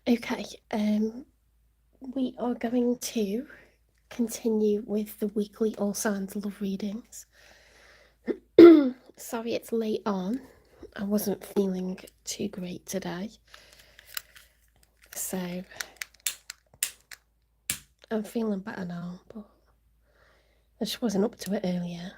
Okay, we are going to continue with the weekly All Signs love readings. Sorry it's late on. I wasn't feeling too great today. So I'm feeling better now, but I just wasn't up to it earlier.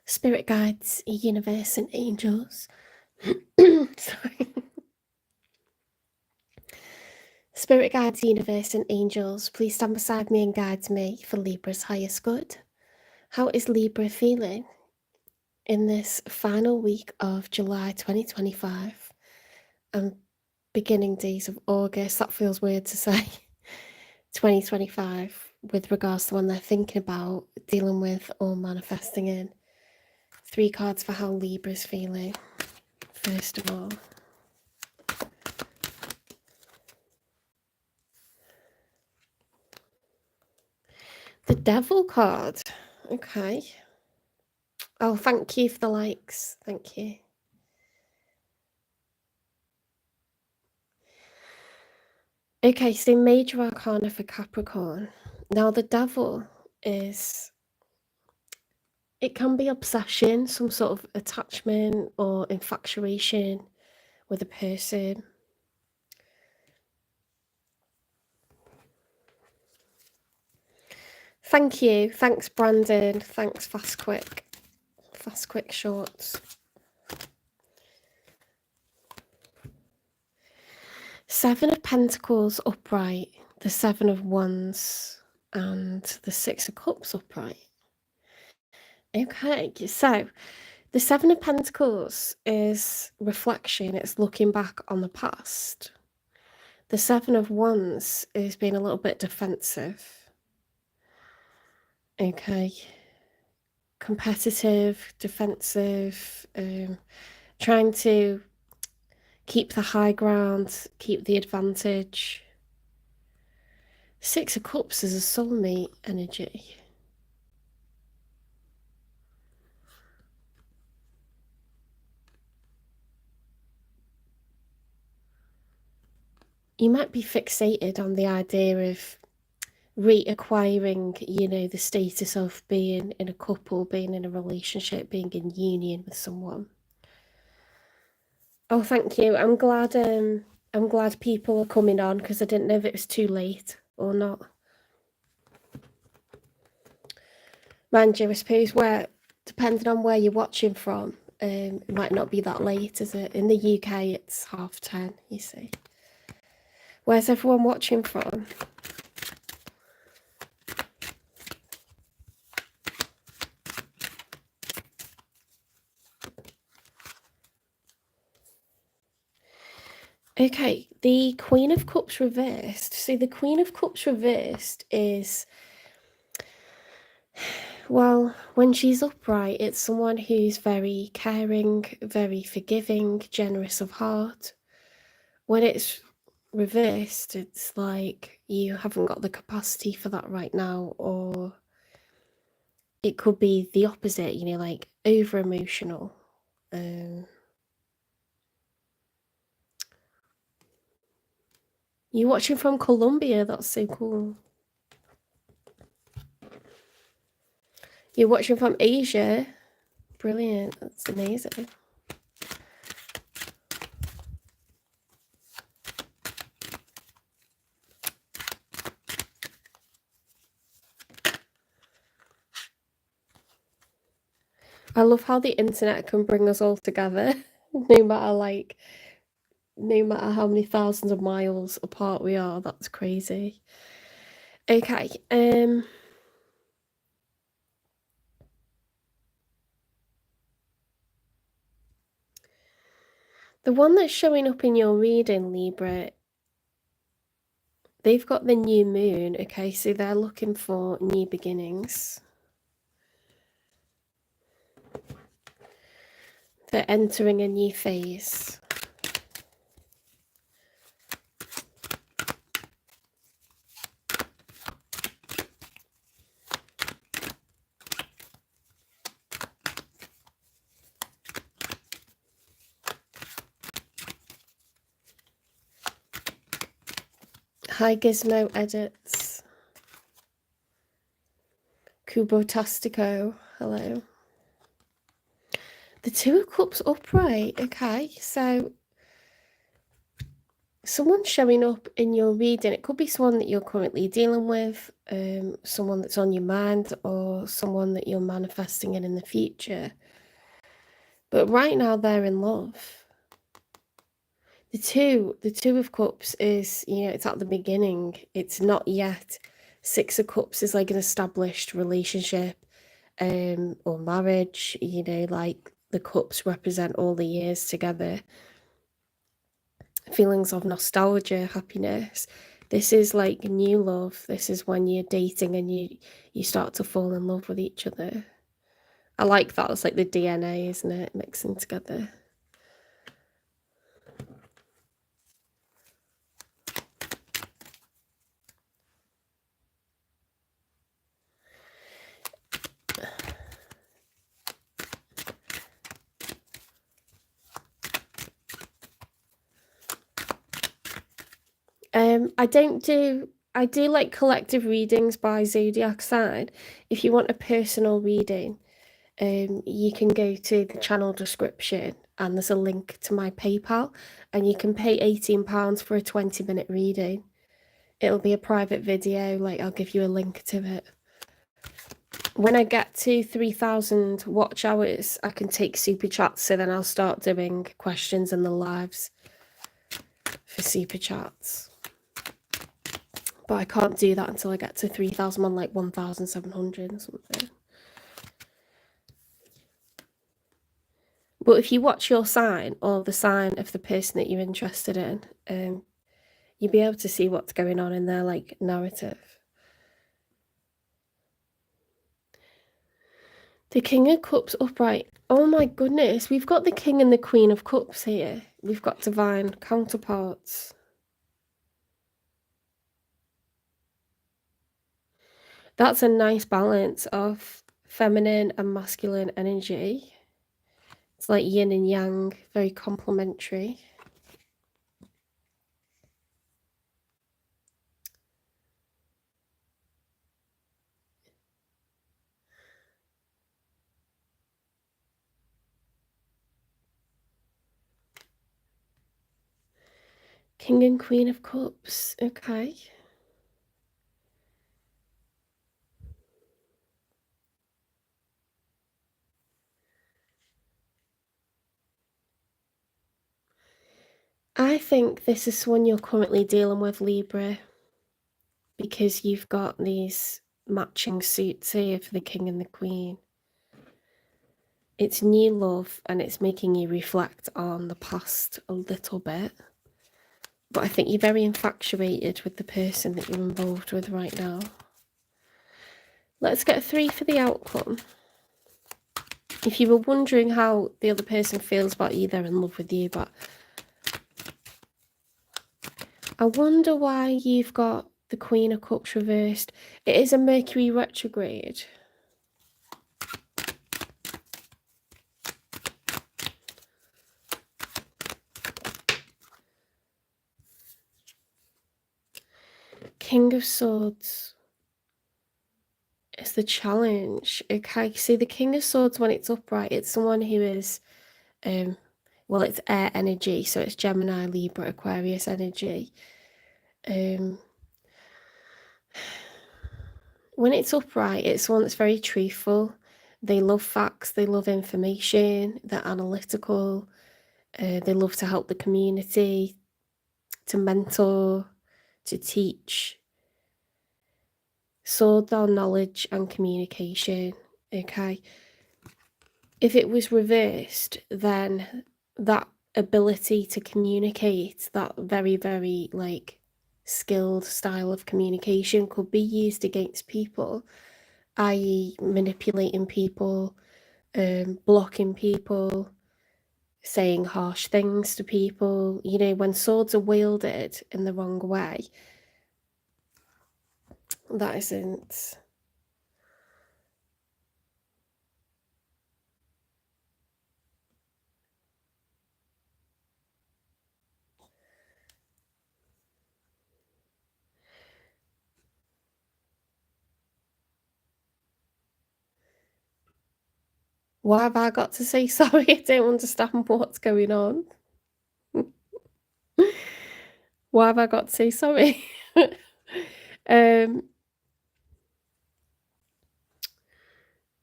Spirit guides, universe, and angels. Sorry. Spirit guides, universe, and angels, please stand beside me and guide me for Libra's highest good. How is Libra feeling in this final week of July 2025 and beginning days of August? That feels weird to say. 2025 with regards to when they're thinking about dealing with or manifesting in. 3 cards for how Libra's feeling. First of all, the Devil card. Okay. Oh, thank you for the likes. Thank you. Okay, so Major Arcana for Capricorn. Now the Devil is, it can be obsession, some sort of attachment or infatuation with a person. Thank you. Thanks, Brandon. Thanks, Fast Quick Shorts. 7 of Pentacles upright, the 7 of Wands, and the 6 of Cups upright. Okay, so the 7 of Pentacles is reflection, it's looking back on the past. The 7 of Wands is being a little bit defensive. Okay. Competitive, defensive, trying to keep the high ground, keep the advantage. 6 of Cups is a soulmate energy. You might be fixated on the idea of reacquiring, you know, the status of being in a couple, being in a relationship, being in union with someone. Oh, thank you. I'm glad people are coming on because I didn't know if it was too late or not. Mind you, I suppose depending on where you're watching from, it might not be that late, is it? In the UK, it's 10:30, you see. Where's everyone watching from? Okay, the Queen of Cups reversed. So the Queen of Cups reversed is, well, when she's upright, it's someone who's very caring, very forgiving, generous of heart, when it's reversed, it's like you haven't got the capacity for that right now, or it could be the opposite, you know, like over emotional. You're watching from Colombia, that's so cool. You're watching from Asia, brilliant, that's amazing. I love how the internet can bring us all together, no matter how many thousands of miles apart we are. That's crazy. Okay, the one that's showing up in your reading, Libra, they've got the new moon, okay, so they're looking for new beginnings. They're entering a new phase. Hi Gizmo Edits. Kubotastico, hello. The Two of Cups upright, okay, so someone's showing up in your reading. It could be someone that you're currently dealing with, someone that's on your mind, or someone that you're manifesting in the future. But right now they're in love. The two of Cups is, you know, it's at the beginning. It's not yet. Six of Cups is like an established relationship, or marriage, you know, like the cups represent all the years together. Feelings of nostalgia, happiness. This is like new love. This is when you're dating and you start to fall in love with each other. I like that. It's like the DNA, isn't it? Mixing together. I do like collective readings by zodiac sign. If you want a personal reading, you can go to the channel description and there's a link to my PayPal, and you can pay £18 for a 20-minute reading. It'll be a private video, like I'll give you a link to it. When I get to 3,000 watch hours, I can take super chats, so then I'll start doing questions in the lives for super chats. But I can't do that until I get to 3,000 on like 1,700 or something. But if you watch your sign, or the sign of the person that you're interested in, you'll be able to see what's going on in their like narrative. The King of Cups upright. Oh my goodness, we've got the King and the Queen of Cups here. We've got divine counterparts. That's a nice balance of feminine and masculine energy. It's like yin and yang, very complementary. King and Queen of Cups, okay. I think this is one you're currently dealing with, Libra, because you've got these matching suits here for the King and the Queen. It's new love and it's making you reflect on the past a little bit. But I think you're very infatuated with the person that you're involved with right now. Let's get a 3 for the outcome. If you were wondering how the other person feels about you, they're in love with you, but I wonder why you've got the Queen of Cups reversed. It is a Mercury retrograde. King of Swords is the challenge. Okay, see the King of Swords when it's upright, it's someone who is, well, it's air energy, so it's Gemini, Libra, Aquarius energy. When it's upright, it's one that's very truthful. They love facts, they love information, they're analytical, they love to help the community, to mentor, to teach. Swords are knowledge and communication, okay? If it was reversed, then that ability to communicate, that very, very, like, skilled style of communication could be used against people, i.e. manipulating people, blocking people, saying harsh things to people. You know, when swords are wielded in the wrong way, that isn't... Why have I got to say sorry? I don't understand what's going on. Why have I got to say sorry?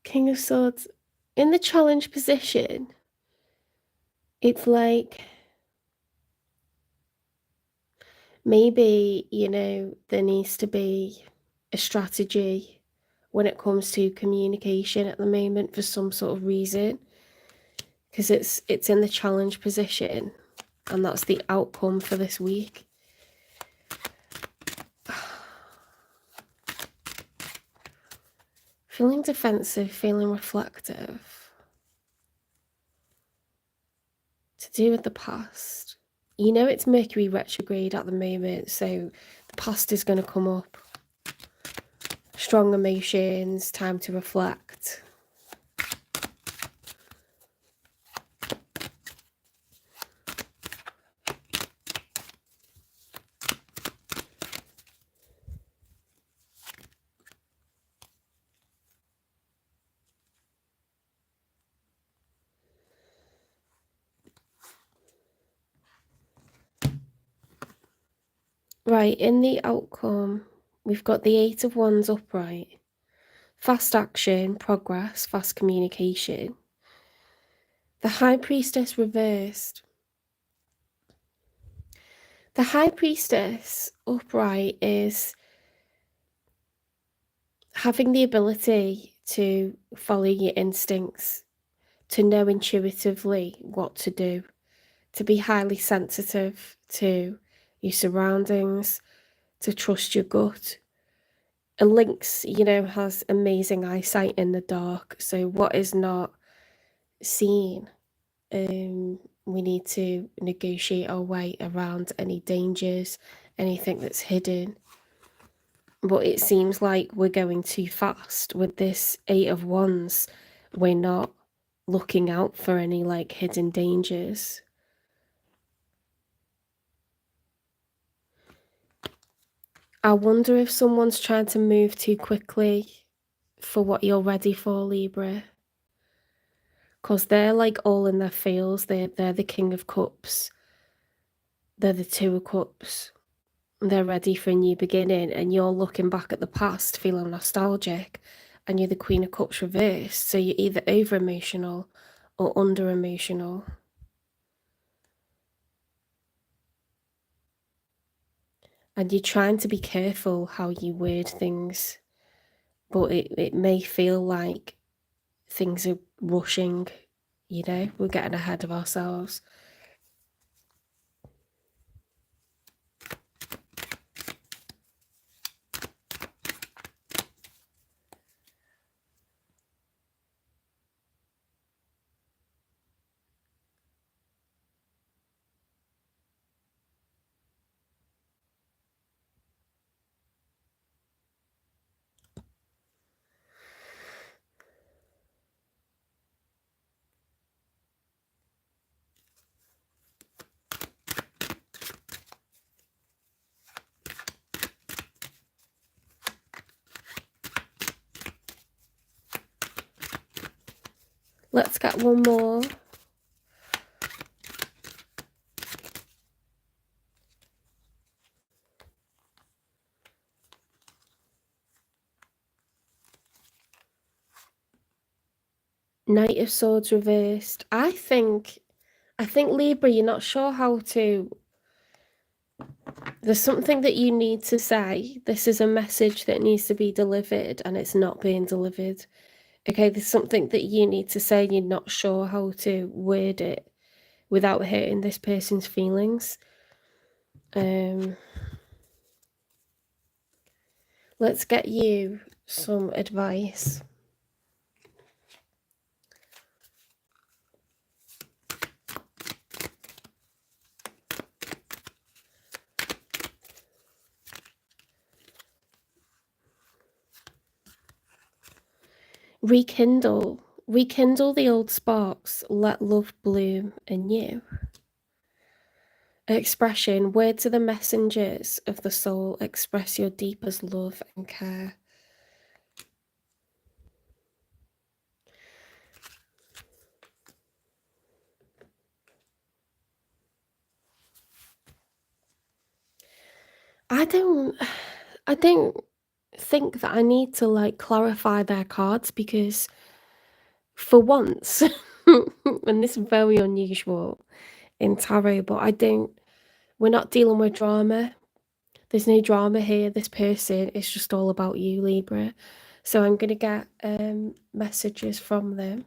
King of Swords. In the challenge position, it's like... maybe, you know, there needs to be a strategy when it comes to communication at the moment for some sort of reason, because it's in the challenge position, and that's the outcome for this week. Feeling defensive, feeling reflective. To do with the past. You know it's Mercury retrograde at the moment, so the past is going to come up. Strong emotions, time to reflect. Right, in the outcome, we've got the Eight of Wands upright. Fast action, progress, fast communication. The High Priestess reversed. The High Priestess upright is having the ability to follow your instincts, to know intuitively what to do, to be highly sensitive to your surroundings, to trust your gut. A lynx, you know, has amazing eyesight in the dark, so what is not seen, we need to negotiate our way around any dangers, anything that's hidden. But it seems like we're going too fast with this Eight of Wands. We're not looking out for any like hidden dangers. I wonder if someone's trying to move too quickly for what you're ready for, Libra. Because they're like all in their feels. They're the King of Cups. They're the Two of Cups. They're ready for a new beginning, and you're looking back at the past feeling nostalgic, and you're the Queen of Cups reversed, so you're either over emotional or under emotional. And you're trying to be careful how you word things, but it may feel like things are rushing, you know, we're getting ahead of ourselves. Let's get one more. Knight of Swords reversed. I think Libra, you're not sure how to. There's something that you need to say. This is a message that needs to be delivered and it's not being delivered. Okay, there's something that you need to say and you're not sure how to word it without hurting this person's feelings. Let's get you some advice. Rekindle the old sparks, let love bloom anew. Expression, words are the messengers of the soul, express your deepest love and care. I don't think that I need to like clarify their cards, because for once, and this is very unusual in tarot, but we're not dealing with drama. There's no drama here. This person is just all about you, Libra. So I'm going to get messages from them.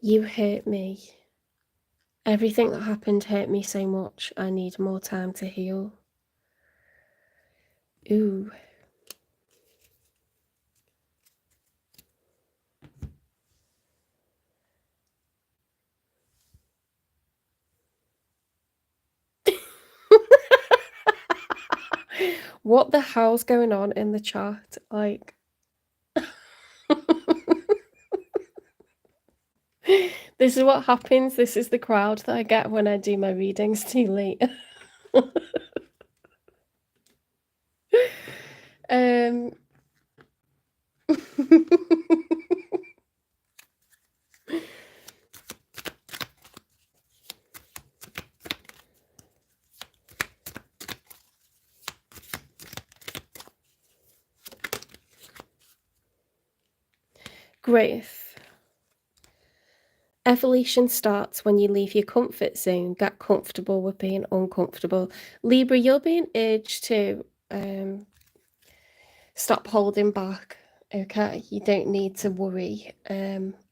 You hurt me. Everything that happened hurt me so much. I need more time to heal. Ooh. What the hell's going on in the chat? Like, this is what happens. This is the crowd that I get when I do my readings too late. Growth. Evolution starts when you leave your comfort zone. Get comfortable with being uncomfortable. Libra, you're being urged to stop holding back. Okay, you don't need to worry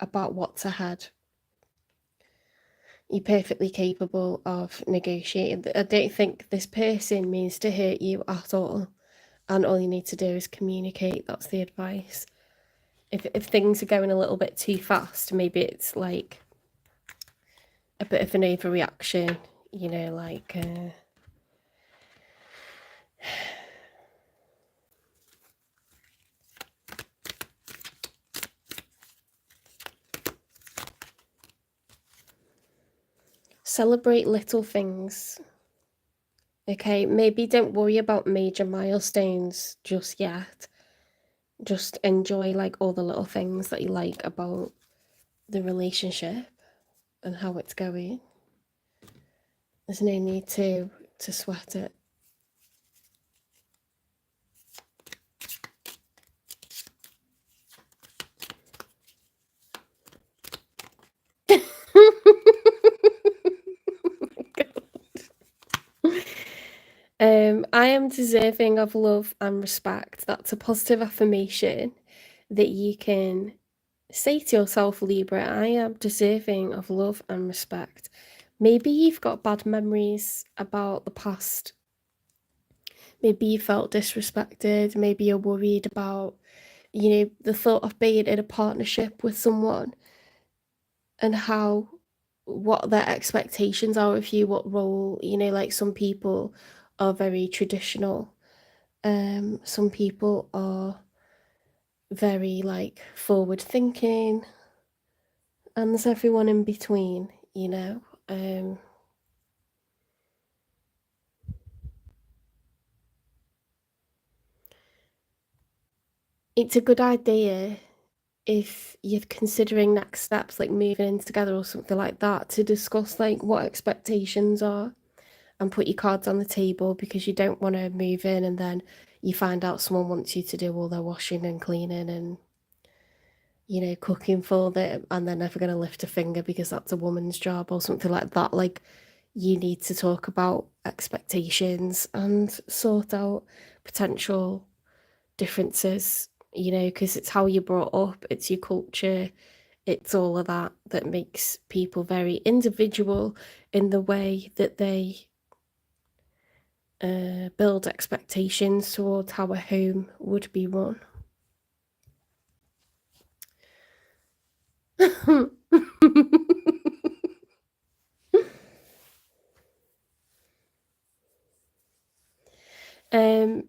about what's ahead. You're perfectly capable of negotiating. I don't think this person means to hurt you at all, and all you need to do is communicate. That's the advice. If things are going a little bit too fast, maybe it's like a bit of an overreaction, you know, like celebrate little things. Okay, maybe don't worry about major milestones just yet. Just enjoy like all the little things that you like about the relationship and how it's going. There's no need to sweat it. I am deserving of love and respect. That's a positive affirmation that you can say to yourself, Libra. I am deserving of love and respect. Maybe you've got bad memories about the past. Maybe you felt disrespected. Maybe you're worried about, you know, the thought of being in a partnership with someone and what their expectations are of you, what role, you know, like some people are very traditional. Some people are very like forward thinking, and there's everyone in between, you know. And it's a good idea if you're considering next steps, like moving in together or something like that, to discuss like what expectations are and put your cards on the table, because you don't want to move in and then you find out someone wants you to do all their washing and cleaning and, you know, cooking for them, and they're never going to lift a finger because that's a woman's job or something like that. Like, you need to talk about expectations and sort out potential differences, you know, because it's how you're brought up, it's your culture, it's all of that that makes people very individual in the way that they build expectations towards how a home would be run. um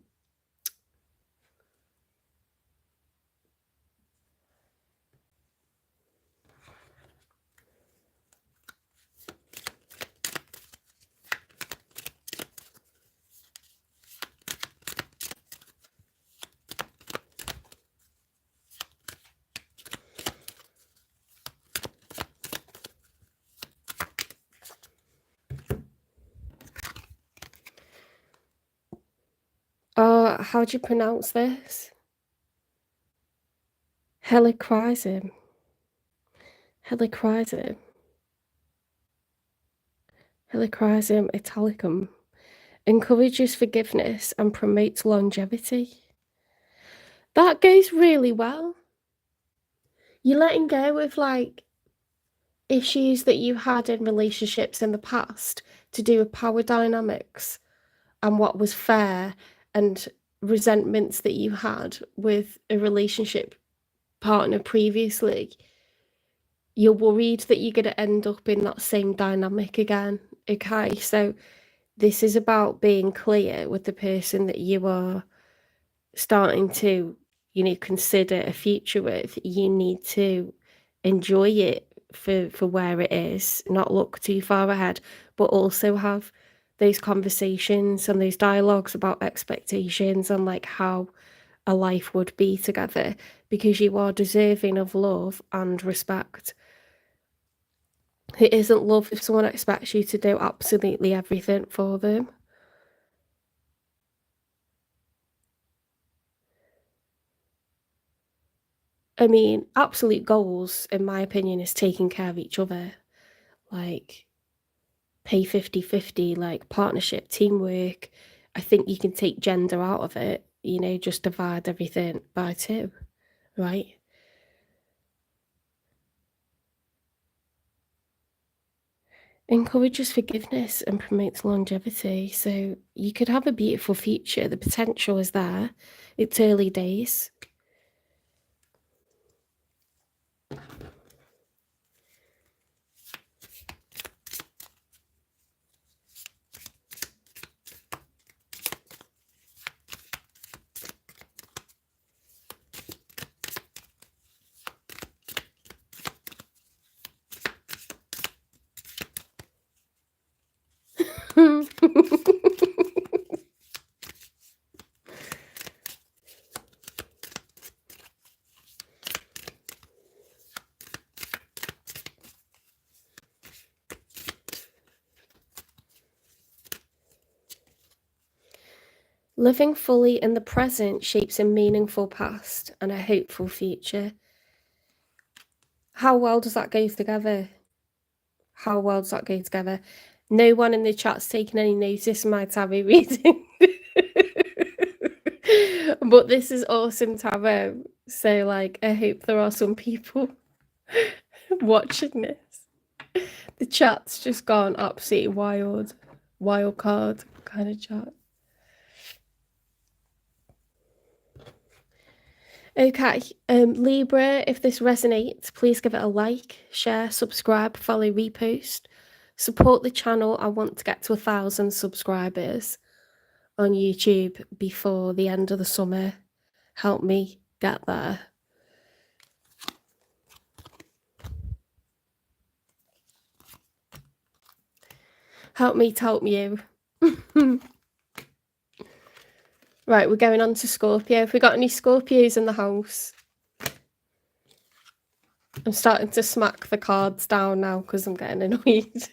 how do you pronounce this? Helichrysum. Helichrysum. Helichrysum italicum. Encourages forgiveness and promotes longevity. That goes really well. You're letting go of like issues that you had in relationships in the past to do with power dynamics and what was fair, and resentments that you had with a relationship partner previously. You're worried that you're going to end up in that same dynamic again. Okay, so this is about being clear with the person that you are starting to, you know, consider a future with. You need to enjoy it for where it is, not look too far ahead, but also have those conversations and those dialogues about expectations and like how a life would be together, because you are deserving of love and respect. It isn't love if someone expects you to do absolutely everything for them. I mean, absolute goals, in my opinion, is taking care of each other. Like, pay 50-50, like partnership, teamwork. I think you can take gender out of it, you know, just divide everything by 2, right? Encourages forgiveness and promotes longevity. So you could have a beautiful future. The potential is there. It's early days. Living fully in the present shapes a meaningful past and a hopeful future. How well does that go together? How well does that go together? No one in the chat's taken any notice of my tarot reading. But this is awesome tarot. So, like, I hope there are some people watching this. The chat's just gone absolutely wild. Wild card kind of chat. Okay, Libra, if this resonates, please give it a like, share, subscribe, follow, repost. Support the channel. I want to get to 1,000 subscribers on YouTube before the end of the summer. Help me get there. Help me to help you. Right, we're going on to Scorpio. If we got any Scorpios in the house, I'm starting to smack the cards down now because I'm getting annoyed.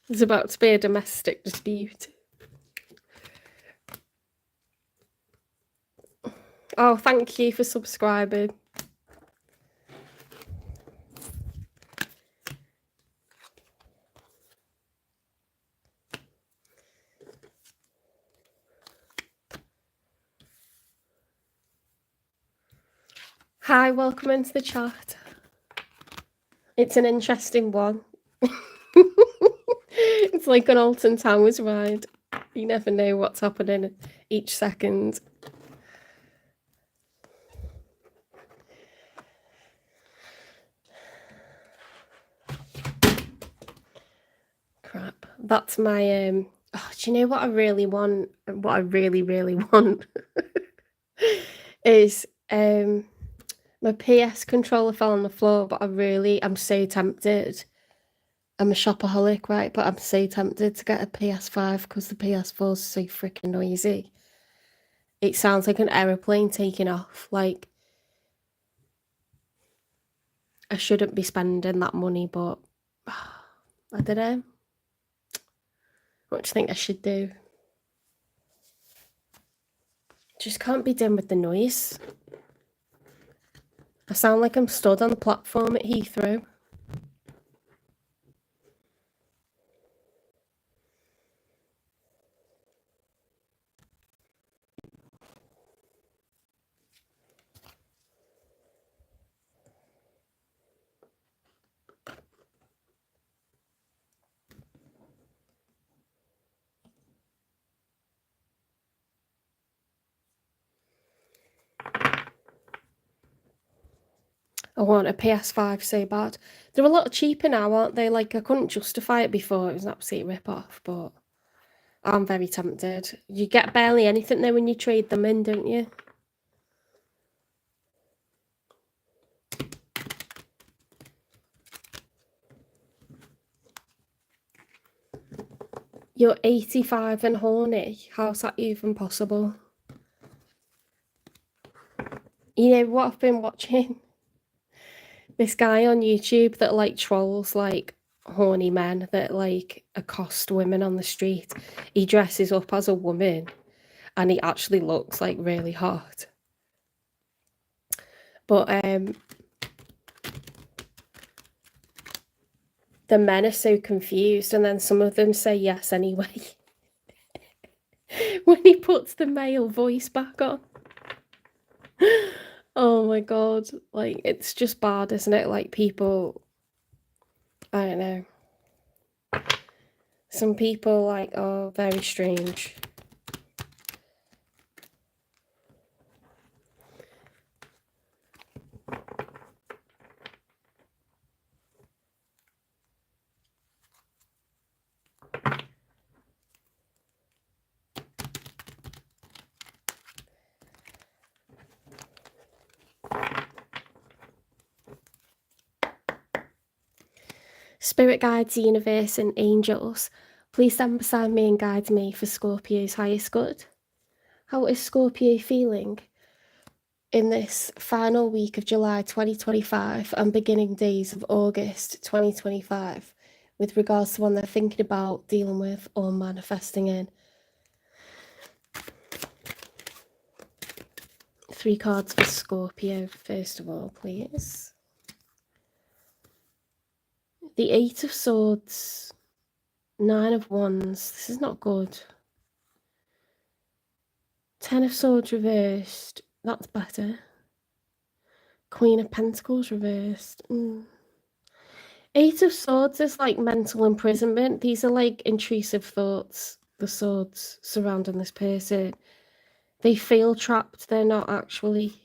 There's about to be a domestic dispute. Oh, thank you for subscribing. Hi, welcome into the chat. It's an interesting one. It's like an Alton Towers ride. You never know what's happening each second. Crap. That's my oh, do you know what I really want? What I really, really want is my PS controller fell on the floor, but I'm so tempted. I'm a shopaholic, right? But I'm so tempted to get a PS5 because the PS4 is so freaking noisy. It sounds like an aeroplane taking off. Like, I shouldn't be spending that money, but I don't know. What do you think I should do? Just can't be done with the noise. I sound like I'm stood on the platform at Heathrow. I want a PS5 so bad. They're a lot cheaper now, aren't they? Like, I couldn't justify it before. It was an absolute rip-off, but I'm very tempted. You get barely anything there when you trade them in, don't you? You're 85 and horny. How's that even possible? You know what I've been watching? This guy on YouTube that like trolls like horny men that like accost women on the street. He dresses up as a woman and he actually looks like really hot. But the men are so confused, and then some of them say yes anyway. When he puts the male voice back on. Oh my god, like, it's just bad, isn't it? Like, people, I don't know. Some people, like, are very strange. Spirit guides, universe, and angels, please stand beside me and guide me for Scorpio's highest good. How is Scorpio feeling in this final week of July 2025 and beginning days of August 2025 with regards to one they're thinking about, dealing with, or manifesting in? 3 cards for Scorpio, first of all, please. The 8 of Swords, 9 of Wands. This is not good. 10 of Swords reversed. That's better. Queen of Pentacles reversed. 8 of Swords is like mental imprisonment. These are like intrusive thoughts, the swords surrounding this person. They feel trapped. They're not actually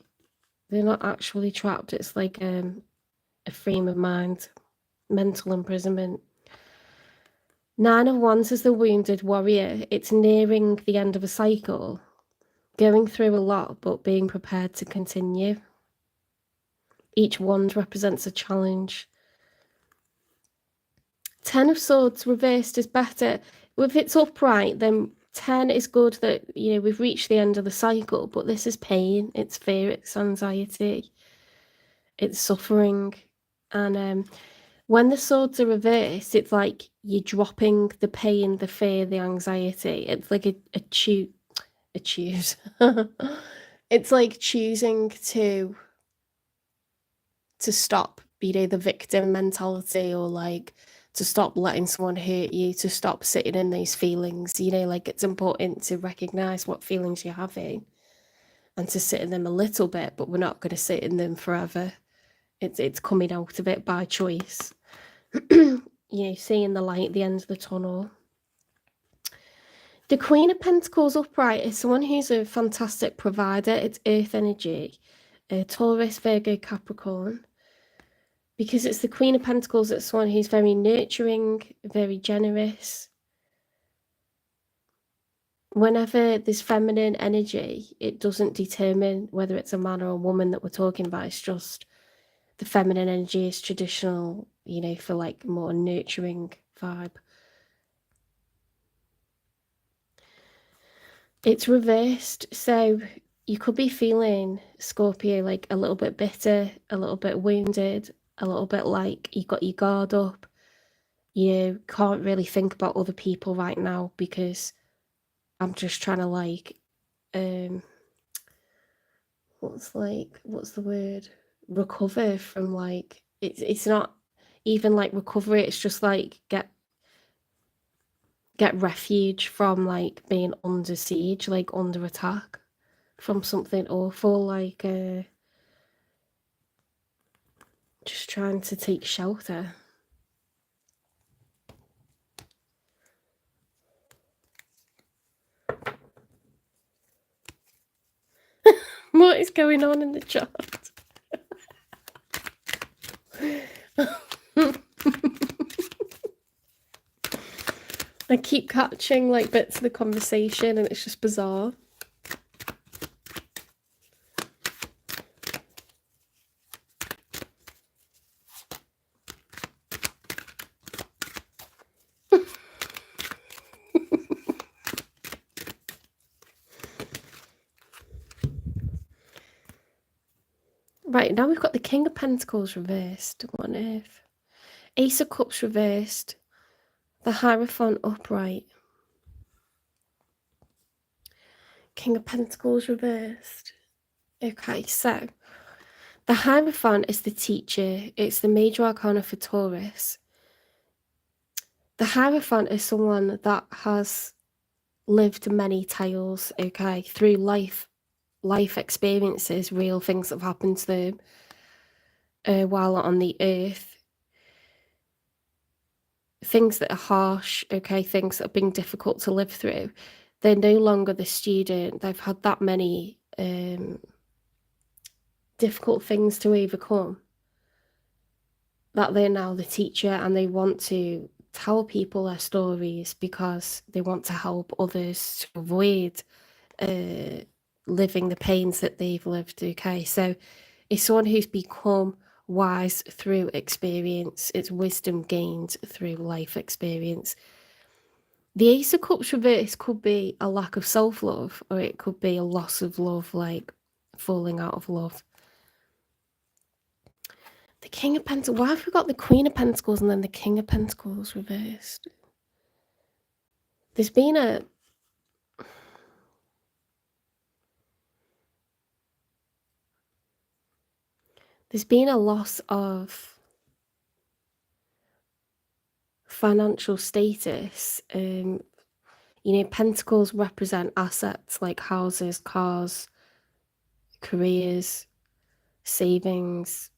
trapped. It's like a frame of mind. Mental imprisonment. 9 of Wands is the wounded warrior. It's nearing the end of a cycle, going through a lot, but being prepared to continue. Each wand represents a challenge. 10 of Swords reversed is better. If it's upright, then 10 is good that, you know, we've reached the end of the cycle, but this is pain, it's fear, it's anxiety, it's suffering. And when the swords are reversed, it's like you're dropping the pain, the fear, the anxiety. It's like a choose. It's like choosing to stop, you know, the victim mentality, or like to stop letting someone hurt you, to stop sitting in these feelings. You know, like it's important to recognize what feelings you're having and to sit in them a little bit, but we're not going to sit in them forever. It's coming out of it by choice. You know, seeing the light at the end of the tunnel. The Queen of Pentacles upright is someone who's a fantastic provider. It's earth energy, Taurus, Virgo, Capricorn. Because it's the Queen of Pentacles, it's someone who's very nurturing, very generous. Whenever there's feminine energy, it doesn't determine whether it's a man or a woman that we're talking about. It's just the feminine energy is traditional, you know, for like more nurturing vibe. It's reversed, so you could be feeling, Scorpio, like a little bit bitter, a little bit wounded, a little bit like you got your guard up. You can't really think about other people right now because I'm just trying to like, what's the word? Recover from like, it's not even like recovery, it's just like get refuge from like being under siege, like under attack from something awful, like just trying to take shelter. What is going on in the chat? I keep catching like bits of the conversation and it's just bizarre. Right, now we've got the King of Pentacles reversed. What on earth? Ace of Cups reversed. The Hierophant upright. King of Pentacles reversed. Okay, so the Hierophant is the teacher. It's the major arcana for Taurus. The Hierophant is someone that has lived many tales, okay, through life experiences, real things that have happened to them while on the earth. Things that are harsh, okay, things that have been difficult to live through. They're no longer the student. They've had that many difficult things to overcome that they're now the teacher, and they want to tell people their stories because they want to help others to avoid living the pains that they've lived, okay? So it's someone who's become wise through experience. It's wisdom gained through life experience. The Ace of Cups reverse could be a lack of self-love, or it could be a loss of love, like falling out of love. The King of Pentacles. Why have we got the Queen of Pentacles and then the King of Pentacles reversed? There's been a loss of financial status. You know, pentacles represent assets like houses, cars, careers, savings.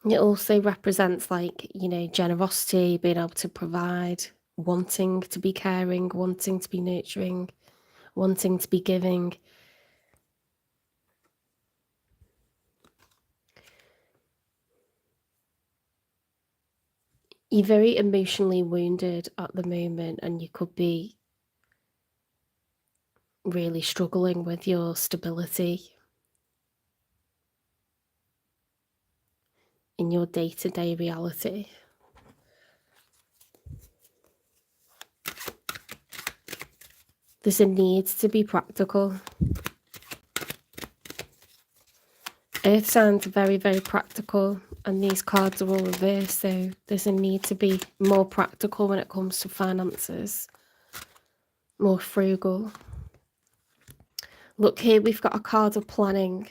It also represents, like, you know, generosity, being able to provide, wanting to be caring, wanting to be nurturing, wanting to be giving. You're very emotionally wounded at the moment, and you could be really struggling with your stability. in your day-to-day reality. There's a need to be practical. Earth signs are very, very practical, and these cards are all reversed, so there's a need to be more practical when it comes to finances, more frugal. Look here, we've got a card of planning.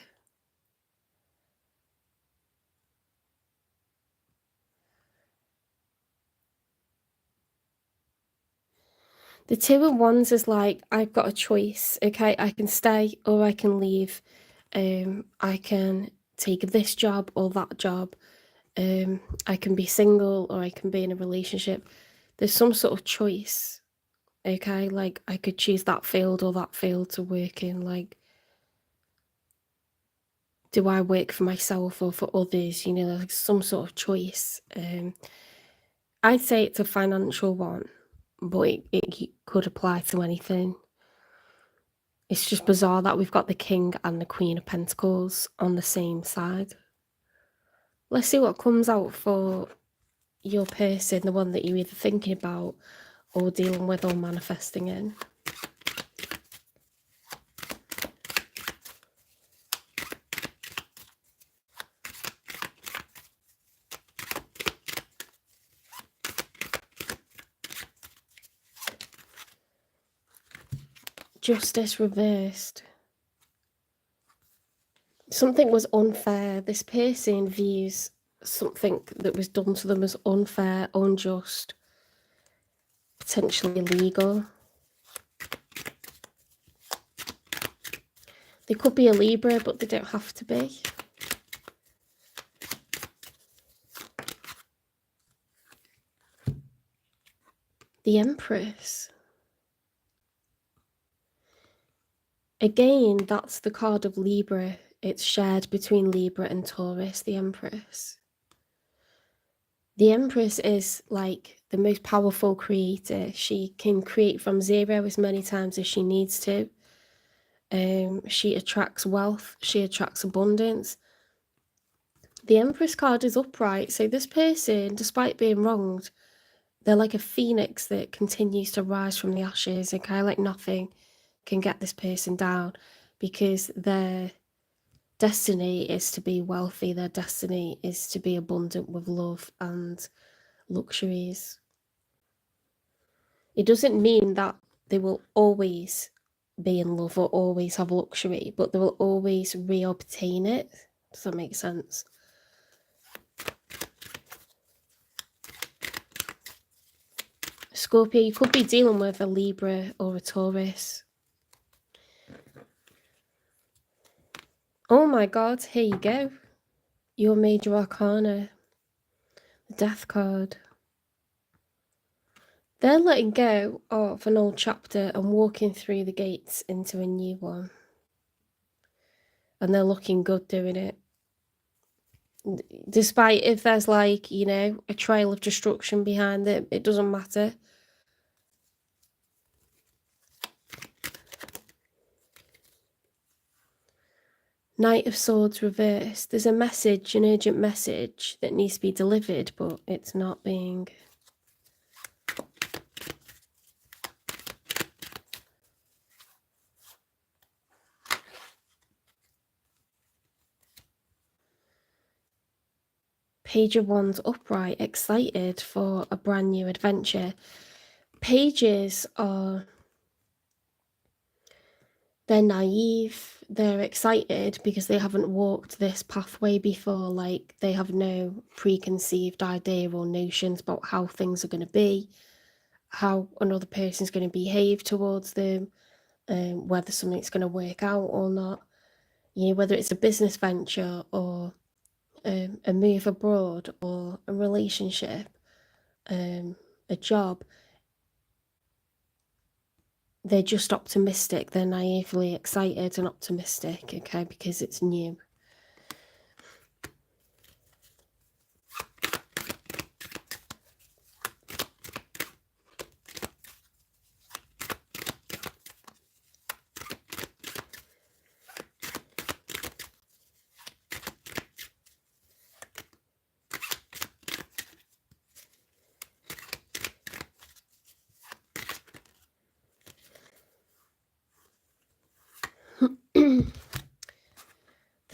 The Two of Wands is like, I've got a choice, okay? I can stay or I can leave. I can take this job or that job. I can be single or I can be in a relationship. There's some sort of choice, okay? Like, I could choose that field or that field to work in. Like, do I work for myself or for others? You know, like some sort of choice. I'd say it's a financial one, but it could apply to anything. It's just bizarre that we've got the King and the Queen of Pentacles on the same side. Let's see what comes out for your person, the one that you're either thinking about or dealing with or manifesting in. Justice reversed. Something was unfair. This person views something that was done to them as unfair, unjust, potentially illegal. They could be a Libra, but they don't have to be. The Empress. Again, that's the card of Libra. It's shared between Libra and Taurus, the Empress. The Empress is like the most powerful creator. She can create from zero as many times as she needs to. She attracts wealth. She attracts abundance. The Empress card is upright. So this person, despite being wronged, they're like a phoenix that continues to rise from the ashes. Okay, like nothing can get this person down because their destiny is to be wealthy. Their destiny is to be abundant with love and luxuries. It doesn't mean that they will always be in love or always have luxury, but they will always reobtain it. Does that make sense? Scorpio, you could be dealing with a Libra or a Taurus. Oh my God, here you go. Your major arcana, the Death card. They're letting go of an old chapter and walking through the gates into a new one. And they're looking good doing it. Despite if there's like, you know, a trail of destruction behind it, it doesn't matter. Knight of Swords reversed. There's a message, an urgent message that needs to be delivered, but it's not being. Page of Wands upright, excited for a brand new adventure. Pages are, they're naive, they're excited because they haven't walked this pathway before. Like, they have no preconceived idea or notions about how things are going to be, how another person's going to behave towards them, whether something's going to work out or not. You know, whether it's a business venture or a move abroad or a relationship, a job. They're just optimistic. They're naively excited and optimistic, okay, because it's new.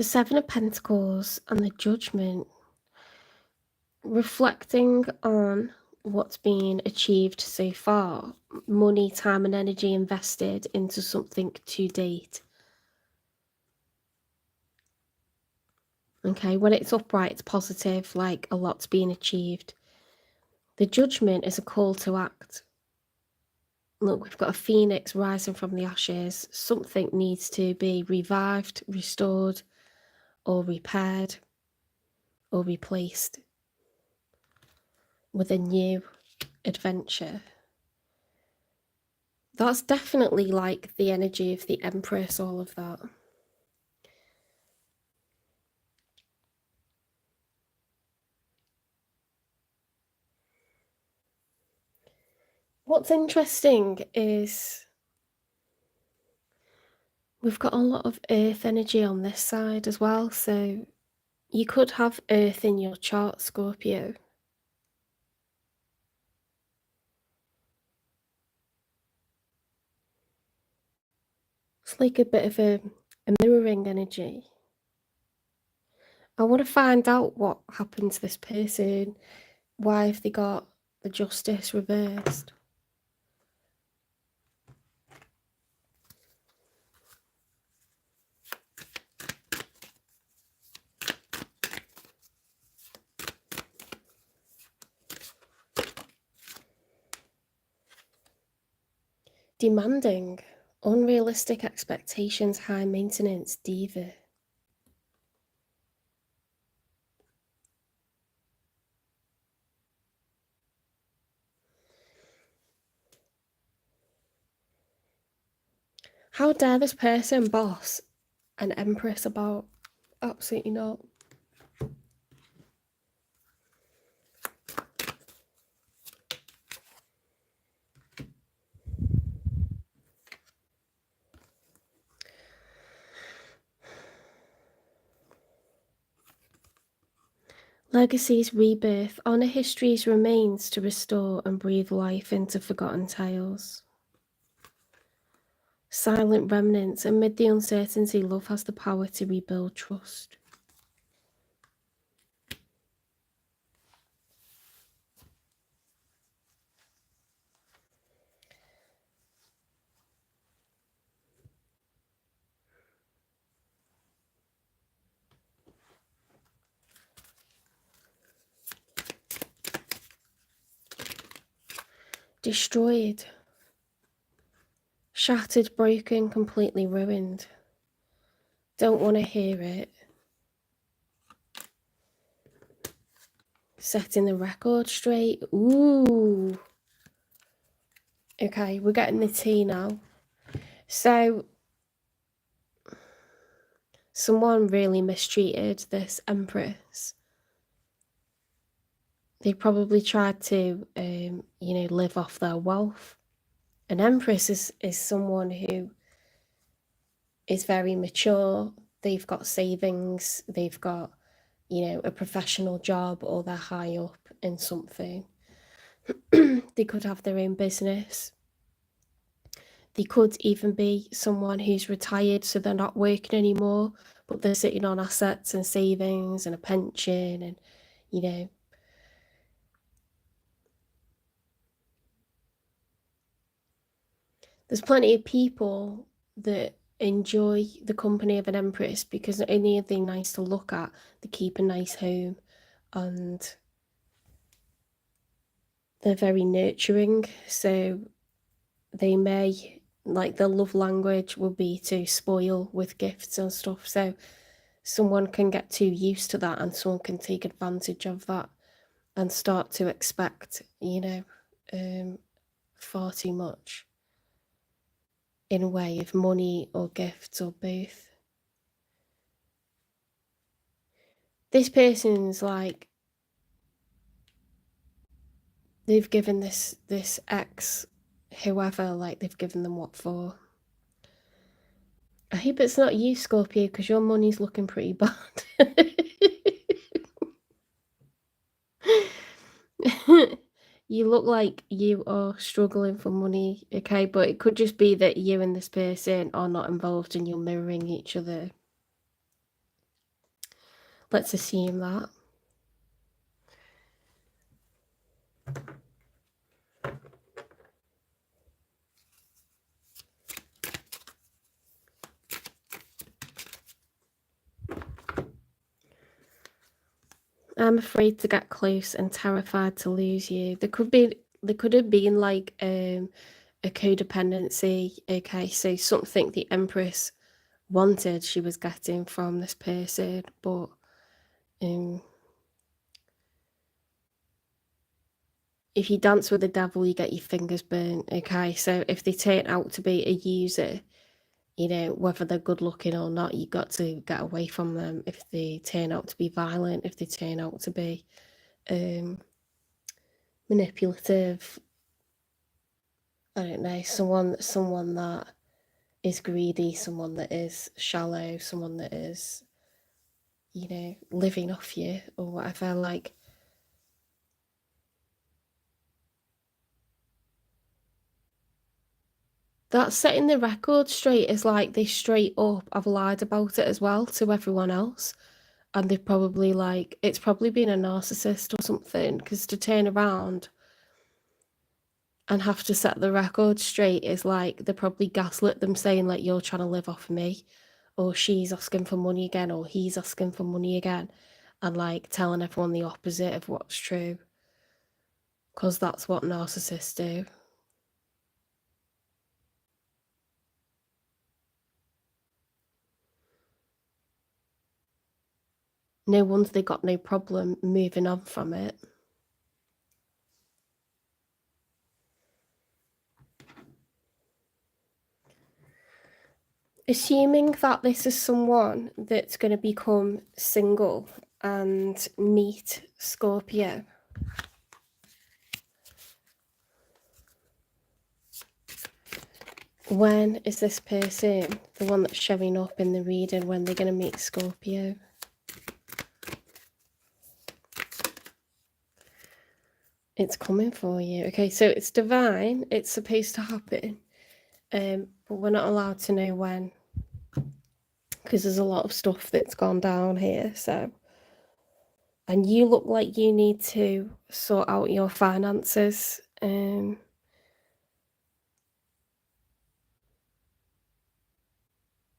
The Seven of Pentacles and the Judgment, reflecting on what's been achieved so far, money, time and energy invested into something to date. Okay, when it's upright, it's positive, like a lot's been achieved. The Judgment is a call to act. Look, we've got a phoenix rising from the ashes. Something needs to be revived, restored, or repaired, or replaced with a new adventure. That's definitely like the energy of the Empress, all of that. What's interesting is we've got a lot of earth energy on this side as well, so you could have earth in your chart, Scorpio. It's like a bit of a mirroring energy. I want to find out what happened to this person. Why have they got the Justice reversed? Demanding, unrealistic expectations, high maintenance, diva. How dare this person boss an Empress about? Absolutely not. Legacies, rebirth, honour history's remains to restore and breathe life into forgotten tales. Silent remnants, amid the uncertainty, love has the power to rebuild trust. Destroyed. Shattered, broken, completely ruined. Don't want to hear it. Setting the record straight. Ooh. Okay, we're getting the tea now. So, someone really mistreated this Empress. They probably tried to, live off their wealth. An Empress is someone who is very mature. They've got savings. They've got, a professional job, or they're high up in something. They could have their own business. They could even be someone who's retired, so they're not working anymore, but they're sitting on assets and savings and a pension and, there's plenty of people that enjoy the company of an Empress because not only are they nice to look at, they keep a nice home and they're very nurturing. So they may, like, their love language will be to spoil with gifts and stuff. So someone can get too used to that and someone can take advantage of that and start to expect, far too much in a way of money or gifts or both. This person's like, they've given this ex, whoever, like, they've given them what for? I hope it's not you, Scorpio, because your money's looking pretty bad. You look like you are struggling for money, okay? But it could just be that you and this person are not involved and you're mirroring each other. Let's assume that. I'm afraid to get close and terrified to lose you. There could have been like a codependency. Okay, so something the Empress wanted she was getting from this person, but if you dance with the devil, you get your fingers burnt. Okay, so if they turn out to be a user, you know, whether they're good looking or not, you got to get away from them. If they turn out to be violent, if they turn out to be manipulative, I don't know, someone that is greedy, someone that is shallow, someone that is, you know, living off you or whatever, like, that setting the record straight is like they straight up have lied about it as well to everyone else. And they've probably like, it's probably been a narcissist or something, because to turn around and have to set the record straight is like they probably gaslit them saying like, you're trying to live off of me, or she's asking for money again, or he's asking for money again, and like telling everyone the opposite of what's true, because that's what narcissists do. No wonder they got no problem moving on from it. Assuming that this is someone that's going to become single and meet Scorpio, when is this person, the one that's showing up in the reading, when they're going to meet Scorpio? It's coming for you. Okay, so it's divine. It's supposed to happen. But we're not allowed to know when, because there's a lot of stuff that's gone down here. So, and you look like you need to sort out your finances.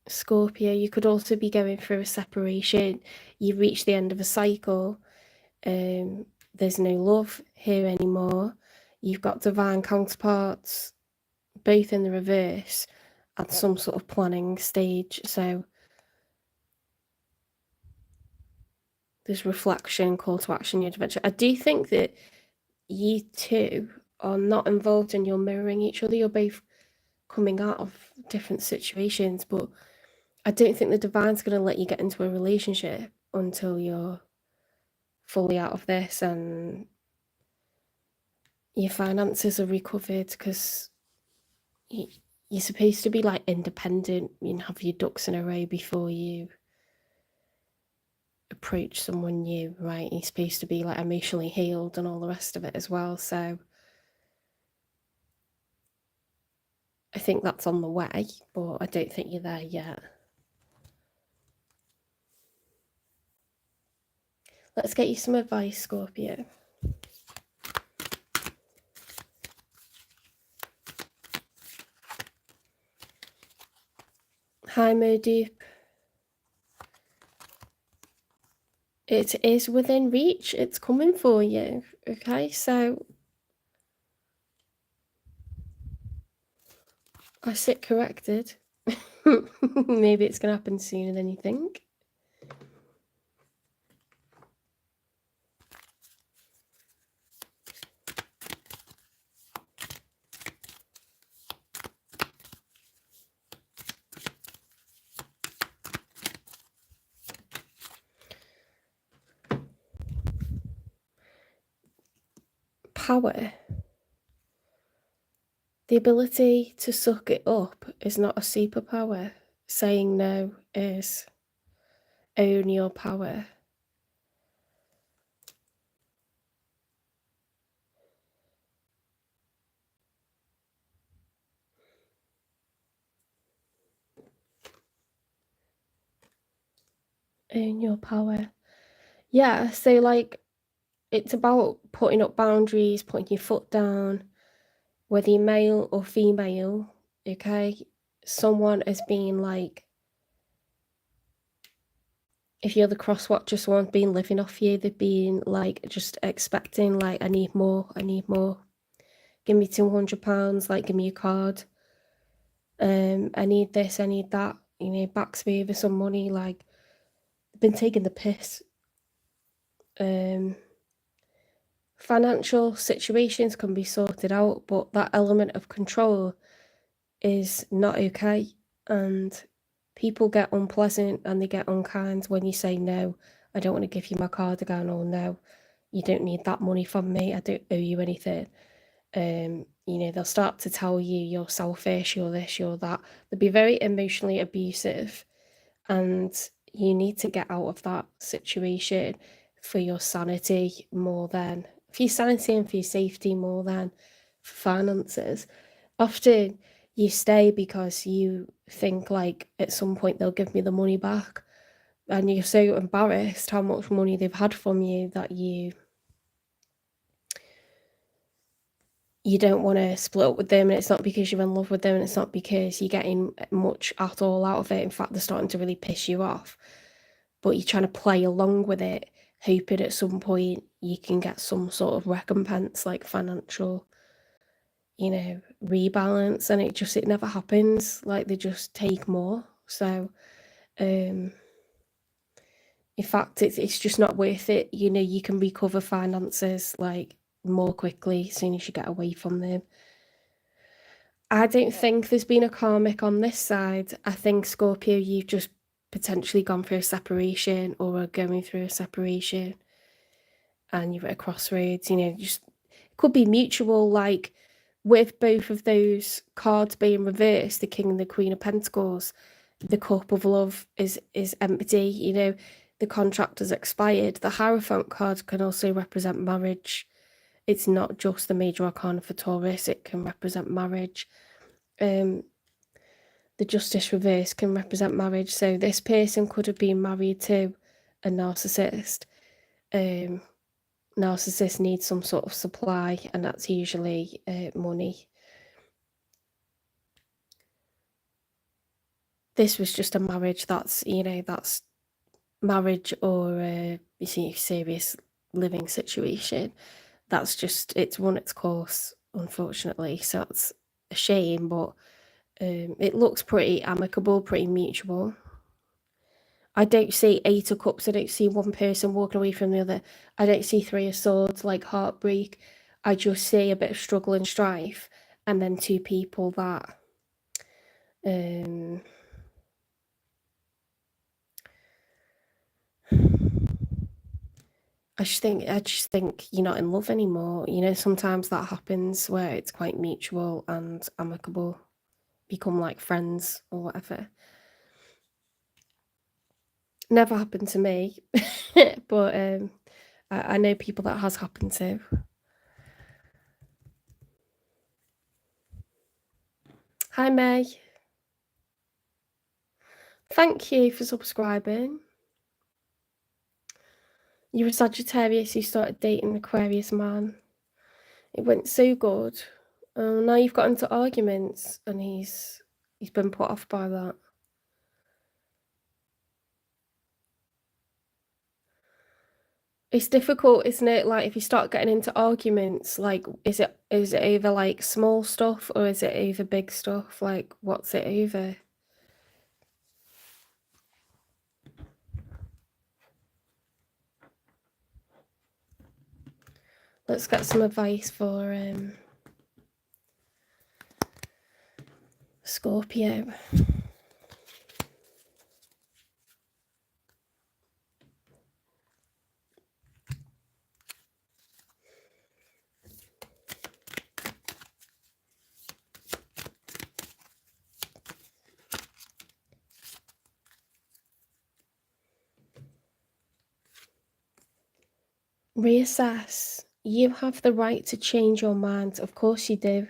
Scorpio, you could also be going through a separation. You've reached the end of a cycle. There's no love here anymore. You've got divine counterparts, both in the reverse, at some sort of planning stage. So there's reflection, call to action, your adventure. I do think that you two are not involved and you're mirroring each other. You're both coming out of different situations, but I don't think the divine's going to let you get into a relationship until you're fully out of this and your finances are recovered, because you're supposed to be like independent and have your ducks in a row before you approach someone new, right? You're supposed to be like emotionally healed and all the rest of it as well. So I think that's on the way, but I don't think you're there yet. Let's get you some advice, Scorpio. Hi, Modupe. It is within reach. It's coming for you. Okay, so I sit corrected. Maybe it's going to happen sooner than you think. Power. The ability to suck it up is not a superpower. Saying no is. Own your power. Own your power. Yeah, so like it's about putting up boundaries, putting your foot down, whether you're male or female, okay? Someone has been like, if you're the cross-watcher, someone's been living off you, they've been like just expecting, like, I need more, give me £200, like, give me a card, I need this, I need that, you know, backs me over some money, like, been taking the piss. Financial situations can be sorted out, but that element of control is not okay, and people get unpleasant and they get unkind when you say, no, I don't want to give you my cardigan, or no, you don't need that money from me, I don't owe you anything. You know, they'll start to tell you you're selfish, you're this, you're that. They'll be very emotionally abusive, and you need to get out of that situation for your sanity more than for your sanity, and for your safety more than for finances. Often you stay because you think like at some point they'll give me the money back, and you're so embarrassed how much money they've had from you that you don't want to split up with them. And it's not because you're in love with them, and it's not because you're getting much at all out of it. In fact, they're starting to really piss you off, but you're trying to play along with it, hoping at some point you can get some sort of recompense, like financial, you know, rebalance, and it never happens. Like, they just take more. So in fact, it's just not worth it. You know, you can recover finances like more quickly as soon as you get away from them. I don't think there's been a karmic on this side. I think, Scorpio, you've just potentially gone through a separation or are going through a separation, and you're at a crossroads. You know, just could be mutual, like with both of those cards being reversed, the King and the Queen of Pentacles, the cup of love is empty. You know, the contract has expired. The Hierophant card can also represent marriage. It's not just the major arcana for Taurus, it can represent marriage. The Justice reverse can represent marriage. So this person could have been married to a narcissist. Narcissists need some sort of supply, and that's usually money. This was just a marriage that's, you know, that's marriage or you see, serious living situation. That's just, it's run its course, unfortunately. So it's a shame, but it looks pretty amicable, pretty mutual. I don't see 8 of Cups. I don't see one person walking away from the other. I don't see 3 of Swords, like heartbreak. I just see a bit of struggle and strife, and then 2 people that I just think you're not in love anymore. You know, sometimes that happens where it's quite mutual and amicable, become like friends or whatever. Never happened to me, but I know people that has happened to. Hi, May. Thank you for subscribing. You're a Sagittarius who started dating an Aquarius man. It went so good. Now you've got into arguments, and he's been put off by that. It's difficult, isn't it? Like, if you start getting into arguments, like, is it over like small stuff, or is it over big stuff? Like, what's it over? Let's get some advice for Scorpio. Reassess. You have the right to change your mind. Of course you do.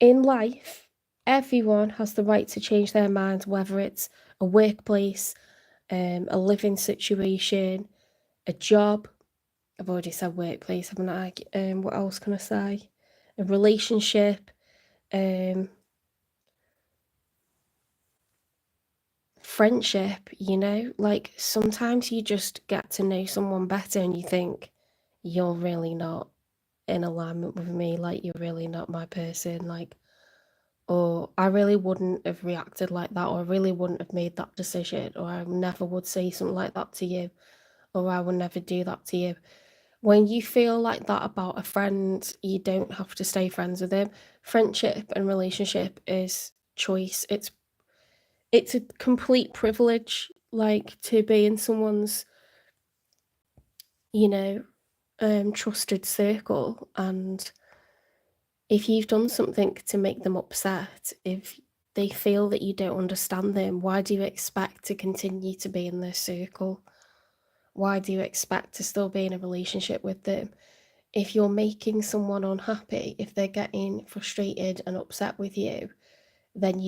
In life, everyone has the right to change their mind, whether it's a workplace, a living situation, a job. I've already said workplace, haven't I? What else can I say? A relationship, friendship, you know? Like, sometimes you just get to know someone better and you think, you're really not in alignment with me, like, you're really not my person, like, or I really wouldn't have reacted like that, or I really wouldn't have made that decision, or I never would say something like that to you, or I would never do that to you. When you feel like that about a friend, you don't have to stay friends with them. Friendship and relationship is choice. It's a complete privilege, like, to be in someone's, you know, trusted circle. And if you've done something to make them upset, if they feel that you don't understand them, why do you expect to continue to be in their circle? Why do you expect to still be in a relationship with them? If you're making someone unhappy, if they're getting frustrated and upset with you, then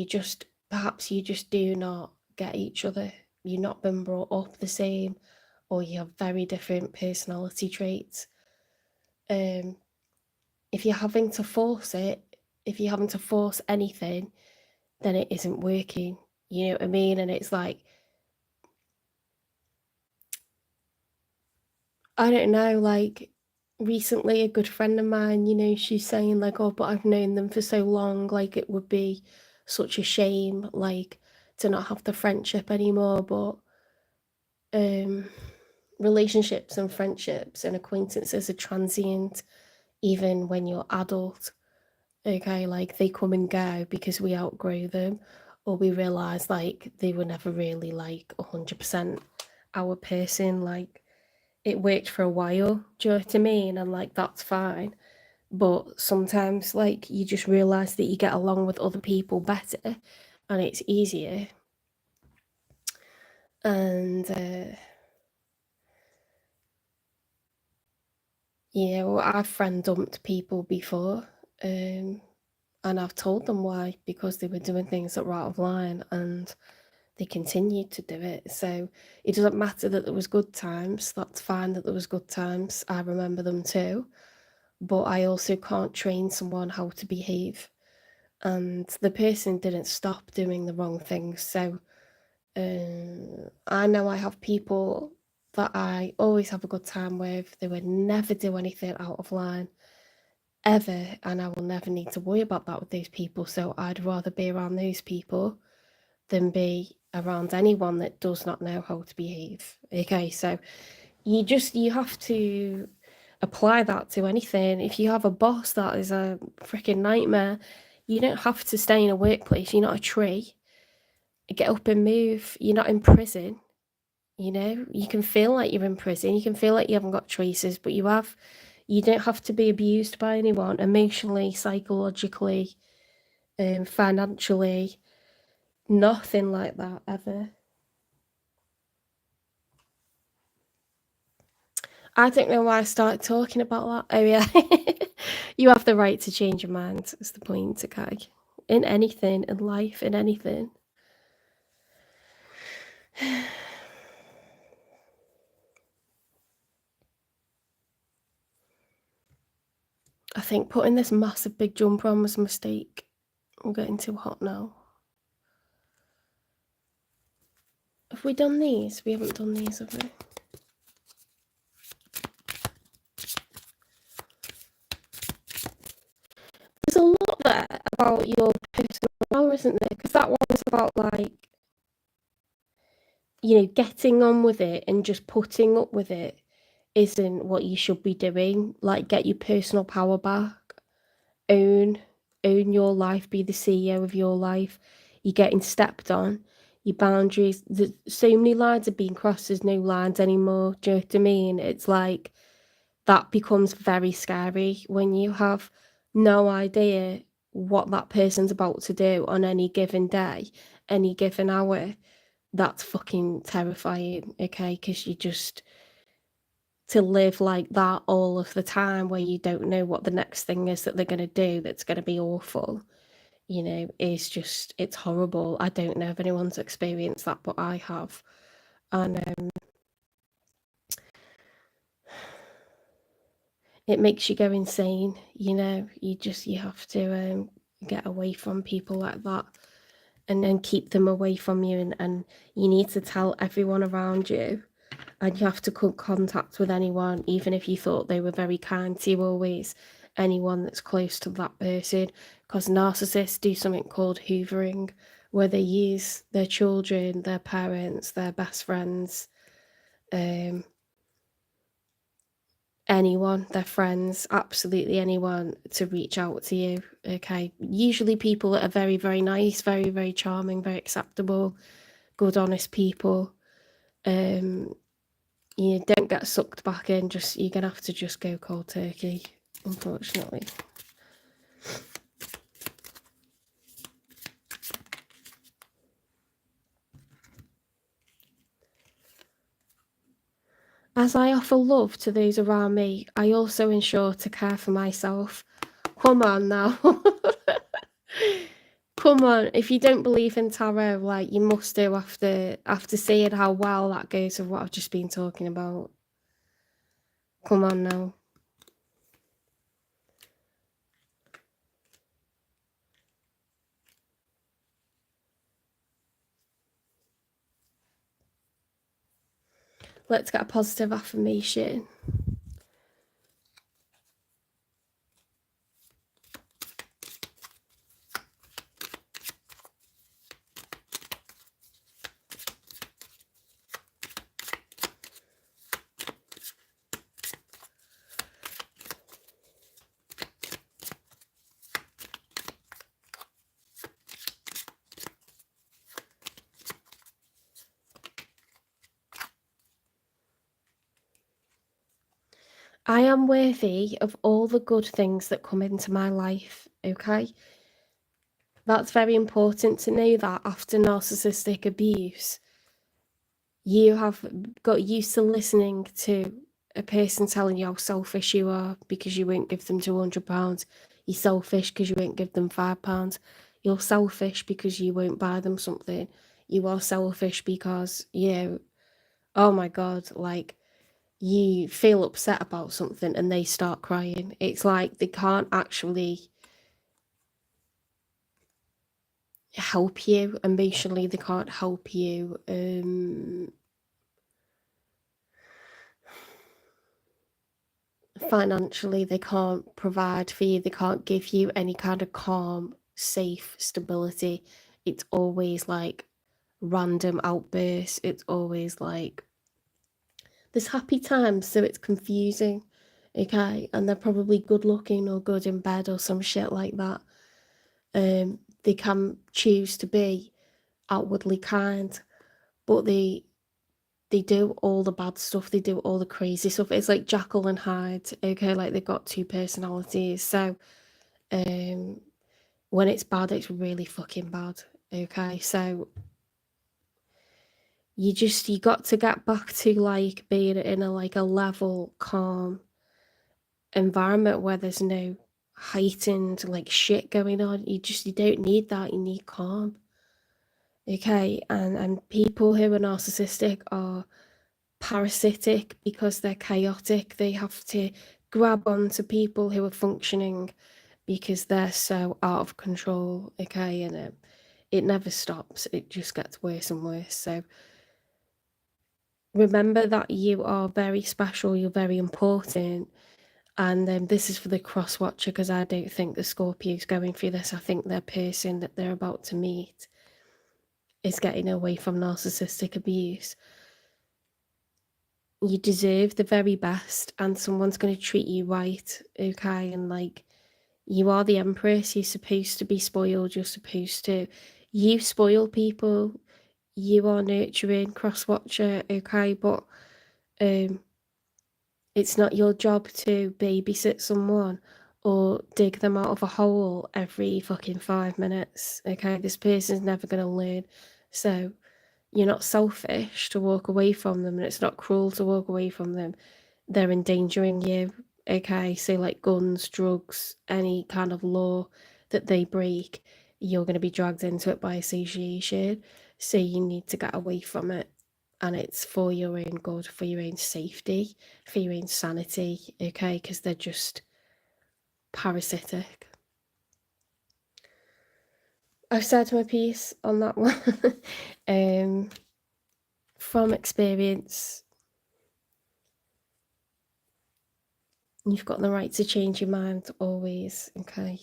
perhaps you just do not get each other. You've not been brought up the same, or you have very different personality traits. If you're having to force it, if you're having to force anything, then it isn't working. You know what I mean? And it's like, I don't know, like, recently a good friend of mine, you know, she's saying like, oh, but I've known them for so long, like, it would be such a shame, like, to not have the friendship anymore. But relationships and friendships and acquaintances are transient, even when you're adult. Okay, like, they come and go because we outgrow them, or we realize like they were never really like 100% our person. Like, it worked for a while, do you know what I mean? And like, that's fine. But sometimes, like, you just realize that you get along with other people better and it's easier. And you know, I've friend dumped people before, and I've told them why, because they were doing things that were out of line, and they continued to do it. So it doesn't matter that there was good times. That's fine that there was good times. I remember them too. But I also can't train someone how to behave. And the person didn't stop doing the wrong things. So I know I have people that I always have a good time with. They would never do anything out of line, ever. And I will never need to worry about that with those people. So I'd rather be around those people than be around anyone that does not know how to behave. Okay, so you have to apply that to anything. If you have a boss that is a freaking nightmare, you don't have to stay in a workplace. You're not a tree. Get up and move. You're not in prison. You know, you can feel like you're in prison. You can feel like you haven't got choices, but you have. You don't have to be abused by anyone emotionally, psychologically, financially. Nothing like that ever. I don't know why I started talking about that. Oh yeah. You have the right to change your mind, is the point, okay? In anything, in life, in anything. I think putting this massive big jumper on was a mistake. I'm getting too hot now. Have we done these? We haven't done these, have we? There's a lot there about your personal power, isn't there? Because that one's about, like, you know, getting on with it and just putting up with it isn't what you should be doing. Like, get your personal power back. Own your life, be the CEO of your life. You're getting stepped on, your boundaries. There's so many lines are being crossed, there's no lines anymore. Do you know what I mean? It's like, that becomes very scary when you have no idea what that person's about to do on any given day, any given hour. That's fucking terrifying, okay? Because you just, to live like that all of the time, where you don't know what the next thing is that they're going to do that's going to be awful, you know, is just, it's horrible. I don't know if anyone's experienced that, but I have. And it makes you go insane, you know. You have to get away from people like that, and then keep them away from you, and you need to tell everyone around you, and you have to cut contact with anyone, even if you thought they were very kind to you always, anyone that's close to that person, because narcissists do something called hoovering, where they use their children, their parents, their best friends, anyone, their friends, absolutely anyone, to reach out to you. Okay, usually people that are very, very nice, very, very charming, very acceptable, good, honest people. You don't get sucked back in. You're gonna have to just go cold turkey, unfortunately. As I offer love to those around me, I also ensure to care for myself. Come on now. Come on, if you don't believe in tarot, like, you must do after seeing how well that goes with what I've just been talking about. Come on now. Let's get a positive affirmation. I am worthy of all the good things that come into my life, okay? That's very important to know that after narcissistic abuse, you have got used to listening to a person telling you how selfish you are because you won't give them £200. You're selfish because you won't give them £5. You're selfish because you won't buy them something. You are selfish because, oh my God, like, you feel upset about something and they start crying. It's like they can't actually help you emotionally. They can't help you financially. They can't provide for you. They can't give you any kind of calm, safe stability. It's always like random outbursts. It's always like there's happy times, so it's confusing. Okay, and they're probably good looking or good in bed or some shit like that. They can choose to be outwardly kind, but they do all the bad stuff. They do all the crazy stuff. It's like Jekyll and Hyde. Okay, like they've got two personalities. So when it's bad, it's really fucking bad. Okay, so you got to get back to like being in a level, calm environment where there's no heightened like shit going on. You don't need that. You need calm. Okay, and people who are narcissistic are parasitic because they're chaotic. They have to grab onto people who are functioning because they're so out of control. Okay, and it never stops. It just gets worse and worse. So remember that you are very special. You're very important. And this is for the cross watcher, because I don't think the Scorpio's going through this. I think their person that they're about to meet is getting away from narcissistic abuse. You deserve the very best, and someone's going to treat you right, okay? And like, you are the empress. You're supposed to be spoiled. You're supposed to, you spoil people. You are nurturing, cross watcher, okay? But it's not your job to babysit someone or dig them out of a hole every fucking 5 minutes, okay? This person's never going to learn. So you're not selfish to walk away from them, and it's not cruel to walk away from them. They're endangering you, okay? So like guns, drugs, any kind of law that they break, you're going to be dragged into it by association. So you need to get away from it. and it's for your own good, for your own safety, for your own sanity, okay? Because they're just parasitic. I've said my piece on that one. From experience, you've got the right to change your mind always, okay?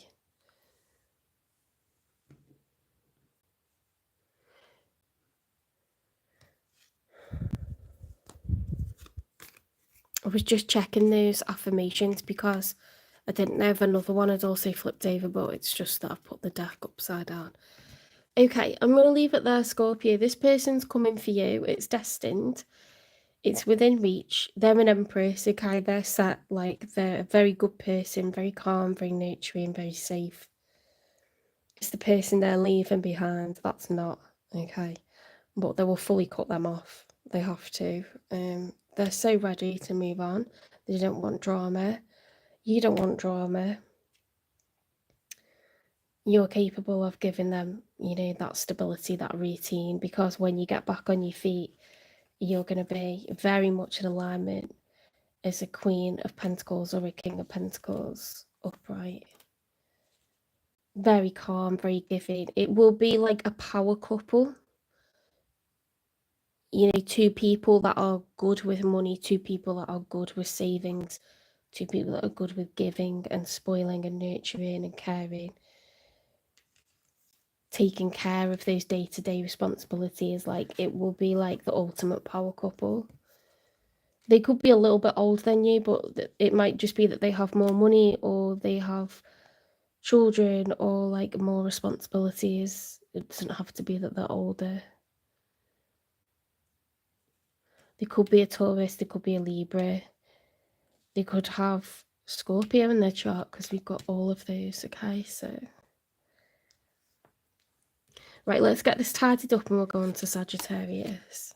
I was just checking those affirmations because I didn't know if another one had also flipped over, but it's just that I've put the deck upside down. Okay, I'm going to leave it there, Scorpio. This person's coming for you. It's destined. It's within reach. They're an empress, okay? They're set, like, they're a very good person, very calm, very nurturing, very safe. It's the person they're leaving behind. That's not, okay? But they will fully cut them off. They have to. They're so ready to move on. They don't want drama. You don't want drama. You're capable of giving them, you know, that stability, that routine, because when you get back on your feet, you're going to be very much in alignment as a Queen of Pentacles or a King of Pentacles upright. Very calm, very giving. It will be like a power couple. You know, two people that are good with money, two people that are good with savings, two people that are good with giving and spoiling and nurturing and caring. Taking care of those day-to-day responsibilities. Like, it will be like the ultimate power couple. They could be a little bit older than you, but it might just be that they have more money or they have children or like more responsibilities. It doesn't have to be that they're older. They could be a Taurus, they could be a Libra. They could have Scorpio in their chart because we've got all of those, okay? So, right, let's get this tidied up and we'll go on to Sagittarius.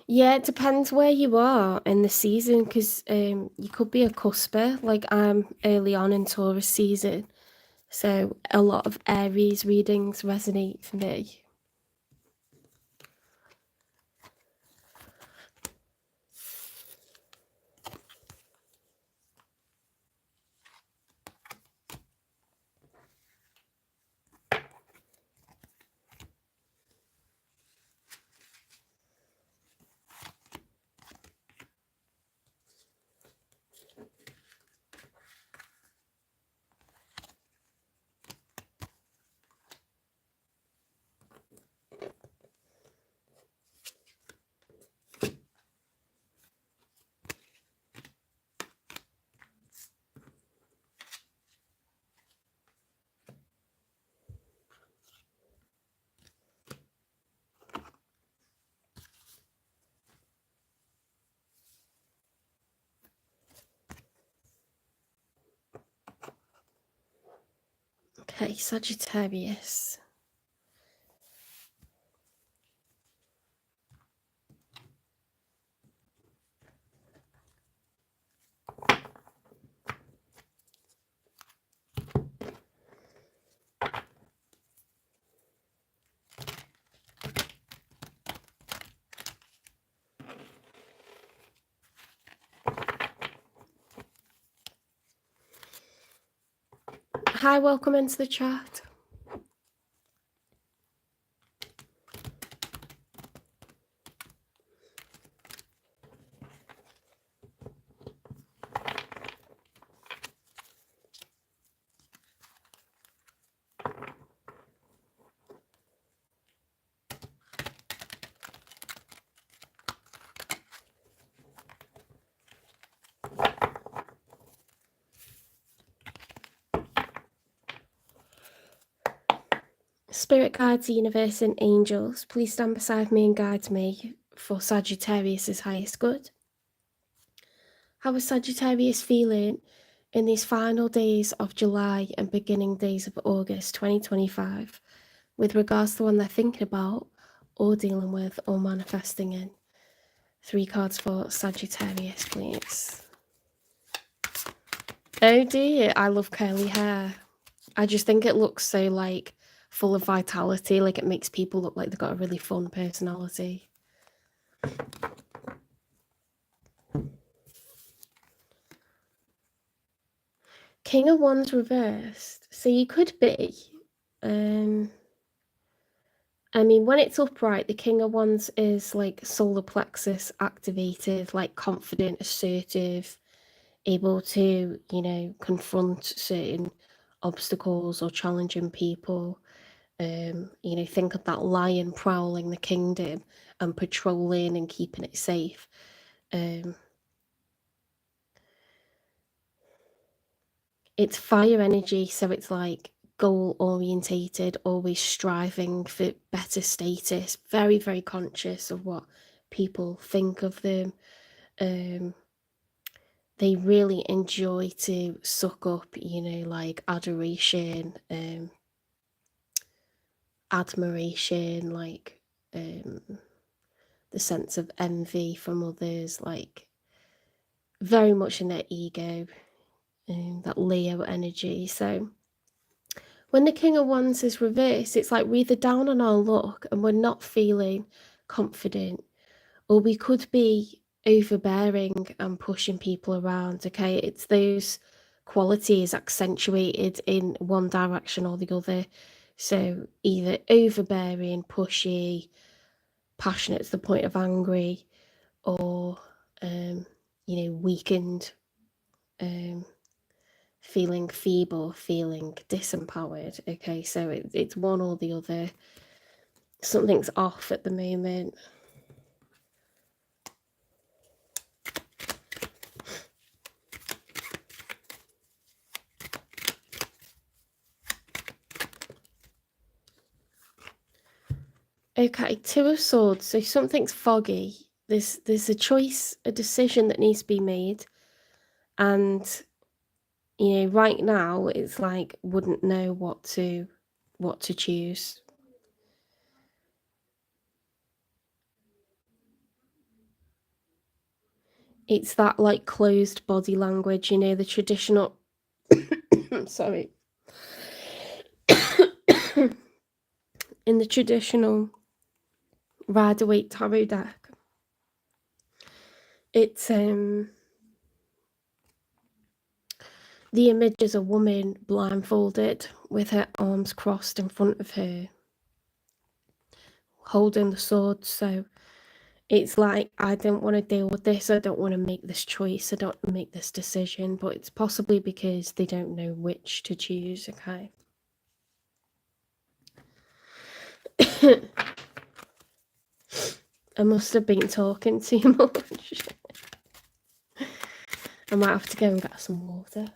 Yeah, it depends where you are in the season because you could be a cusper. Like, I'm early on in Taurus season, so a lot of Aries readings resonate for me. Okay, Sagittarius. Hi, welcome into the chat. Spirit guides, universe, and angels, please stand beside me and guide me for Sagittarius's highest good. How is Sagittarius feeling in these final days of July and beginning days of August 2025? with regards to the one they're thinking about or dealing with or manifesting in. 3 cards for Sagittarius, please. Oh dear, I love curly hair. I just think it looks so like full of vitality, like it makes people look like they've got a really fun personality. King of Wands reversed. So you could be, I mean, when it's upright, the King of Wands is like solar plexus activated, like confident, assertive, able to, you know, confront certain obstacles or challenging people. You know, think of that lion prowling the kingdom and patrolling and keeping it safe. It's fire energy, so it's like goal orientated, always striving for better status, very, very conscious of what people think of them. They really enjoy to suck up, you know, like adoration, admiration, like the sense of envy from others, like very much in their ego, that Leo energy. So when the King of Wands is reversed, it's like we're either down on our luck and we're not feeling confident, or we could be overbearing and pushing people around. Okay, it's those qualities accentuated in one direction or the other. So either overbearing, pushy, passionate to the point of angry, or you know, weakened, feeling feeble, feeling disempowered. Okay, so it's one or the other. Something's off at the moment. Okay, 2 of Swords. So something's foggy. There's a choice, a decision that needs to be made, and you know, right now it's like wouldn't know what to choose. It's that like closed body language, you know, the traditional sorry. In the traditional Rider-Waite tarot deck, it's the image is a woman blindfolded with her arms crossed in front of her, holding the sword. So it's like, I don't want to deal with this, I don't want to make this choice, I don't want to make this decision, but it's possibly because they don't know which to choose. Okay. I must have been talking too much. I might have to go and get some water.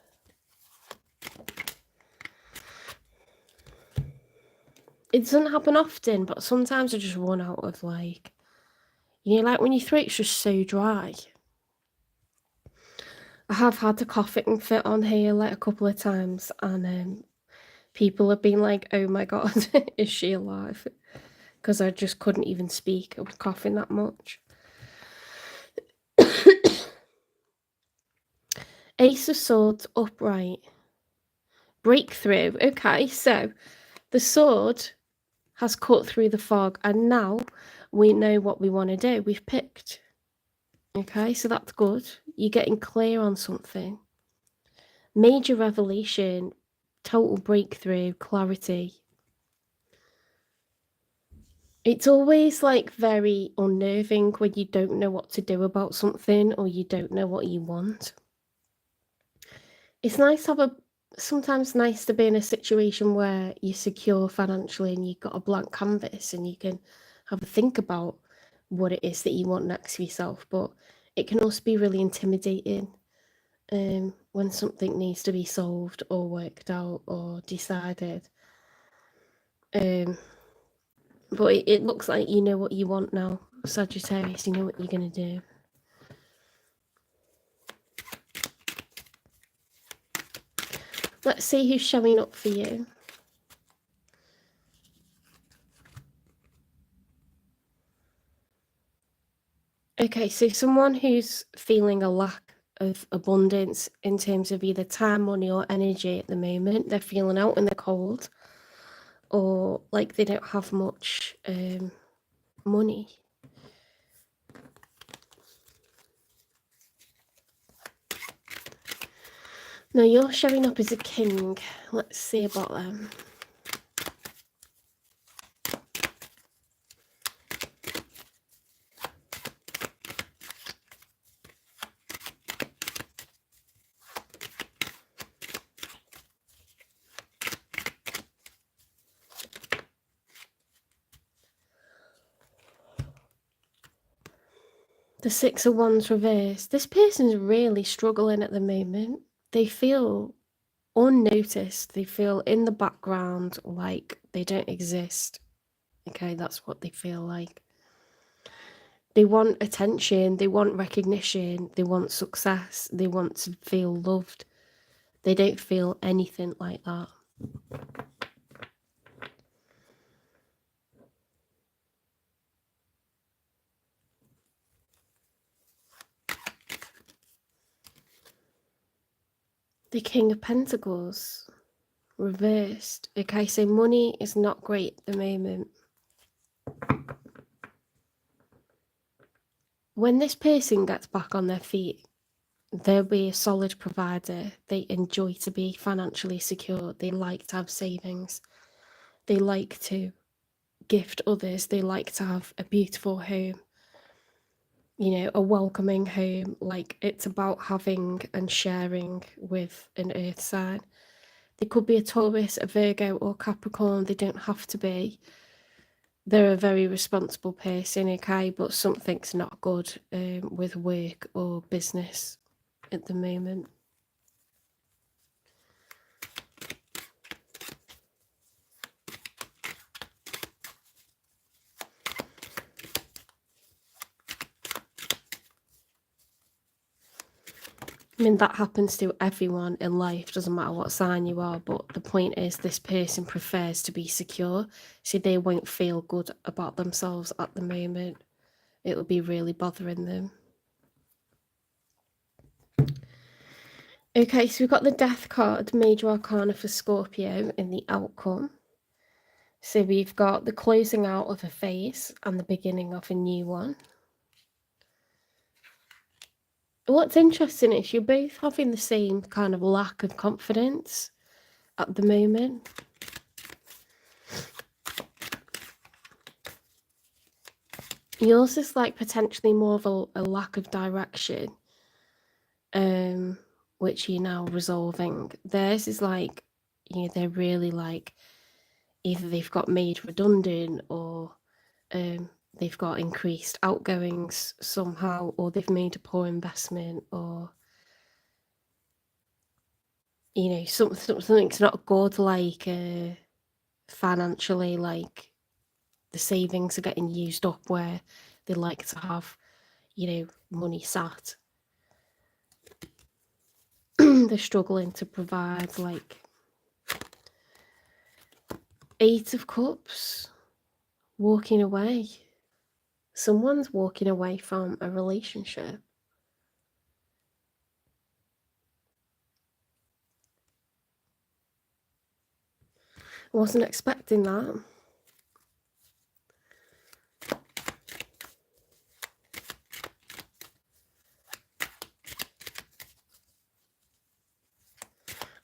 It doesn't happen often, but sometimes I just run out of like, you know, like when your throat's just so dry. I have had a coughing fit on here like a couple of times, and people have been like, oh my god, is she alive? Because I just couldn't even speak. I was coughing that much. Ace of Swords upright. Breakthrough. Okay, so the sword has cut through the fog, and now we know what we want to do. We've picked. Okay, so that's good. You're getting clear on something. Major revelation, total breakthrough, clarity. It's always like very unnerving when you don't know what to do about something or you don't know what you want. It's nice to have sometimes nice to be in a situation where you're secure financially and you've got a blank canvas and you can have a think about what it is that you want next for yourself, but it can also be really intimidating when something needs to be solved or worked out or decided. But it looks like you know what you want now, Sagittarius. You know what you're going to do. Let's see who's showing up for you. Okay, so someone who's feeling a lack of abundance in terms of either time, money, or energy at the moment, they're feeling out in the cold, or like they don't have much money. Now you're showing up as a king. Let's see about them. The Six of Wands reversed. This person's really struggling at the moment. They feel unnoticed. They feel in the background, like they don't exist. Okay, that's what they feel like. They want attention, they want recognition, they want success, they want to feel loved. They don't feel anything like that. The King of Pentacles reversed. Okay, so money is not great at the moment. When this person gets back on their feet, they'll be a solid provider. They enjoy to be financially secure. They like to have savings. They like to gift others. They like to have a beautiful home, you know, a welcoming home. Like, it's about having and sharing with an earth sign. They could be a Taurus, a Virgo, or Capricorn. They don't have to be. They're a very responsible person, okay, but something's not good with work or business at the moment. I mean, that happens to everyone in life, doesn't matter what sign you are, but the point is this person prefers to be secure, so they won't feel good about themselves at the moment. It'll be really bothering them. Okay, so we've got the Death card, Major Arcana for Scorpio in the outcome. So we've got the closing out of a phase and the beginning of a new one. What's interesting is you're both having the same kind of lack of confidence at the moment. Yours is like potentially more of a lack of direction, which you're now resolving. Theirs is like, you know, they're really like, either they've got made redundant, or they've got increased outgoings somehow, or they've made a poor investment, or, you know, something's not good, like financially, like the savings are getting used up where they like to have, you know, money sat. They're struggling to provide, like, Eight of Cups, walking away. Someone's walking away from a relationship. I wasn't expecting that.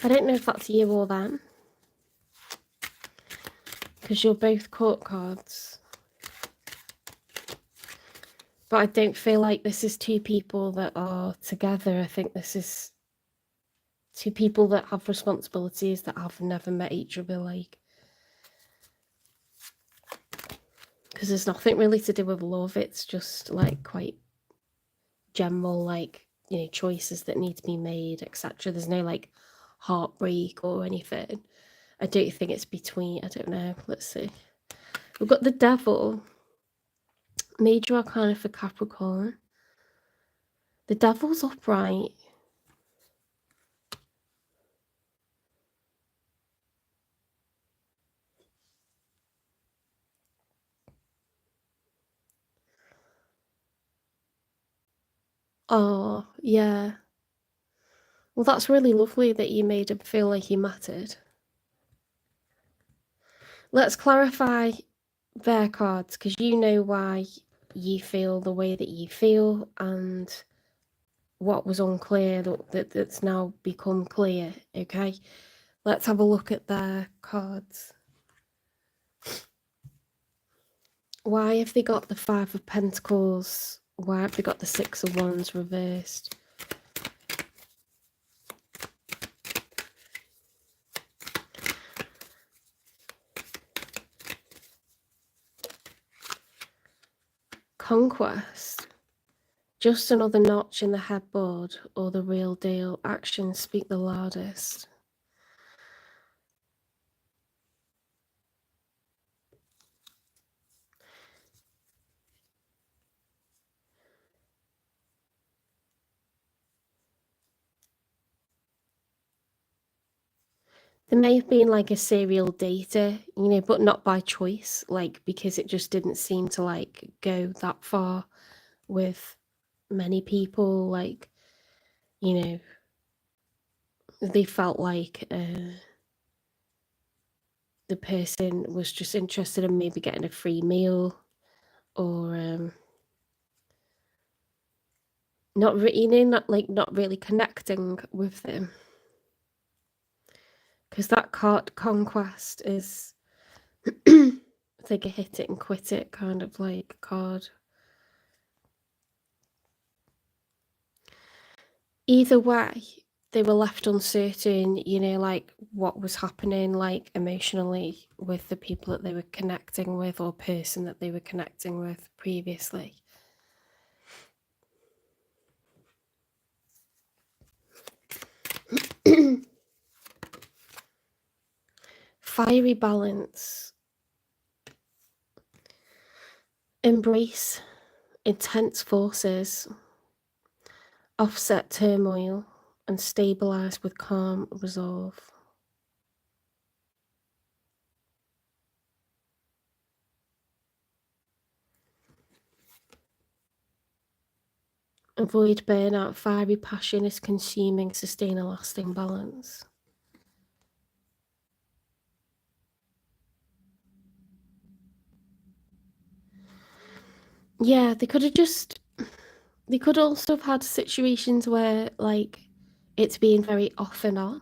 I don't know if that's you or them, because you're both court cards. But I don't feel like this is two people that are together. I think this is two people that have responsibilities that have never met each other, like. Because there's nothing really to do with love. It's just like quite general, like, you know, choices that need to be made, etc. There's no like heartbreak or anything. I don't think it's between, I don't know, let's see. We've got the Devil, Major Arcana for Capricorn. The Devil's upright. Oh, yeah. Well, that's really lovely that you made him feel like he mattered. Let's clarify their cards, because you know why you feel the way that you feel, and what was unclear that's now become clear, okay? Let's have a look at their cards. Why have they got the Five of Pentacles? Why have they got the Six of Wands reversed? Conquest. Just another notch in the headboard, or the real deal? Actions speak the loudest. There may have been like a serial dater, you know, but not by choice, like because it just didn't seem to like go that far with many people. Like, you know, they felt like the person was just interested in maybe getting a free meal, or not really, not really connecting with them. Because that card, Conquest, is take a hit it and quit it kind of like card. Either way, they were left uncertain, you know, like what was happening, like emotionally with the people that they were connecting with, or person that they were connecting with previously. Fiery balance. Embrace intense forces. Offset turmoil and stabilize with calm resolve. Avoid burnout. Fiery passion is consuming. Sustain a lasting balance. Yeah, they could also have had situations where, like, it's been very off and on.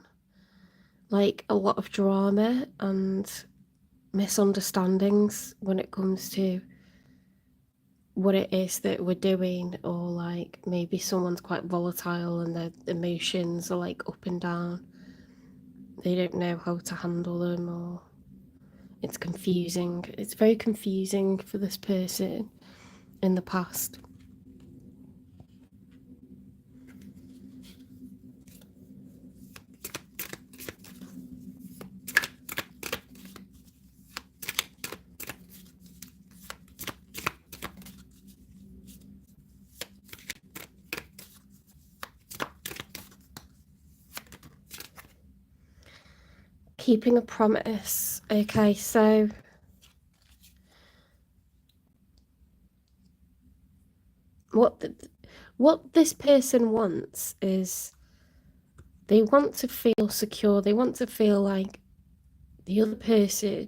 Like, a lot of drama and misunderstandings when it comes to what it is that we're doing, or like maybe someone's quite volatile and their emotions are like up and down. They don't know how to handle them, or it's confusing. It's very confusing for this person in the past. Keeping a promise. Okay, so what this person wants is, they want to feel secure. They want to feel like the other person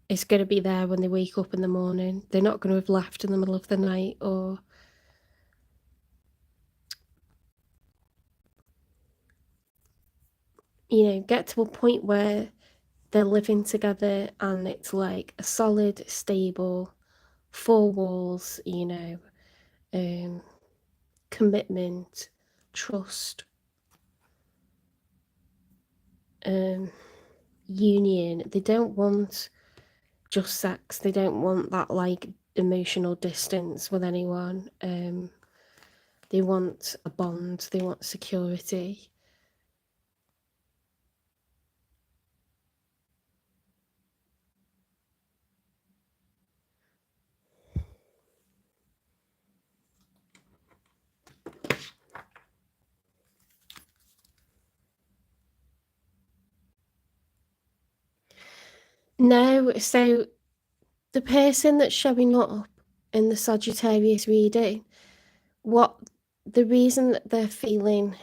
is going to be there when they wake up in the morning. They're not going to have left in the middle of the night, or you know, get to a point where they're living together and it's like a solid, stable, four walls, you know, commitment, trust, union. They don't want just sex. They don't want that like emotional distance with anyone. They want a bond. They want security. No, so the person that's showing up in the Sagittarius reading, what the reason that they're feeling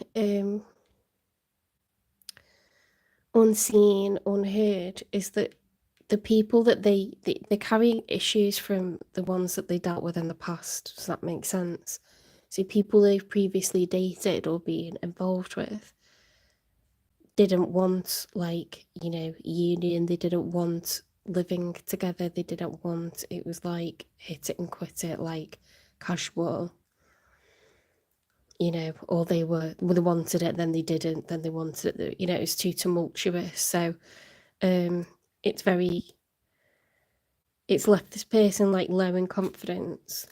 unseen, unheard, is that the people that they're carrying issues from the ones that they dealt with in the past. Does that make sense? So people they've previously dated or been involved with didn't want, like, you know, union. They didn't want living together. They didn't want, it was like hit it and quit it, like casual, you know, or they wanted it, then they didn't, then they wanted it, you know, it was too tumultuous. So it's left this person like low in confidence.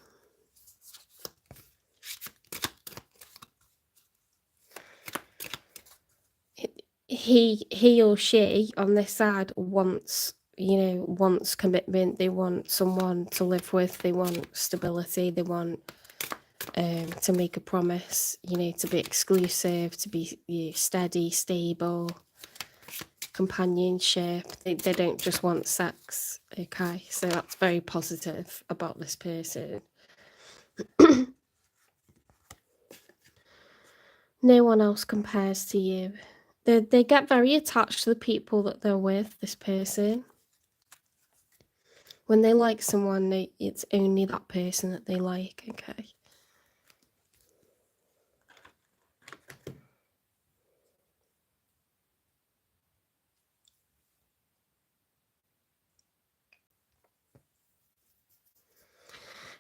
He or she on this side wants, you know, wants commitment. They want someone to live with. They want stability. They want to make a promise, you know, to be exclusive, to be, you know, steady, stable, companionship. They don't just want sex. Okay, so that's very positive about this person. No one else compares to you. They get very attached to the people that they're with, this person. When they like someone, it's only that person that they like, okay?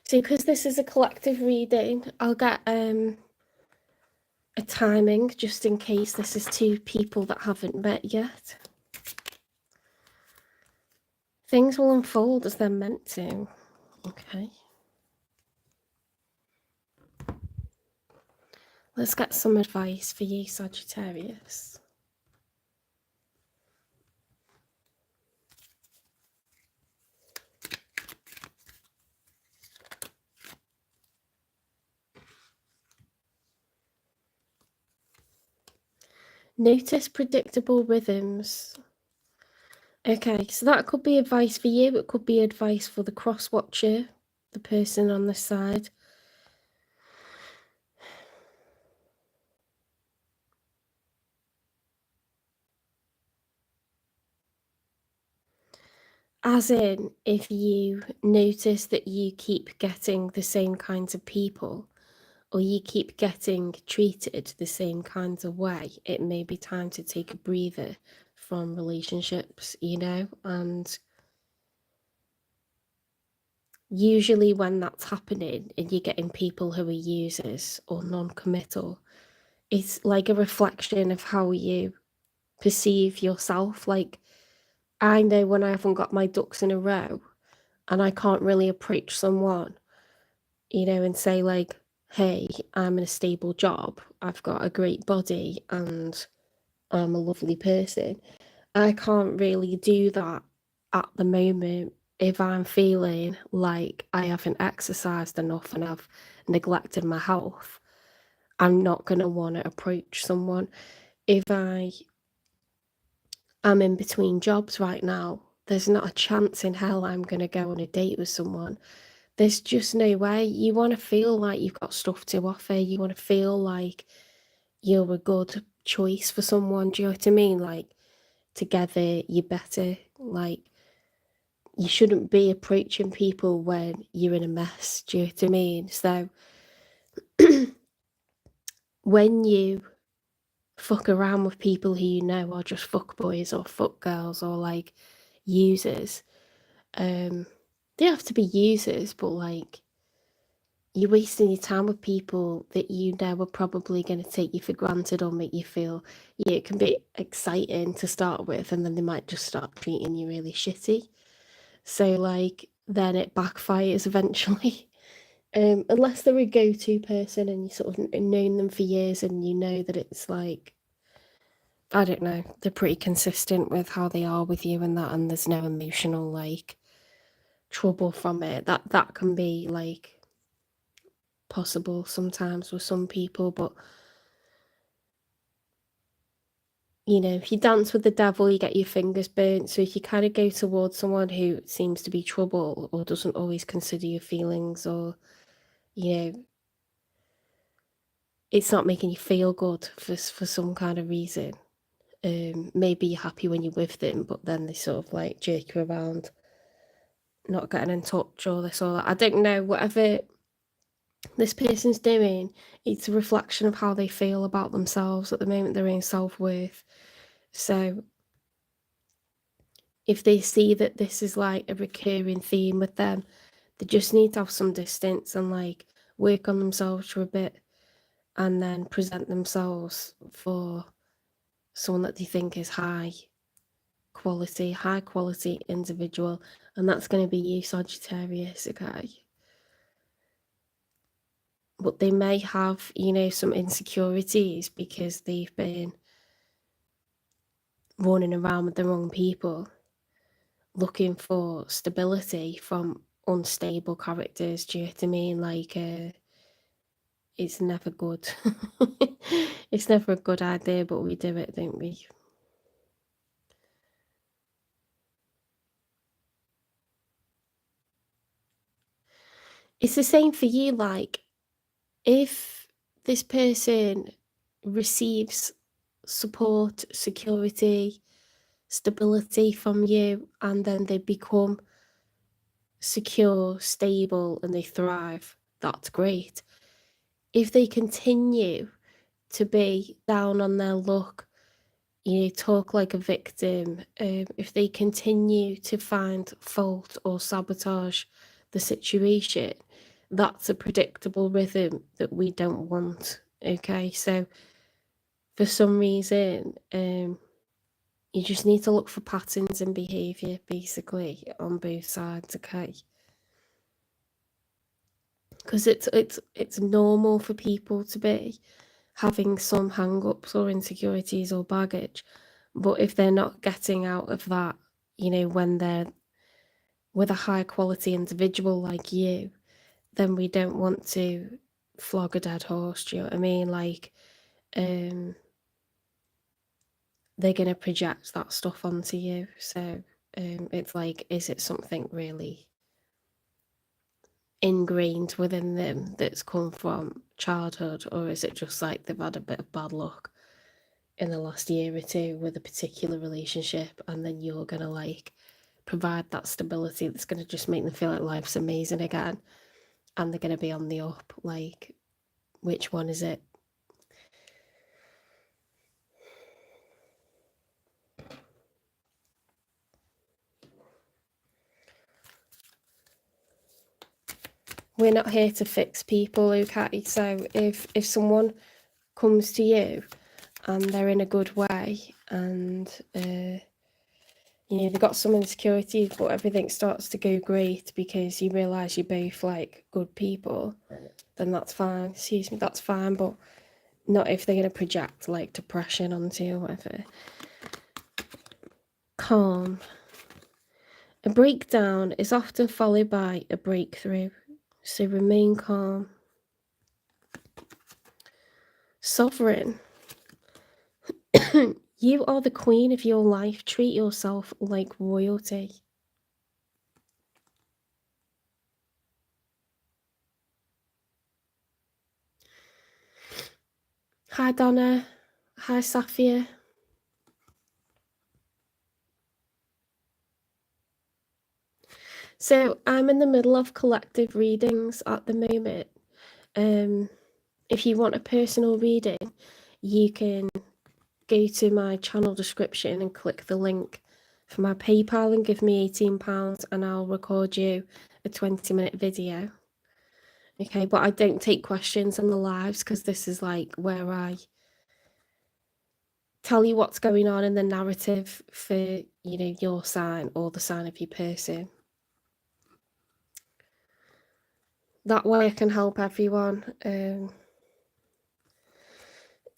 So because this is a collective reading, I'll get a timing just in case this is two people that haven't met yet. Things will unfold as they're meant to, okay? Let's get some advice for you, Sagittarius. Notice predictable rhythms. Okay, so that could be advice for you. It could be advice for the cross-watcher, the person on the side. As in, if you notice that you keep getting the same kinds of people, or you keep getting treated the same kinds of way, it may be time to take a breather from relationships, you know? And usually when that's happening and you're getting people who are users or non-committal, it's like a reflection of how you perceive yourself. Like, I know when I haven't got my ducks in a row and I can't really approach someone, you know, and say like, hey, I'm in a stable job, I've got a great body, and I'm a lovely person. I can't really do that at the moment if I'm feeling like I haven't exercised enough and I've neglected my health. I'm not going to want to approach someone. If I'm in between jobs right now, there's not a chance in hell I'm going to go on a date with someone. There's just no way. You want to feel like you've got stuff to offer. You want to feel like you're a good choice for someone. Do you know what I mean? Like, together you're better. Like, you shouldn't be approaching people when you're in a mess. Do you know what I mean? So when you fuck around with people who you know are just fuck boys or fuck girls or like users, they have to be users, but like, you're wasting your time with people that you know are probably going to take you for granted or make you feel, yeah, it can be exciting to start with, and then they might just start treating you really shitty. So like, then it backfires eventually. Unless they're a go-to person and you sort of known them for years and you know that it's like, I don't know, they're pretty consistent with how they are with you and that, and there's no emotional like trouble from it. That can be like possible sometimes with some people, but you know, if you dance with the devil, you get your fingers burnt. So if you kind of go towards someone who seems to be trouble or doesn't always consider your feelings, or, you know, it's not making you feel good for some kind of reason. Maybe you're happy when you're with them, but then they sort of like jerk you around, not getting in touch or this or that. I don't know, whatever this person's doing, it's a reflection of how they feel about themselves at the moment, their own self-worth. So if they see that this is like a recurring theme with them, they just need to have some distance and like work on themselves for a bit, and then present themselves for someone that they think is high quality individual, and that's going to be you, Sagittarius, okay? But they may have, you know, some insecurities because they've been running around with the wrong people, looking for stability from unstable characters. Do you know what I mean? Like, it's never good. It's never a good idea, but we do it, don't we? It's the same for you. Like, if this person receives support, security, stability from you, and then they become secure, stable, and they thrive, that's great. If they continue to be down on their luck, you know, talk like a victim, if they continue to find fault or sabotage the situation, that's a predictable rhythm that we don't want, okay? So for some reason, you just need to look for patterns in behaviour, basically, on both sides, okay? Because it's normal for people to be having some hang-ups or insecurities or baggage, but if they're not getting out of that, you know, when they're with a high quality individual like you, then we don't want to flog a dead horse. Do you know what I mean? Like, they're going to project that stuff onto you. So it's like, is it something really ingrained within them that's come from childhood, or is it just like they've had a bit of bad luck in the last year or two with a particular relationship, and then you're going to like provide that stability that's going to just make them feel like life's amazing again, and they're going to be on the up? Like, which one is it? We're not here to fix people, okay? So if someone comes to you and they're in a good way, and you know, they've got some insecurities, but everything starts to go great because you realise you're both like good people, then that's fine. Excuse me, that's fine, but not if they're going to project like depression onto you or whatever. Calm. A breakdown is often followed by a breakthrough, so remain calm. Sovereign. You are the queen of your life. Treat yourself like royalty. Hi Donna. Hi Safia. So I'm in the middle of collective readings at the moment. If you want a personal reading, you can go to my channel description and click the link for my PayPal and give me £18 and I'll record you a 20-minute video. Okay, but I don't take questions on the lives because this is like where I tell you what's going on in the narrative for, you know, your sign or the sign of your person. That way I can help everyone,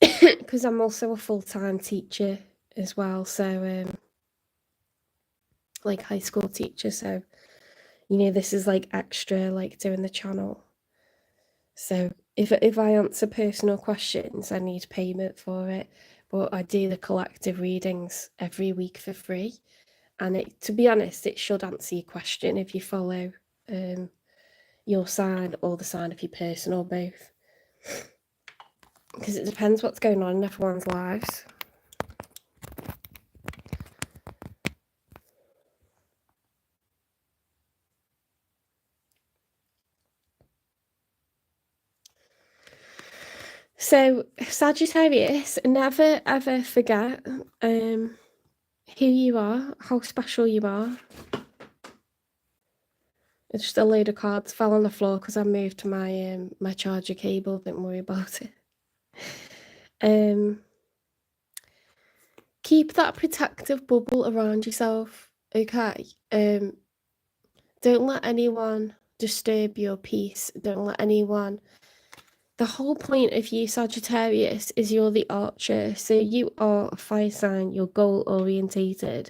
because I'm also a full-time teacher as well, so like high school teacher, so you know, this is like extra, like doing the channel. So if I answer personal questions, I need payment for it, but I do the collective readings every week for free, and it, to be honest, it should answer your question if you follow your sign or the sign of your person or both. because it depends what's going on in everyone's lives. So, Sagittarius, never ever forget who you are, how special you are. It's just a load of cards fell on the floor because I moved my my charger cable. Don't worry about it. Keep that protective bubble around yourself, okay? Don't let anyone disturb your peace. Don't let anyone... The whole point of you, Sagittarius, is you're the archer. So you are a fire sign. You're goal orientated.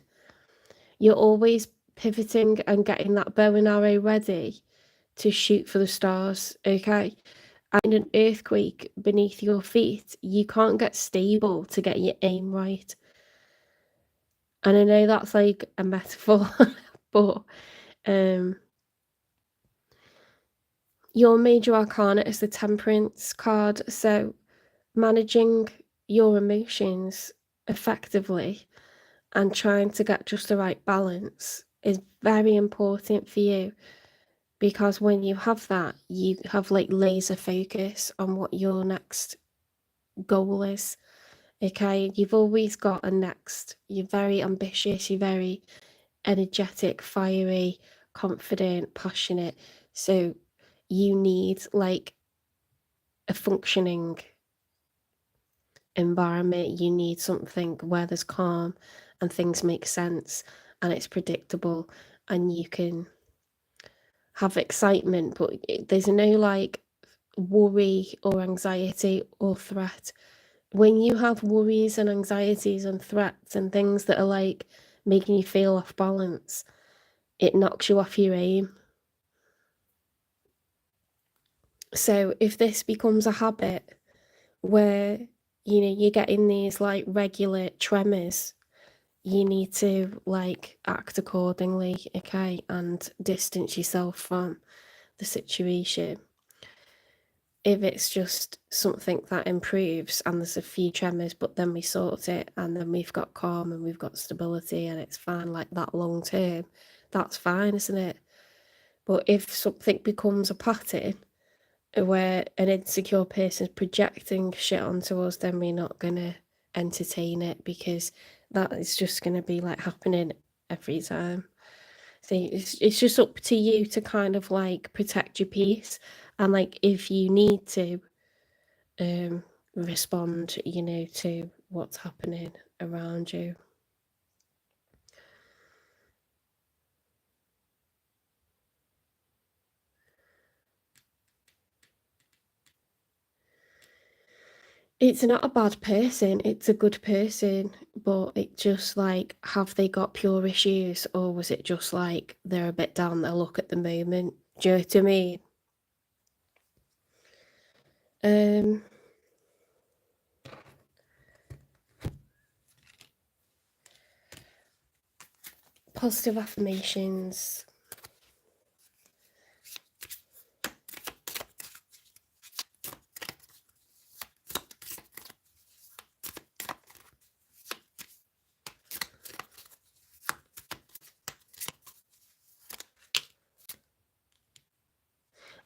You're always pivoting and getting that bow and arrow ready to shoot for the stars, okay? And an earthquake beneath your feet, you can't get stable to get your aim right. And I know that's like a metaphor, but your major arcana is the Temperance card, so managing your emotions effectively and trying to get just the right balance is very important for you, because when you have that, you have like laser focus on what your next goal is. Okay, you've always got a next. You're very ambitious, you're very energetic, fiery, confident, passionate. So you need like a functioning environment. You need something where there's calm and things make sense and it's predictable and you can have excitement, but there's no like worry or anxiety or threat. When you have worries and anxieties and threats and things that are like making you feel off balance, it knocks you off your aim. So if this becomes a habit where, you know, you're getting these like regular tremors, you need to like act accordingly, okay, and distance yourself from the situation. If it's just something that improves and there's a few tremors, but then we sort it and then we've got calm and we've got stability and it's fine, like that long term, that's fine, isn't it? But if something becomes a pattern where an insecure person's projecting shit onto us, then we're not going to entertain it, because that is just going to be like happening every time. So it's just up to you to kind of like protect your peace, and like if you need to respond, you know, to what's happening around you. It's not a bad person, it's a good person, but it just like, have they got pure issues, or was it just like they're a bit down their luck at the moment? Do you know what I mean? Positive affirmations.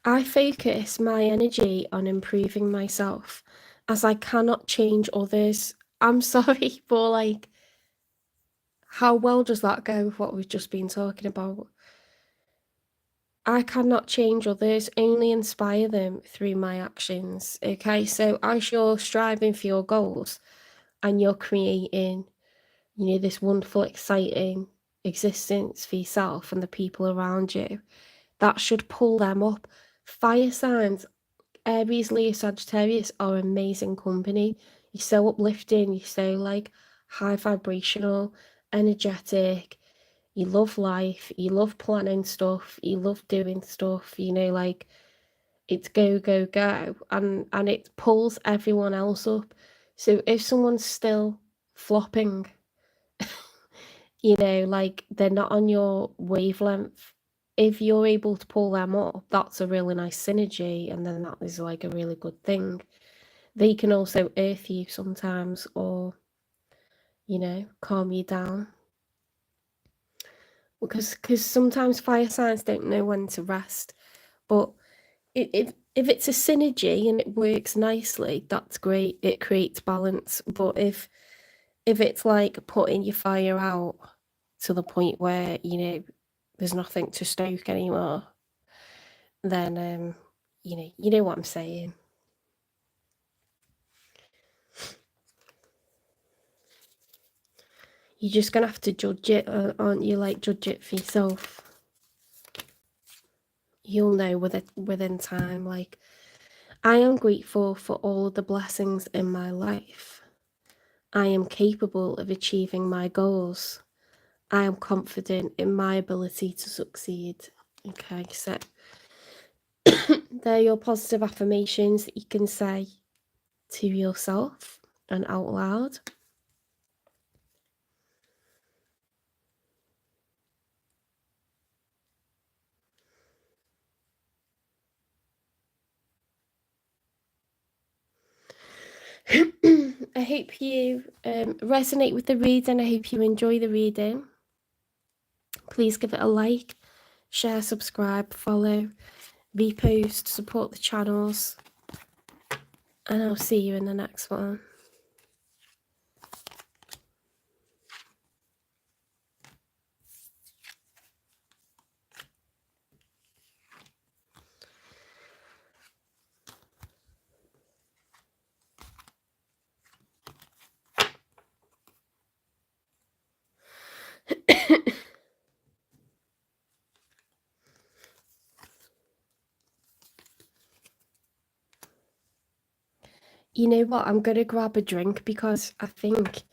I focus my energy on improving myself, as I cannot change others. I'm sorry, but like, how well does that go with what we've just been talking about? I cannot change others, only inspire them through my actions. Okay, so as you're striving for your goals and you're creating, you know, this wonderful, exciting existence for yourself and the people around you, that should pull them up. Fire signs, Aries, Leo, Sagittarius, are amazing company. You're so uplifting, you're so like high vibrational, energetic, you love life, you love planning stuff, you love doing stuff, you know, like it's go, go, go, and it pulls everyone else up. So if someone's still flopping, you know, like they're not on your wavelength, if you're able to pull them up, that's a really nice synergy, and then that is like a really good thing. they can also earth you sometimes, or, you know, calm you down. Because sometimes fire signs don't know when to rest. But if it's a synergy and it works nicely, that's great. It creates balance. But if it's like putting your fire out to the point where, you know, there's nothing to stoke anymore, then you know what I'm saying. You're just gonna have to judge it, aren't you? Like, judge it for yourself. You'll know within time. Like, I am grateful for all of the blessings in my life. I am capable of achieving my goals. I am confident in my ability to succeed. Okay, so they're your positive affirmations that you can say to yourself and out loud. I hope you resonate with the reading. I hope you enjoy the reading. Please give it a like, share, subscribe, follow, repost, support the channels, and I'll see you in the next one. You know what? I'm going to grab a drink because I think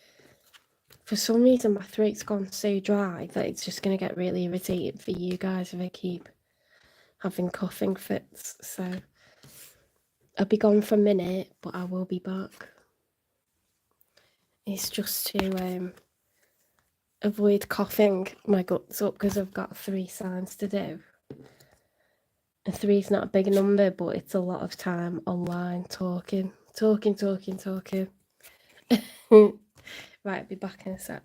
for some reason my throat's gone so dry that it's just going to get really irritating for you guys if I keep having coughing fits. So I'll be gone for a minute, but I will be back. It's just to avoid coughing my guts up because I've got 3 signs to do. And 3 is not a big number, but it's a lot of time online talking. Right, I'll be back in a sec.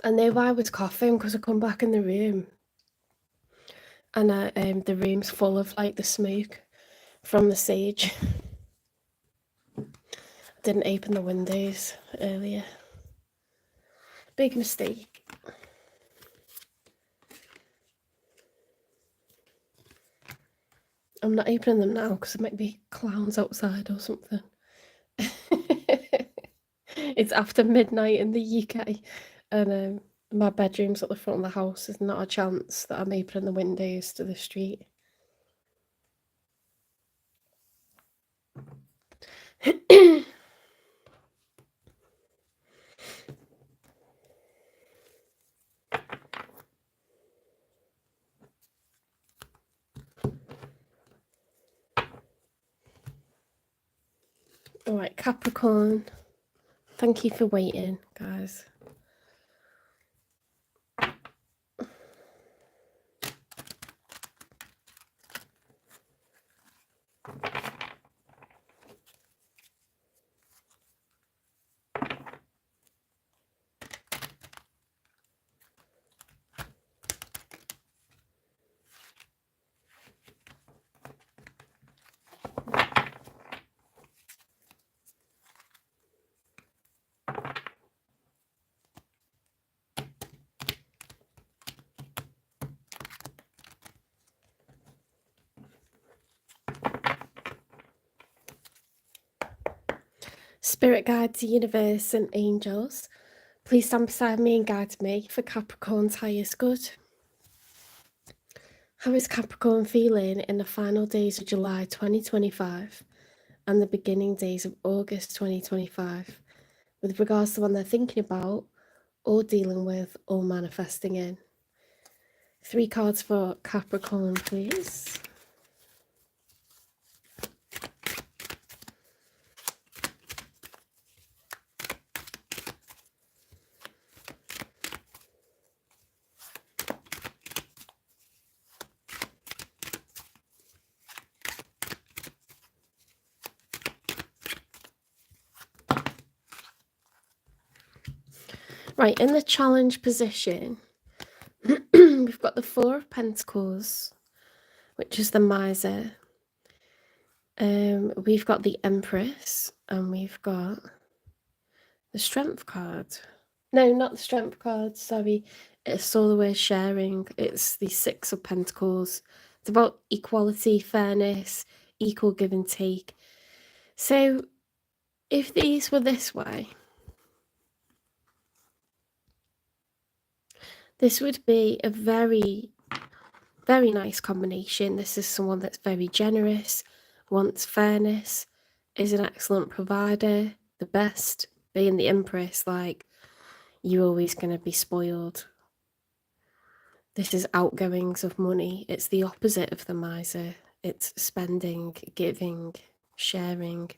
I knew I was coughing because I come back in the room and the room's full of like the smoke from the sage. I didn't open the windows earlier. Big mistake. I'm not opening them now because there might be clowns outside or something. It's after midnight in the UK and my bedroom's at the front of the house. There's not a chance that I'm opening the windows to the street. Alright, Capricorn. Thank you for waiting, guys. Spirit guides, universe and angels, please stand beside me and guide me for Capricorn's highest good. How is Capricorn feeling in the final days of July 2025 and the beginning days of August 2025 with regards to what they're thinking about or dealing with or manifesting in? 3 cards for Capricorn, please. Right, in the challenge position, we've got the 4 of Pentacles, which is the miser. We've got the Empress, and we've got the Strength card. No, not the Strength card, sorry. It's all the way sharing. It's the 6 of Pentacles. It's about equality, fairness, equal give and take. So, if these were this way, this would be a very, very nice combination. This is someone that's very generous, wants fairness, is an excellent provider, the best. Being the Empress, like, you're always going to be spoiled. This is outgoings of money. It's the opposite of the miser. It's spending, giving, sharing.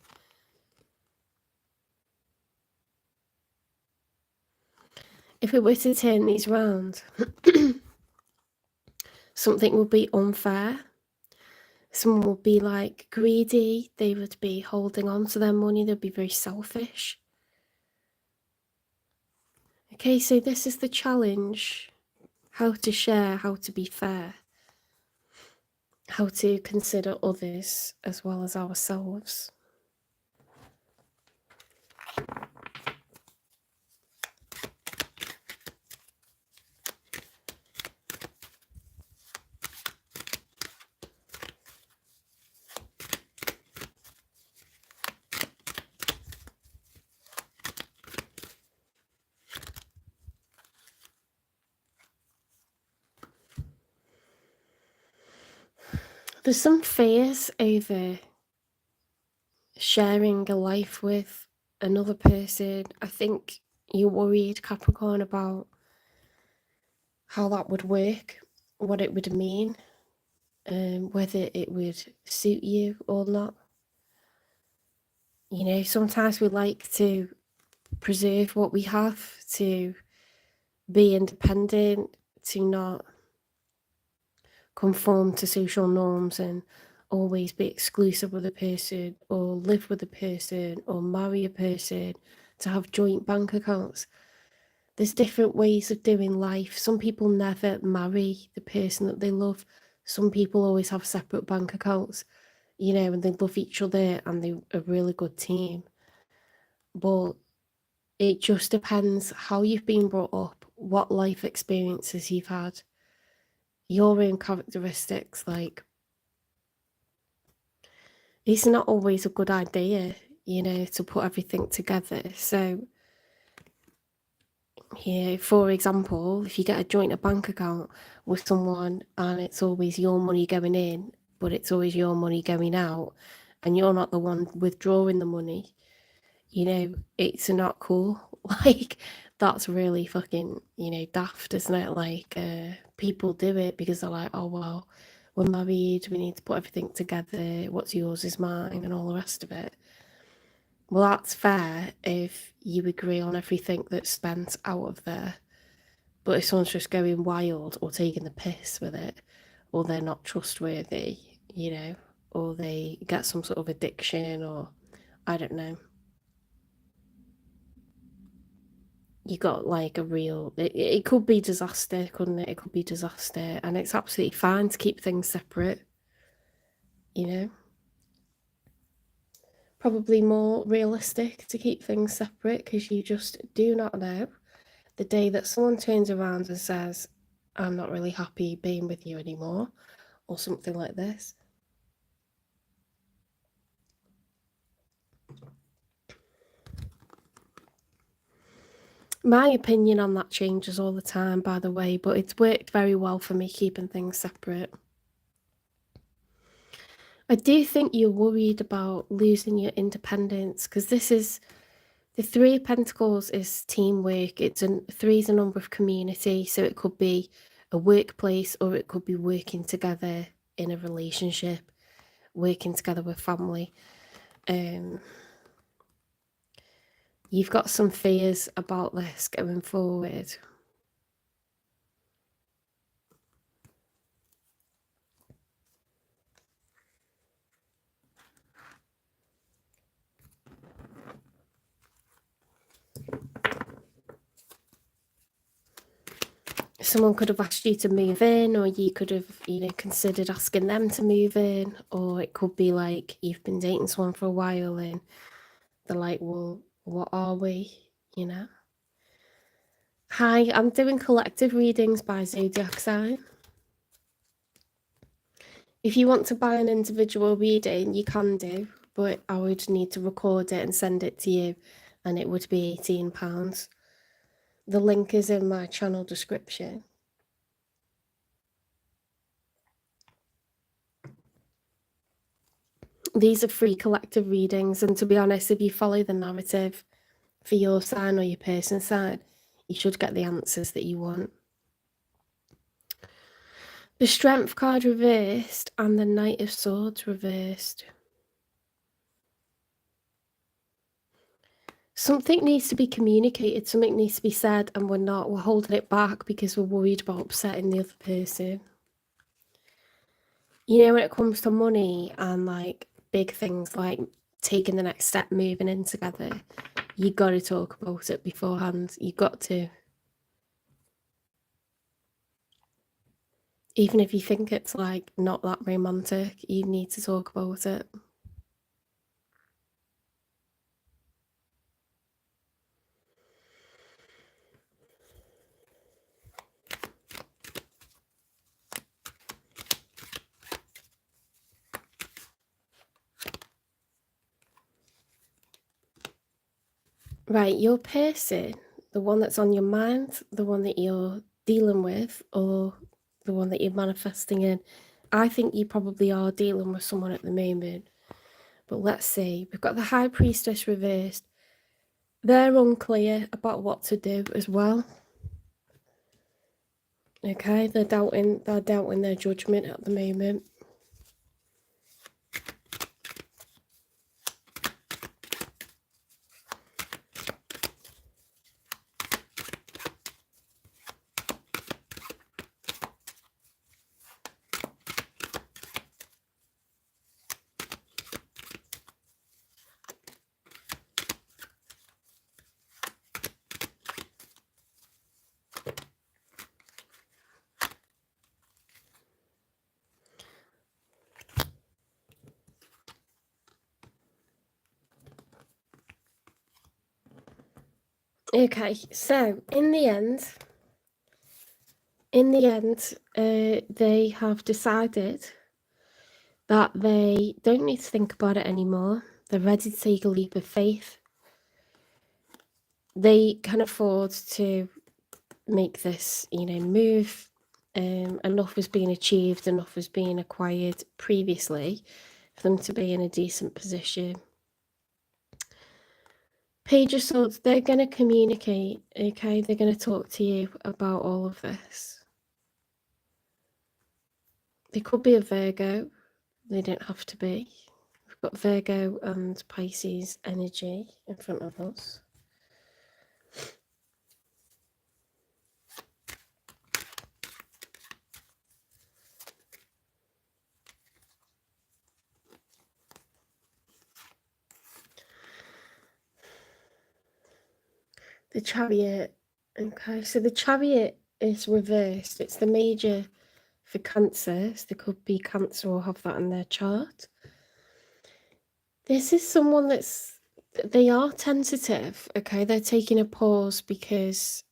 If we were to turn these round, something would be unfair. Someone would be like greedy. They would be holding on to their money. They'd be very selfish. Okay, so this is the challenge. How to share, how to be fair. How to consider others as well as ourselves. There's some fears over sharing a life with another person. I think you're worried, Capricorn, about how that would work, what it would mean, whether it would suit you or not. You know, sometimes we like to preserve what we have, to be independent, to not conform to social norms and always be exclusive with a person or live with a person or marry a person, to have joint bank accounts. There's different ways of doing life. Some people never marry the person that they love. Some people always have separate bank accounts, you know, and they love each other and they're a really good team. But it just depends how you've been brought up, what life experiences you've had, your own characteristics. Like, it's not always a good idea, you know, to put everything together. So, yeah, for example, if you get a joint bank account with someone and it's always your money going in, but it's always your money going out, and you're not the one withdrawing the money, you know, it's not cool. Like, that's really fucking, you know, daft, isn't it? Like, people do it because they're like, oh, well, we're married, we need to put everything together, what's yours is mine, and all the rest of it. Well, that's fair if you agree on everything that's spent out of there. But if someone's just going wild or taking the piss with it, or they're not trustworthy, you know, or they get some sort of addiction, or I don't know, you got like a real, it could be disaster, couldn't it? It could be disaster, and it's absolutely fine to keep things separate, you know. Probably more realistic to keep things separate because you just do not know the day that someone turns around and says, I'm not really happy being with you anymore, or something like this. My opinion on that changes all the time, by the way, but it's worked very well for me keeping things separate. I do think you're worried about losing your independence because this is the Three of Pentacles is teamwork. Three is a number of community, so it could be a workplace or it could be working together in a relationship, working together with family. You've got some fears about this going forward. Someone could have asked you to move in, or you could have, you know, considered asking them to move in, or it could be like you've been dating someone for a while and they're like, well, what are we, you know? Hi, I'm doing collective readings by zodiac sign. If you want to buy an individual reading, you can do, but I would need to record it and send it to you, and it would be £18. The link is in my channel description. These are free collective readings, and to be honest, if you follow the narrative for your sign or your person's sign, you should get the answers that you want. The Strength card reversed and the Knight of Swords reversed. Something needs to be communicated, something needs to be said, and we're holding it back because we're worried about upsetting the other person. You know, when it comes to money and like big things like taking the next step, moving in together, you got to talk about it beforehand. You got to. Even if you think it's like not that romantic, you need to talk about it. Right, your person, the one that's on your mind, the one that you're dealing with, or the one that you're manifesting in. I think you probably are dealing with someone at the moment. But let's see. We've got the High Priestess reversed. They're unclear about what to do as well. Okay, they're doubting their judgment at the moment. Okay, so in the end, they have decided that they don't need to think about it anymore. They're ready to take a leap of faith. They can afford to make this, move. Enough was being achieved, enough was being acquired previously for them to be in a decent position. Page of Swords, they're going to communicate, okay? They're going to talk to you about all of this. They could be a Virgo. They don't have to be. We've got Virgo and Pisces energy in front of us. The Chariot. Okay, so the Chariot is reversed. It's the major for Cancer. So they could be Cancer or have that in their chart. This is someone they are tentative, okay? They're taking a pause because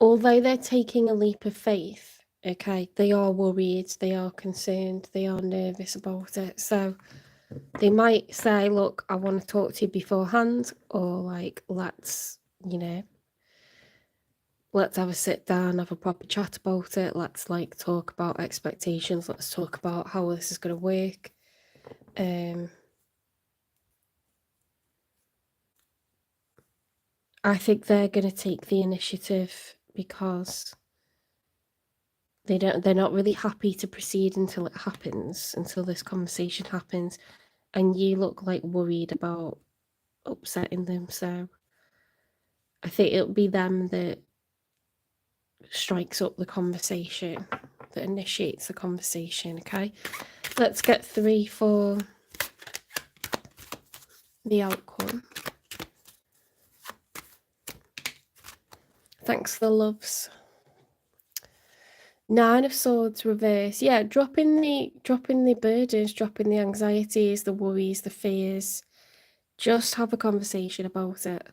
although they're taking a leap of faith, okay, they are worried, they are concerned, they are nervous about it. So they might say, look, I want to talk to you beforehand, or like, let's have a sit down, have a proper chat about it. Let's like talk about expectations. Let's talk about how this is going to work. I think they're going to take the initiative because they're not really happy to proceed until it happens, until this conversation happens, and you look like worried about upsetting them. So I think it'll be them that strikes up the conversation, that initiates the conversation. Okay, let's get 3 for the outcome. Thanks for the loves. 9 of Swords reverse. Yeah, dropping the burdens, dropping the anxieties, the worries, the fears. Just have a conversation about it.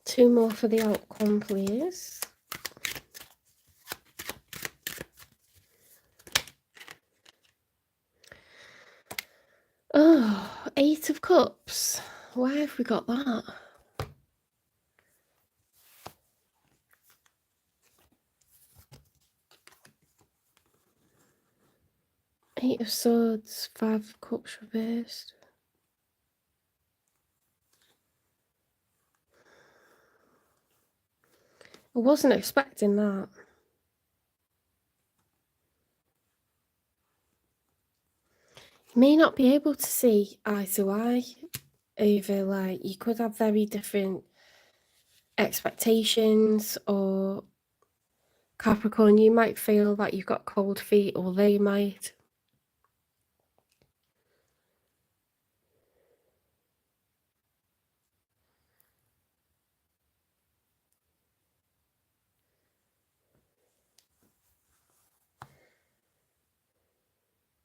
Two more for the outcome, please. Oh, 8 of Cups. Why have we got that? Eight of Swords, 5 of Cups reversed. I wasn't expecting that. You may not be able to see eye to eye over, like, you could have very different expectations, or Capricorn, you might feel like you've got cold feet, or they might.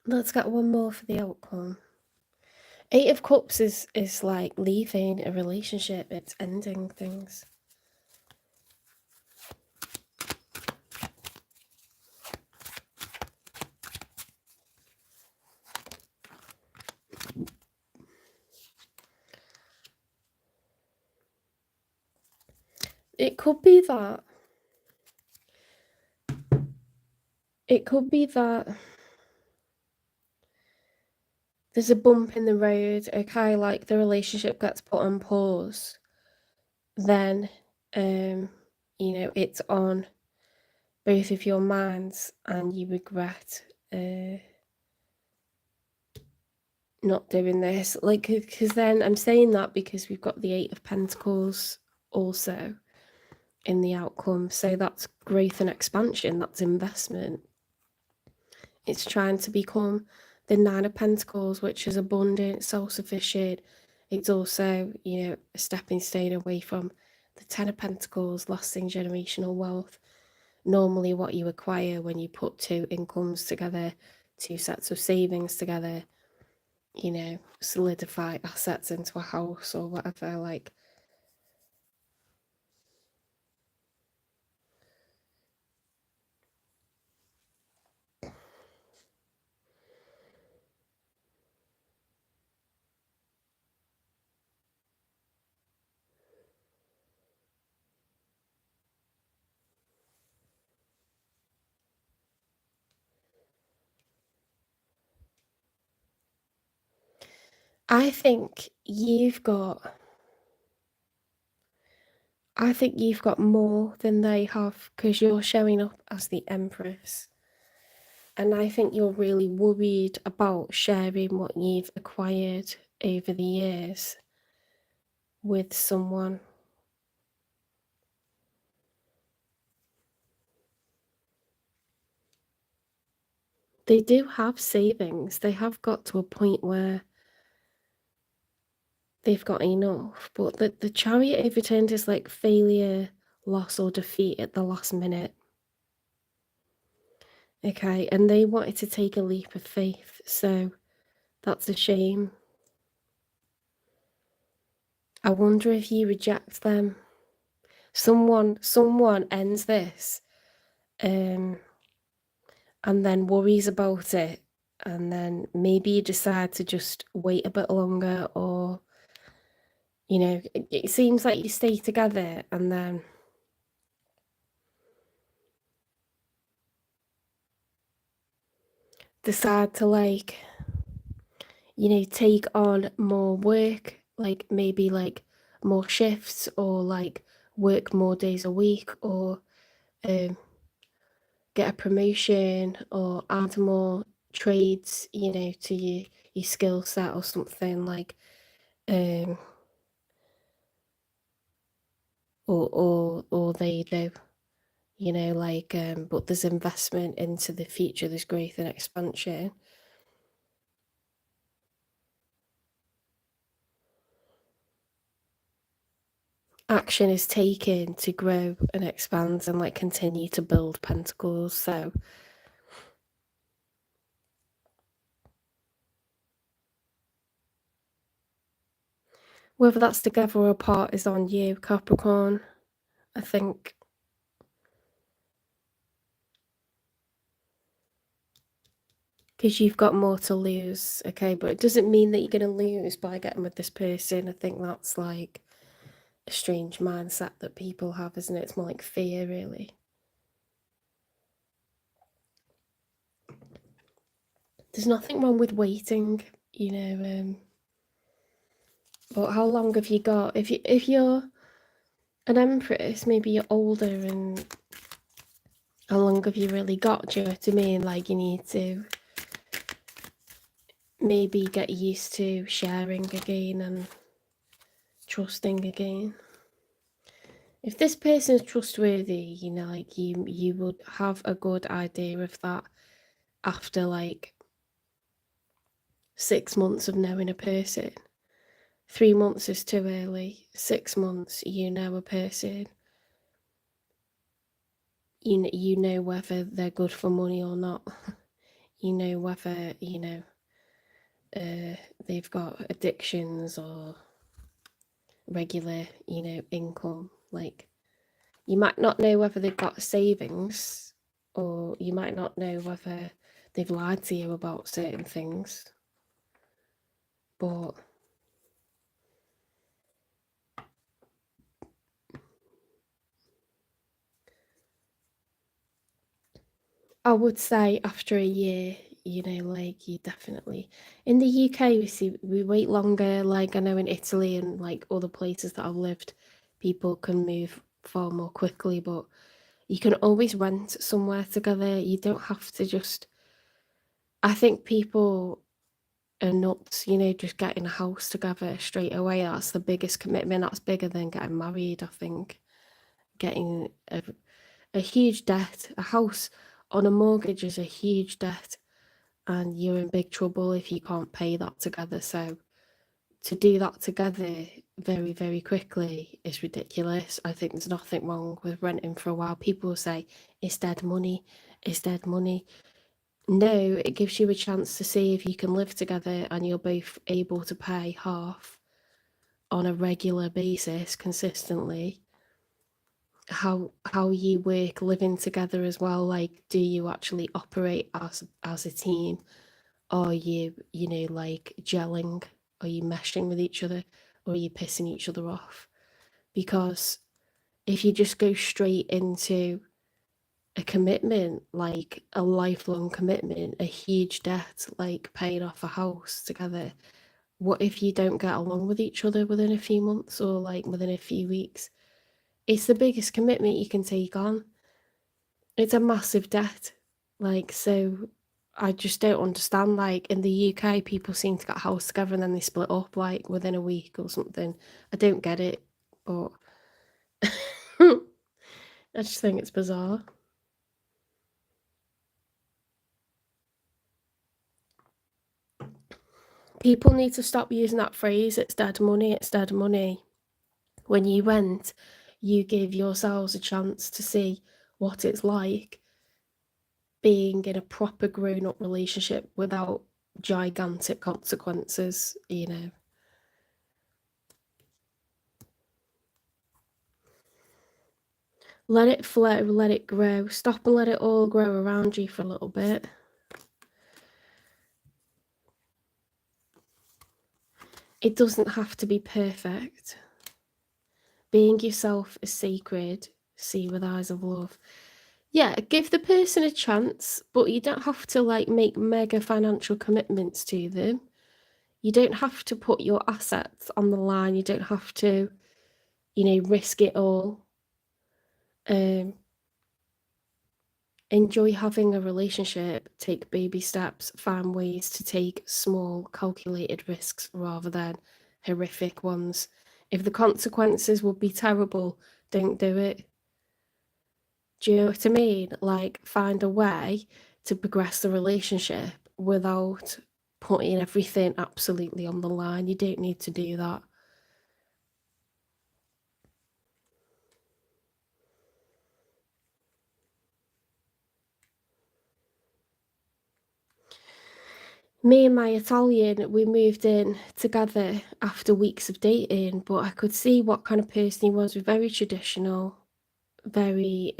Let's get one more for the outcome. 8 of Cups is like leaving a relationship. It's ending things. It could be that. It could be that there's a bump in the road, okay, like the relationship gets put on pause. Then you know, it's on both of your minds and you regret not doing this. Like, because then I'm saying that because we've got the Eight of Pentacles also in the outcome. So that's growth and expansion, that's investment. It's trying to become the Nine of Pentacles, which is abundant, self-sufficient. It's also, you know, a stepping stone away from the Ten of Pentacles, lasting generational wealth. Normally what you acquire when you put two incomes together, two sets of savings together, you know, solidify assets into a house or whatever, like. I think you've got more than they have, because you're showing up as the Empress. And I think you're really worried about sharing what you've acquired over the years with someone. They do have savings. They have got to a point where they've got enough. But the Chariot overturned is like failure, loss or defeat at the last minute. Okay, and they wanted to take a leap of faith, so that's a shame. I wonder if you reject them. Someone ends this, and then worries about it, and then maybe you decide to just wait a bit longer, or, you know, it seems like you stay together and then decide to, like, you know, take on more work, like maybe like more shifts, or like work more days a week, or get a promotion, or add more trades, you know, to your skill set or something, like, or they do, you know, like, but there's investment into the future, there's growth and expansion. Action is taken to grow and expand and like continue to build pentacles. So whether that's together or apart is on you, Capricorn, I think. Because you've got more to lose, okay? But it doesn't mean that you're going to lose by getting with this person. I think that's like a strange mindset that people have, isn't it? It's more like fear, really. There's nothing wrong with waiting, you know. But how long have you got? If you're an Empress, maybe you're older, and how long have you really got? Do you know what I mean? Like, you need to maybe get used to sharing again and trusting again. If this person is trustworthy, you know, like you would have a good idea of that after like 6 months of knowing a person. 3 months is too early. 6 months, you know a person. You know whether they're good for money or not. You know whether, you know, they've got addictions or regular, you know, income. Like, you might not know whether they've got savings, or you might not know whether they've lied to you about certain things. But I would say after a year, you know, like, you definitely, in the UK we wait longer. Like, I know in Italy and like other places that I've lived, people can move far more quickly, but you can always rent somewhere together. You don't have to just... I think people are nuts, you know, just getting a house together straight away. That's the biggest commitment. That's bigger than getting married, I think. Getting a huge debt. A house on a mortgage is a huge debt, and you're in big trouble if you can't pay that together. So to do that together very, very quickly is ridiculous. I think there's nothing wrong with renting for a while. People will say, it's dead money, it's dead money. No, it gives you a chance to see if you can live together and you're both able to pay half on a regular basis consistently. How you work living together as well. Like, do you actually operate as a team? Are you, you know, like gelling? Are you meshing with each other, or are you pissing each other off? Because if you just go straight into a commitment, like a lifelong commitment, a huge debt, like paying off a house together, what if you don't get along with each other within a few months or like within a few weeks? It's the biggest commitment you can take on. It's a massive debt. Like, so I just don't understand. Like, in the UK, people seem to get a house together and then they split up like within a week or something. I don't get it, but I just think it's bizarre. People need to stop using that phrase, it's dead money, it's dead money. When you rent, you give yourselves a chance to see what it's like being in a proper grown-up relationship without gigantic consequences, you know. Let it flow, let it grow. Stop and let it all grow around you for a little bit. It doesn't have to be perfect. Being yourself is sacred. See with eyes of love. Yeah, give the person a chance, but you don't have to like make mega financial commitments to them. You don't have to put your assets on the line. You don't have to, you know, risk it all. Enjoy having a relationship, take baby steps, find ways to take small, calculated risks rather than horrific ones. If the consequences would be terrible, don't do it. Do you know what I mean? Like, find a way to progress the relationship without putting everything absolutely on the line. You don't need to do that. Me and my Italian, we moved in together after weeks of dating, but I could see what kind of person he was. Very traditional, very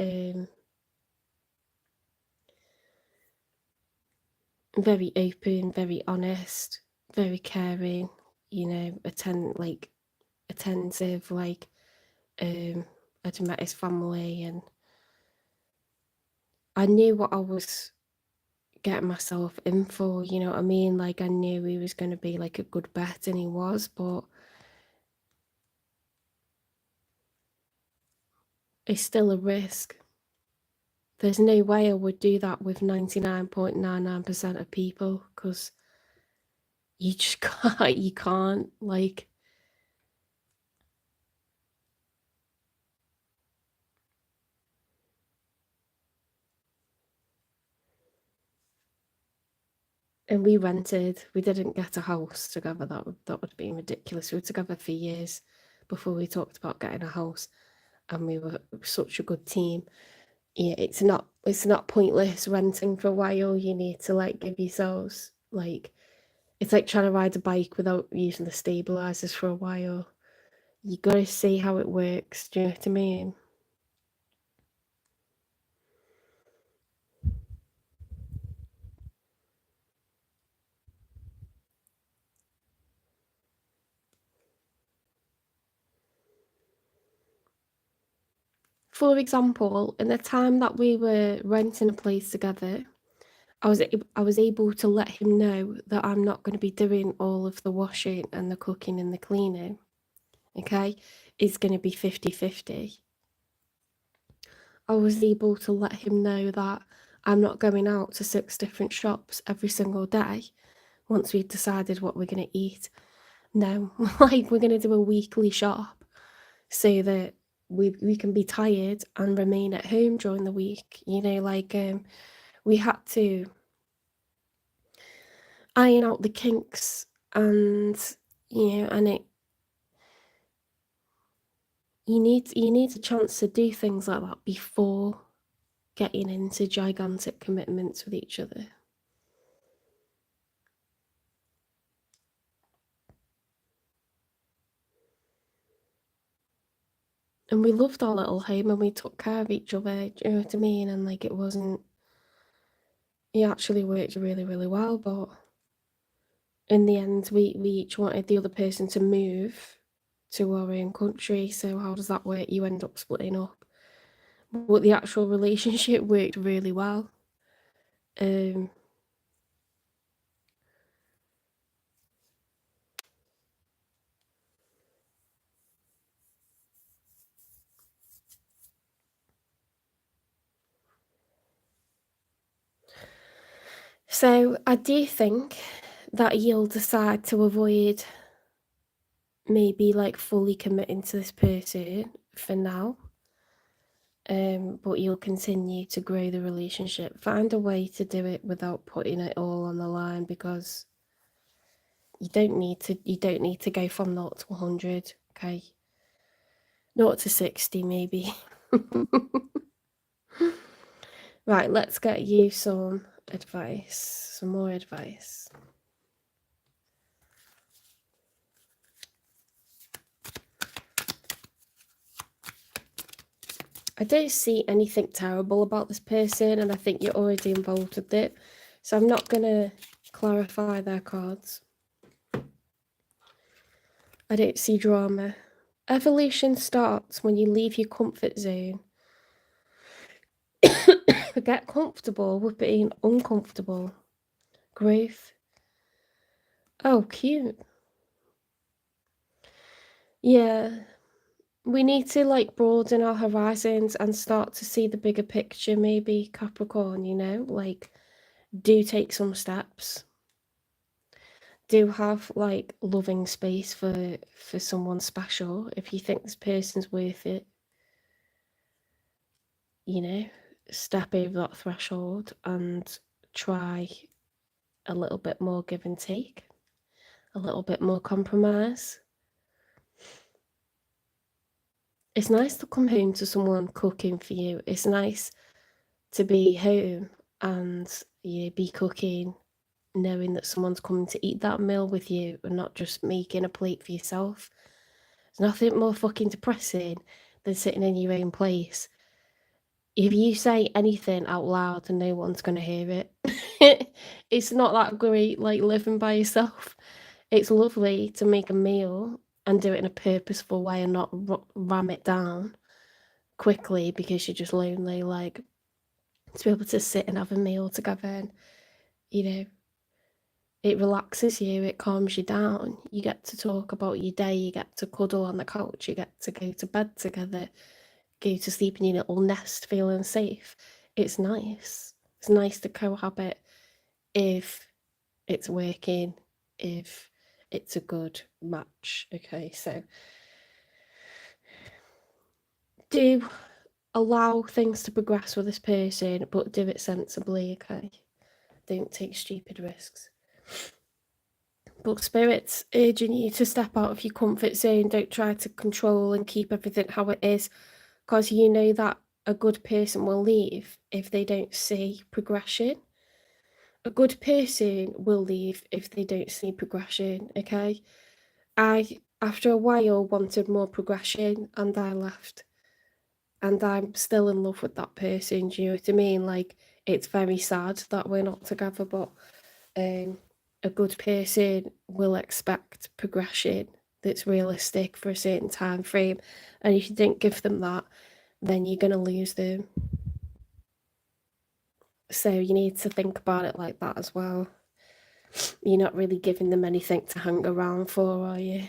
very open, very honest, very caring, you know, attentive, like I'd met his family and I knew what I was getting myself in for, you know what I mean? Like, I knew he was going to be like a good bet, and he was, but it's still a risk. There's no way I would do that with 99.99% of people, because you just can't, like... And we rented. We didn't get a house together. That would have been ridiculous. We were together for years before we talked about getting a house, and we were such a good team. Yeah, it's not pointless renting for a while. You need to like give yourselves like... It's like trying to ride a bike without using the stabilizers for a while. You gotta see how it works. Do you know what I mean? For example, in the time that we were renting a place together, I was able to let him know that I'm not going to be doing all of the washing and the cooking and the cleaning. Okay, it's going to be 50-50. I was able to let him know that I'm not going out to 6 different shops every single day once we've decided what we're going to eat. No, like, we're going to do a weekly shop so that we can be tired and remain at home during the week. You know, like, we had to iron out the kinks, and, you know, and you need a chance to do things like that before getting into gigantic commitments with each other. And we loved our little home and we took care of each other, do you know what I mean? And like, it actually worked really, really well, but in the end, we each wanted the other person to move to our own country. So how does that work? You end up splitting up. But the actual relationship worked really well. So I do think that you'll decide to avoid maybe like fully committing to this person for now. But you'll continue to grow the relationship. Find a way to do it without putting it all on the line, because you don't need to go from 0 to 100, okay? 0 to 60 maybe. Right, let's get you some advice, some more advice. I don't see anything terrible about this person, and I think you're already involved with it. So I'm not going to clarify their cards. I don't see drama. Evolution starts when you leave your comfort zone. Get comfortable with being uncomfortable. Growth. Oh, cute. Yeah. We need to like broaden our horizons and start to see the bigger picture, maybe, Capricorn, you know? Like, do take some steps. Do have like loving space for someone special. If you think this person's worth it, you know, step over that threshold and try a little bit more give and take, a little bit more compromise. It's nice to come home to someone cooking for you. It's nice to be home and you be cooking, knowing that someone's coming to eat that meal with you and not just making a plate for yourself. There's nothing more fucking depressing than sitting in your own place. If you say anything out loud and no one's going to hear it, it's not that great, like living by yourself. It's lovely to make a meal and do it in a purposeful way and not ram it down quickly because you're just lonely. Like, to be able to sit and have a meal together, and, you know, it relaxes you, it calms you down. You get to talk about your day, you get to cuddle on the couch, you get to go to bed together, go to sleep in your little nest feeling safe. It's nice. It's nice to cohabit if it's working, if it's a good match. Okay, so do allow things to progress with this person, but do it sensibly, okay? Don't take stupid risks. But Spirit's urging you to step out of your comfort zone. Don't try to control and keep everything how it is, because you know that a good person will leave if they don't see progression. A good person will leave if they don't see progression, okay? I, after a while, wanted more progression and I left. And I'm still in love with that person, do you know what I mean? Like, it's very sad that we're not together, but a good person will expect progression that's realistic for a certain time frame. And if you don't give them that, then you're going to lose them. So you need to think about it like that as well. You're not really giving them anything to hang around for, are you?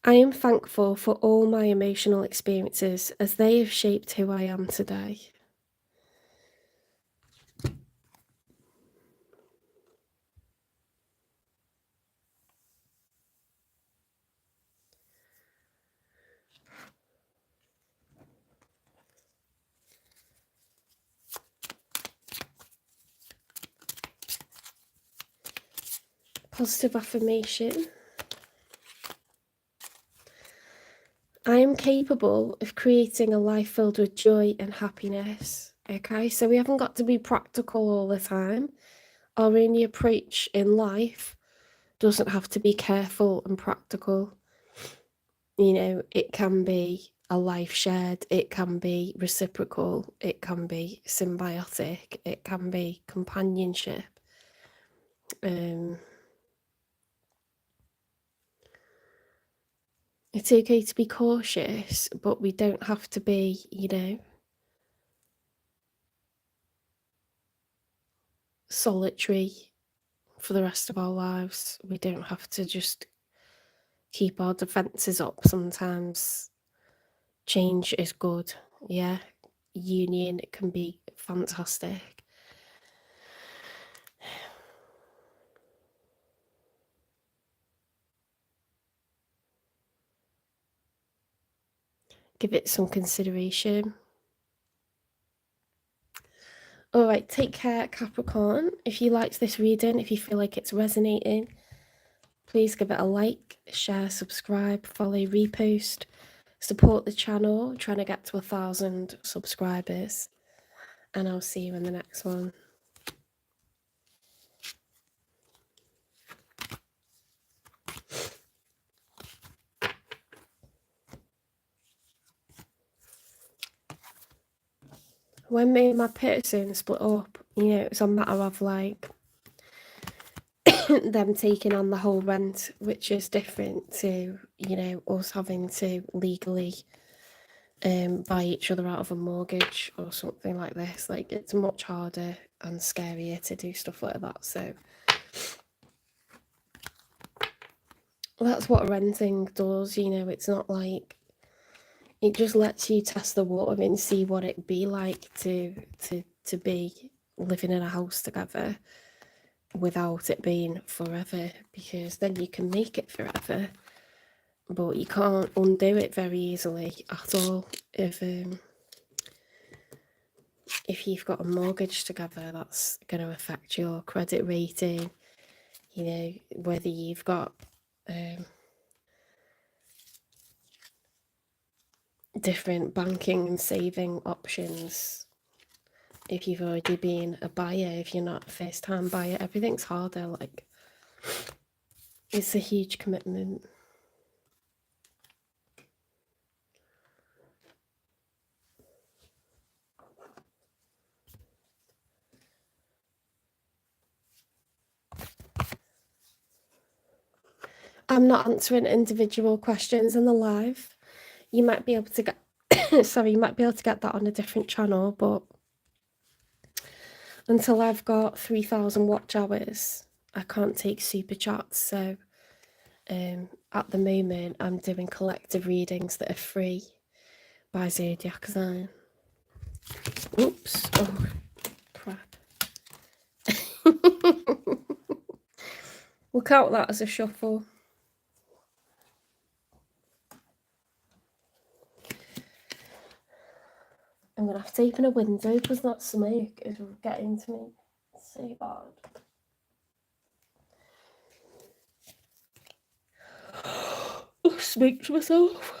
I am thankful for all my emotional experiences as they have shaped who I am today. Positive affirmation. I am capable of creating a life filled with joy and happiness. Okay, so we haven't got to be practical all the time. Our only approach in life doesn't have to be careful and practical. You know, it can be a life shared, it can be reciprocal, it can be symbiotic, it can be companionship. It's okay to be cautious, but we don't have to be, you know, solitary for the rest of our lives. We don't have to just keep our defenses up. Sometimes change is good. Yeah, union can be fantastic. Give it some consideration. All right, take care, Capricorn. If you liked this reading, if you feel like it's resonating, please give it a like, share, subscribe, follow, repost, support the channel, trying to get to 1,000 subscribers, and I'll see you in the next one. When me and my person split up, you know, it's a matter of like them taking on the whole rent, which is different to, you know, us having to legally buy each other out of a mortgage or something like this. Like, it's much harder and scarier to do stuff like that. So that's what renting does, you know. It's not like, it just lets you test the water and see what it'd be like to be living in a house together without it being forever, because then you can make it forever, but you can't undo it very easily at all. If you've got a mortgage together, that's going to affect your credit rating, you know, whether you've got different banking and saving options. If you've already been a buyer, if you're not a first-time buyer, everything's harder. Like, it's a huge commitment. I'm not answering individual questions in the live. You might be able to get sorry, you might be able to get that on a different channel, but until I've got 3,000 watch hours, I can't take super chats. So at the moment, I'm doing collective readings that are free by zodiac sign. Oops. Oh, crap. We'll count that as a shuffle. I'm going to have to open a window because that smoke is getting to me so bad. I smoked myself.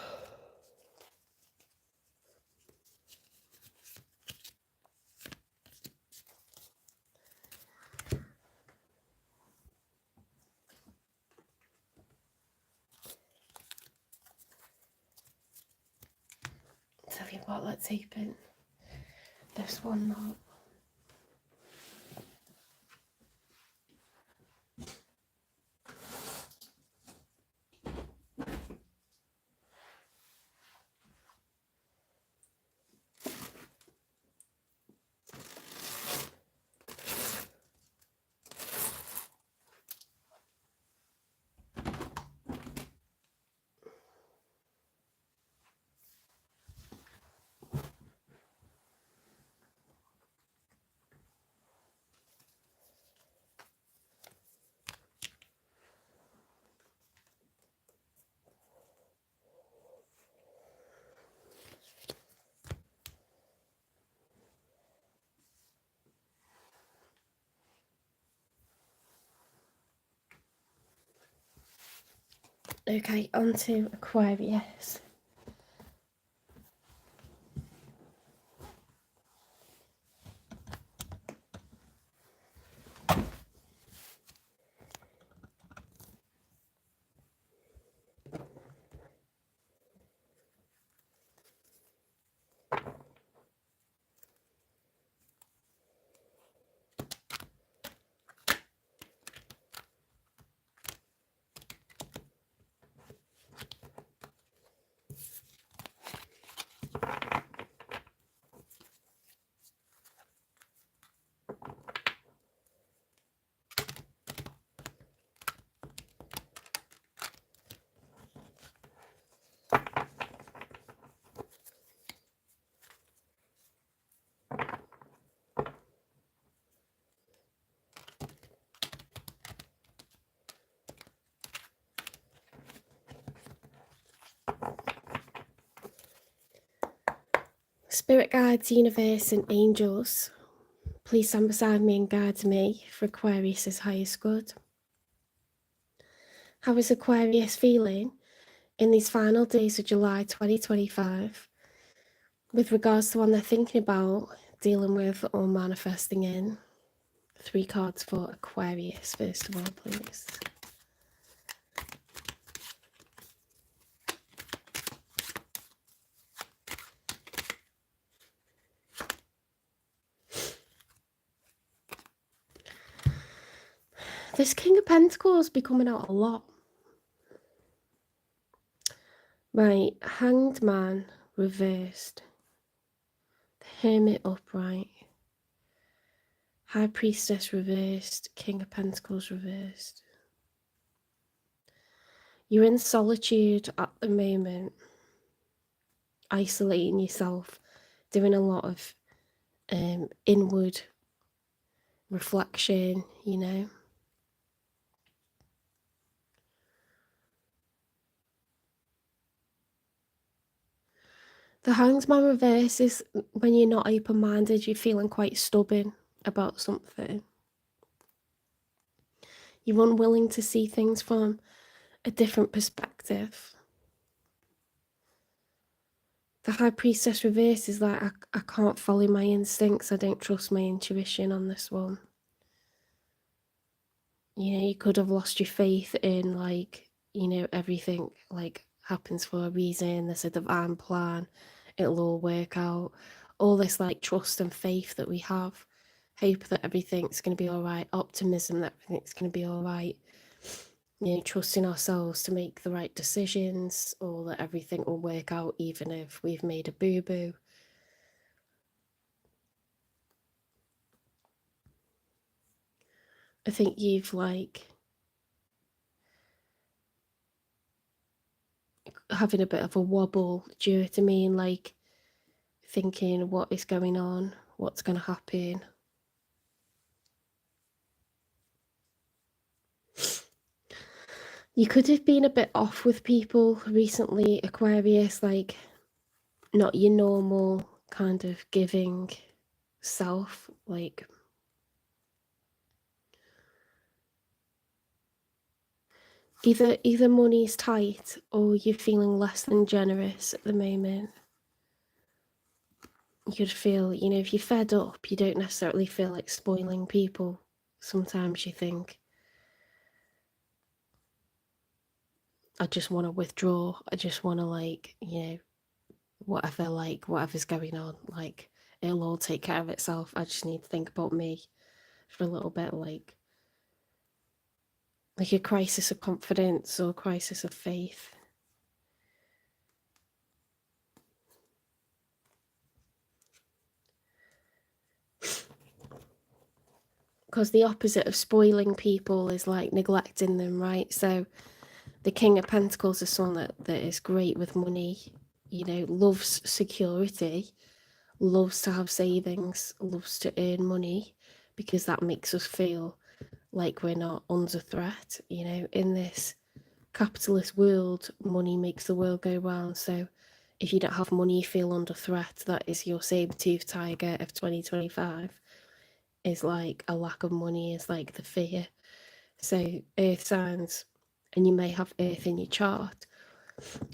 Tell you what, let's open this one now. Okay, on to Aquarius. Spirit guides, universe, and angels, please stand beside me and guide me for Aquarius' highest good. How is Aquarius feeling in these final days of July 2025 with regards to what they're thinking about, dealing with, or manifesting in? 3 cards for Aquarius, first of all, please. This King of Pentacles be coming out a lot. Right, Hanged Man reversed. The Hermit upright. High Priestess reversed. King of Pentacles reversed. You're in solitude at the moment. Isolating yourself. Doing a lot of inward reflection, you know. The Hanged Man reverse is when you're not open-minded, you're feeling quite stubborn about something. You're unwilling to see things from a different perspective. The High Priestess reverse is like, I can't follow my instincts. I don't trust my intuition on this one. You know, you could have lost your faith in, like, you know, everything, like, happens for a reason. There's a divine plan. It'll all work out. All this, like, trust and faith that we have. Hope that everything's going to be all right. Optimism that everything's going to be all right. You know, trusting ourselves to make the right decisions, or that everything will work out even if we've made a boo-boo. I think you've, like, having a bit of a wobble, do you know what I mean? Like, thinking what is going on, what's going to happen. You could have been a bit off with people recently, Aquarius, like not your normal kind of giving self, like either money's tight or you're feeling less than generous at the moment. You'd feel, you know, if you're fed up, you don't necessarily feel like spoiling people. Sometimes you think, I just want to withdraw. I just want to, like, you know, whatever's going on, like, it'll all take care of itself. I just need to think about me for a little bit, like a crisis of confidence or crisis of faith. Because the opposite of spoiling people is like neglecting them, right? So the King of Pentacles is someone that is great with money, you know, loves security, loves to have savings, loves to earn money, because that makes us feel like we're not under threat. You know, in this capitalist world, money makes the world go round. So if you don't have money, you feel under threat. That is your saber-toothed tiger of 2025, is like a lack of money, is like the fear. So earth signs and you may have Earth in your chart.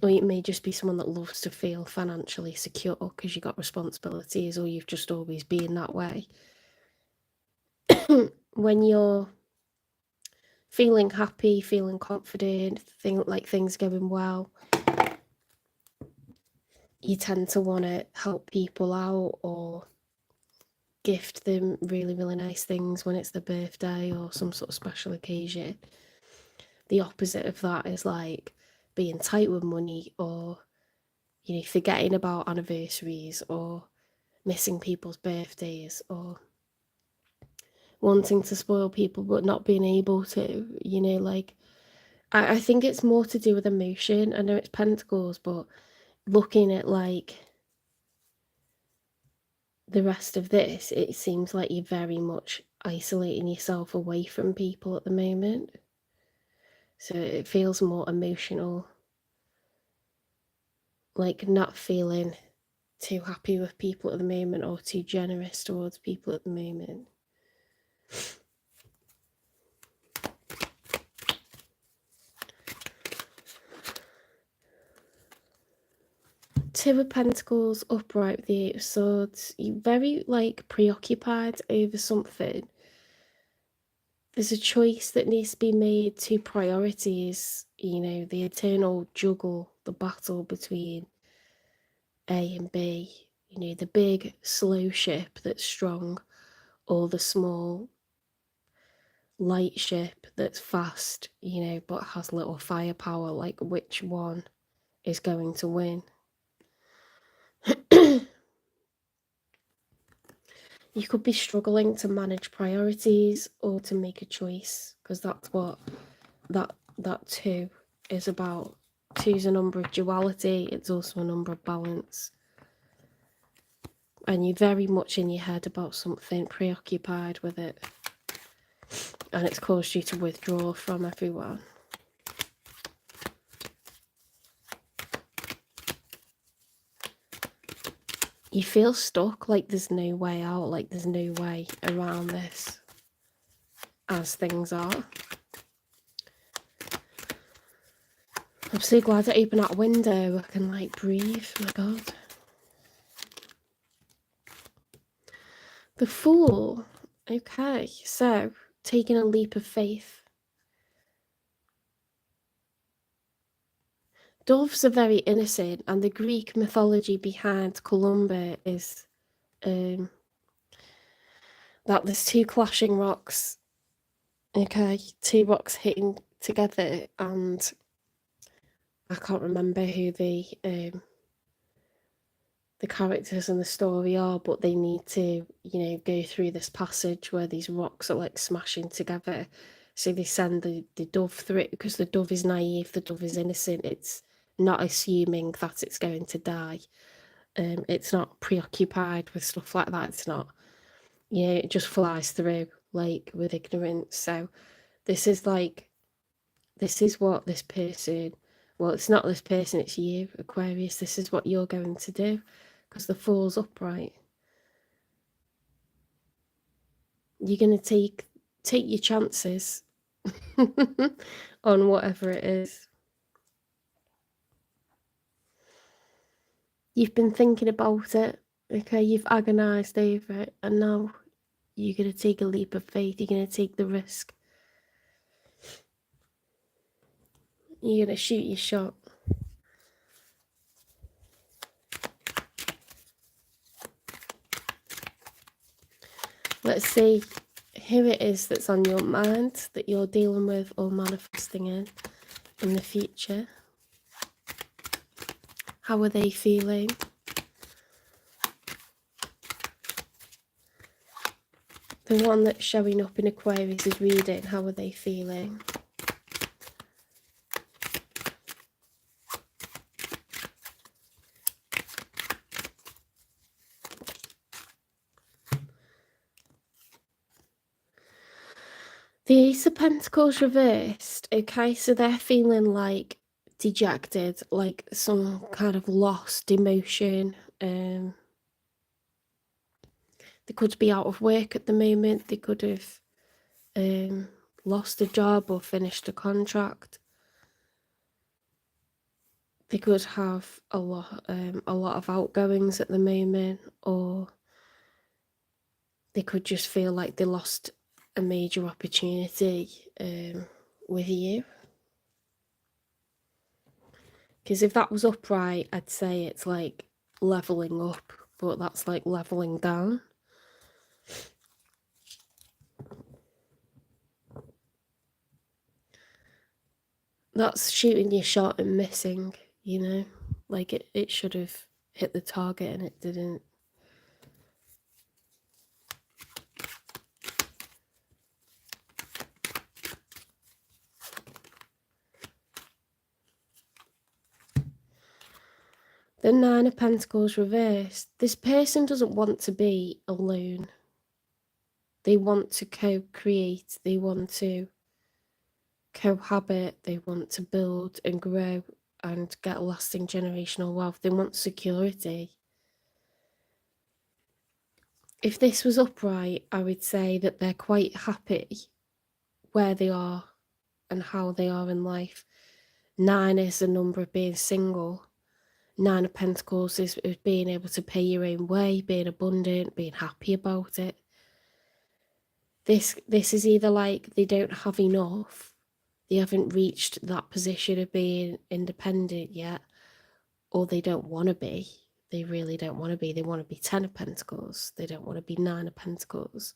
Or it may just be someone that loves to feel financially secure because you've got responsibilities, or you've just always been that way. When you're feeling happy, feeling confident, like things going well, you tend to want to help people out or gift them really, really nice things when it's their birthday or some sort of special occasion. The opposite of that is like being tight with money, or, you know, forgetting about anniversaries, or missing people's birthdays, or wanting to spoil people but not being able to, you know, like, I think it's more to do with emotion. I know it's Pentacles, but looking at like the rest of this, it seems like you're very much isolating yourself away from people at the moment. So it feels more emotional, like not feeling too happy with people at the moment, or too generous towards people at the moment. Two of Pentacles upright with the Eight of Swords. You're very like preoccupied over something. There's a choice that needs to be made, two priorities, you know, the eternal juggle, the battle between A and B, you know, the big slow ship that's strong, or the small light ship that's fast, you know, but has little firepower. Like, which one is going to win? You could be struggling to manage priorities or to make a choice, because that's what that two is about. Two's a number of duality, it's also a number of balance. And you're very much in your head about something, preoccupied with it. And it's caused you to withdraw from everyone. You feel stuck, like there's no way out, like there's no way around this as things are. I'm so glad I opened that window. I can like breathe, my God. The Fool. Okay, so taking a leap of faith. Doves are very innocent, and the Greek mythology behind Columba is that there's two clashing rocks. Okay, two rocks hitting together, and I can't remember who the characters in the story are, but they need to, you know, go through this passage where these rocks are like smashing together. So they send the dove through it, because the dove is naive, the dove is innocent. It's not assuming that it's going to die. It's not preoccupied with stuff like that. It's not, you know, it just flies through like with ignorance. So this is like, this is what this person, well, it's not this person, it's you, Aquarius. This is what you're going to do, because the Fool's upright. You're going to take your chances on whatever it is. You've been thinking about it, okay? You've agonized over it, and now you're going to take a leap of faith. You're going to take the risk. You're going to shoot your shot. Let's see who it is that's on your mind, that you're dealing with or manifesting in the future. How are they feeling? The one that's showing up in Aquarius is reading. How are they feeling? The Ace of Pentacles reversed. Okay, so they're feeling like dejected, like some kind of lost emotion. They could be out of work at the moment. They could have lost a job or finished a contract. They could have a lot of outgoings at the moment, or they could just feel like they lost a major opportunity with you. Because if that was upright, I'd say it's like leveling up, but that's like leveling down. That's shooting your shot and missing, you know? Like it should have hit the target and it didn't. The Nine of Pentacles reversed. This person doesn't want to be alone. They want to co-create. They want to cohabit. They want to build and grow and get lasting generational wealth. They want security. If this was upright, I would say that they're quite happy where they are and how they are in life. 9 is the number of being single. 9 of Pentacles is being able to pay your own way, being abundant, being happy about it. This is either like they don't have enough, they haven't reached that position of being independent yet, or they don't want to be. They really don't want to be. They want to be 10 of Pentacles. They don't want to be 9 of Pentacles.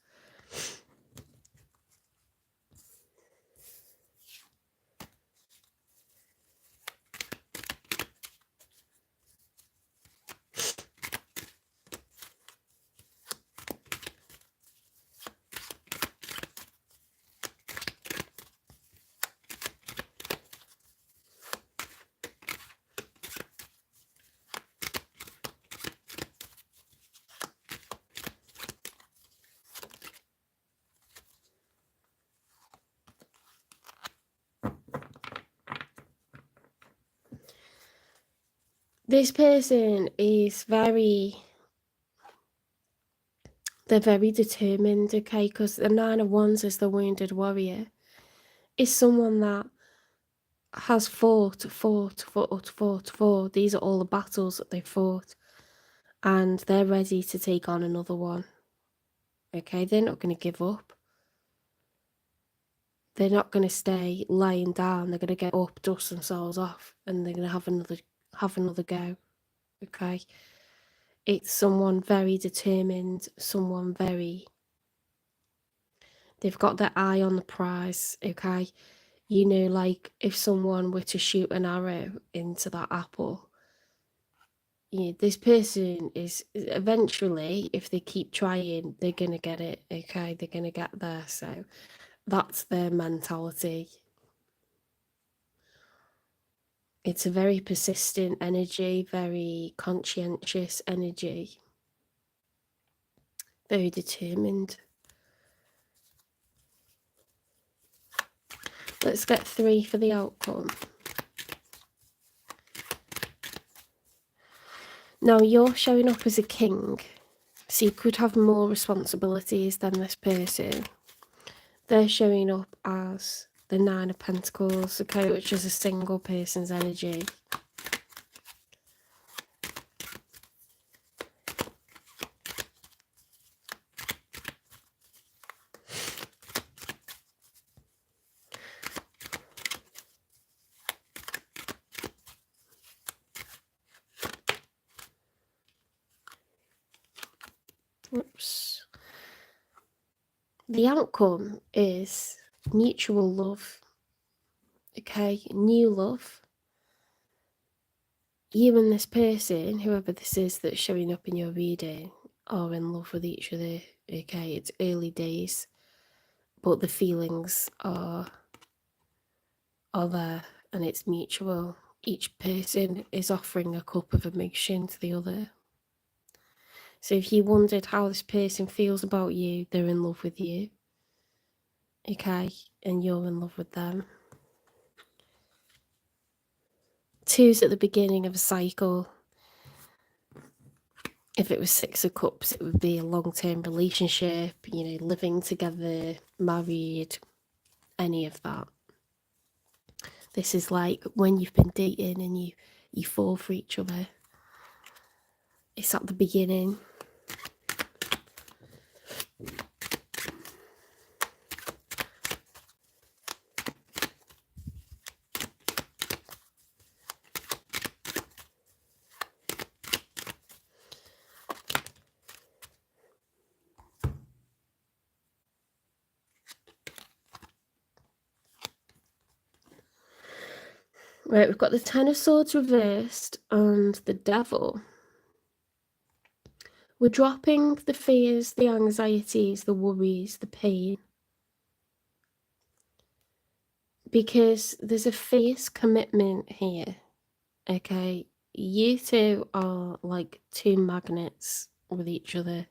This person is they're very determined, okay, because the 9 of Wands is the wounded warrior. Is someone that has fought. These are all the battles that they fought, and they're ready to take on another one. Okay, they're not going to give up. They're not going to stay lying down. They're going to get up, dust themselves off, and they're going to have another go. Okay, it's someone very determined, someone very, they've got their eye on the prize. Okay, you know, like if someone were to shoot an arrow into that apple, you know, this person is eventually, if they keep trying, they're gonna get it. Okay, they're gonna get there. So that's their mentality. It's a very persistent energy, very conscientious energy, very determined. Let's get 3 for the outcome. Now you're showing up as a king, so you could have more responsibilities than this person. They're showing up as the 9 of Pentacles, okay, which is a single person's energy. Oops. The outcome is mutual love, okay, new love. You and this person, whoever this is that's showing up in your reading, are in love with each other, okay, it's early days, but the feelings are there and it's mutual. Each person is offering a cup of emotion to the other. So if you wondered how this person feels about you, they're in love with you, okay, and you're in love with them. 2's at the beginning of a cycle. If it was 6 of Cups, it would be a long-term relationship, you know, living together, married, any of that. This is like when you've been dating and you fall for each other. It's at the beginning. Right, we've got the Ten of Swords reversed and the Devil. We're dropping the fears, the anxieties, the worries, the pain. Because there's a fierce commitment here, okay? You two are like two magnets with each other.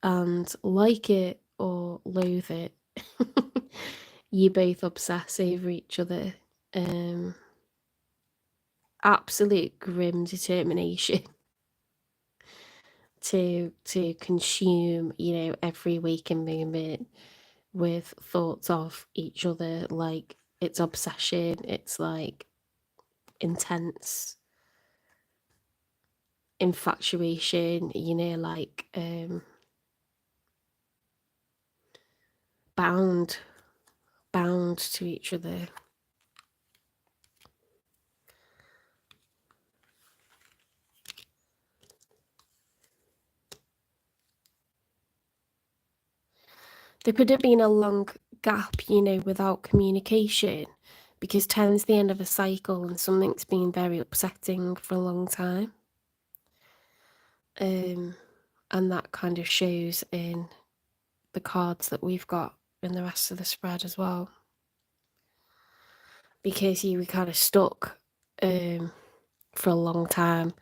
And like it or loathe it, you both obsess over each other. Absolute grim determination to consume, every waking moment with thoughts of each other. Like, it's obsession, it's like intense infatuation, like bound to each other. There could have been a long gap, without communication, because 10's the end of a cycle and something's been very upsetting for a long time. And that kind of shows in the cards that we've got in the rest of the spread as well. Because you were kind of stuck for a long time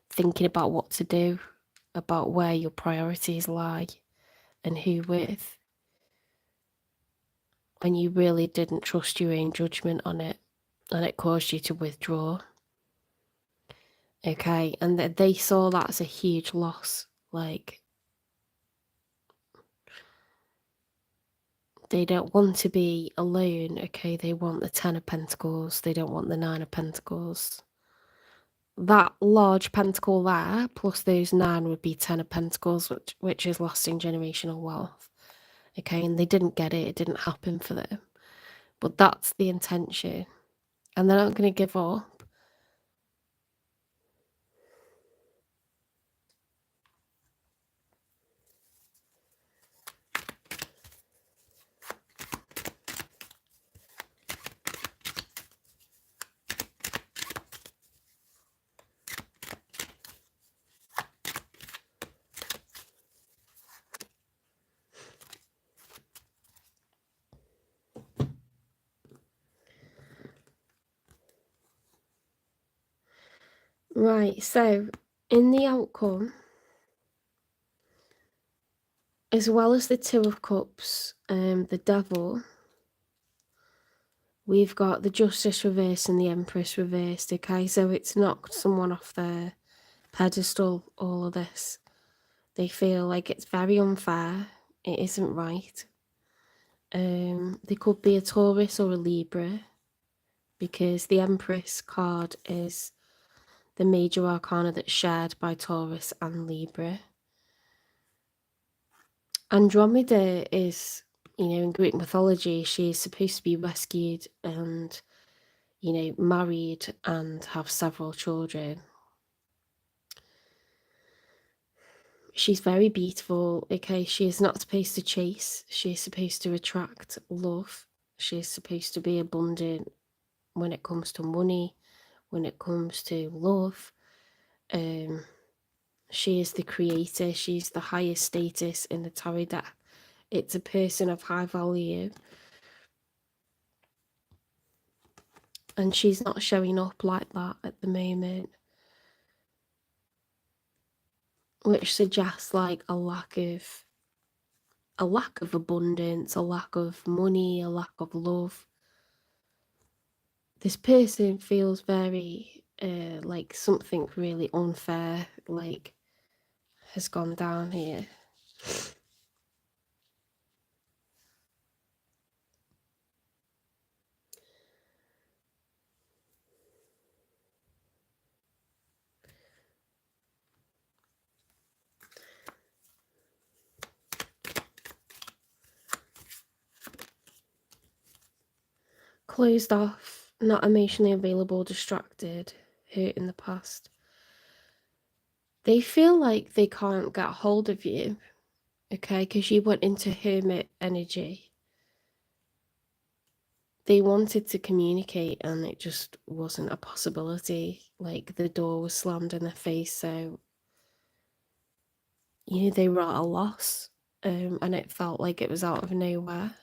thinking about what to do, about where your priorities lie and who with. And you really didn't trust your own judgment on it, and it caused you to withdraw. Okay, and they saw that as a huge loss. Like, they don't want to be alone, okay? They want the 10 of Pentacles, they don't want the 9 of Pentacles. That large pentacle there, plus those 9 would be 10 of Pentacles, which is lasting generational wealth. Okay, and they didn't get it, it didn't happen for them. But that's the intention. And they're not going to give up. Right, so in the outcome, as well as the Two of Cups, the Devil, we've got the Justice reversed and the Empress reversed, okay? So it's knocked someone off their pedestal, all of this. They feel like it's very unfair, it isn't right. They could be a Taurus or a Libra, because the Empress card is the major arcana that's shared by Taurus and Libra. Andromeda is, in Greek mythology, she is supposed to be rescued and, married and have several children. She's very beautiful, okay? She is not supposed to chase. She is supposed to attract love. She is supposed to be abundant when it comes to money, when it comes to love. She is the creator. She's the highest status in the tarot deck. It's a person of high value. And she's not showing up like that at the moment. Which suggests like a lack of abundance, a lack of money, a lack of love. This person feels very like something really unfair like has gone down here. closed off, not emotionally available, distracted, hurt in the past. They feel like they can't get hold of you, okay, because you went into hermit energy. They wanted to communicate and it just wasn't a possibility. Like, the door was slammed in their face, so, you know, they were at a loss, and it felt like it was out of nowhere.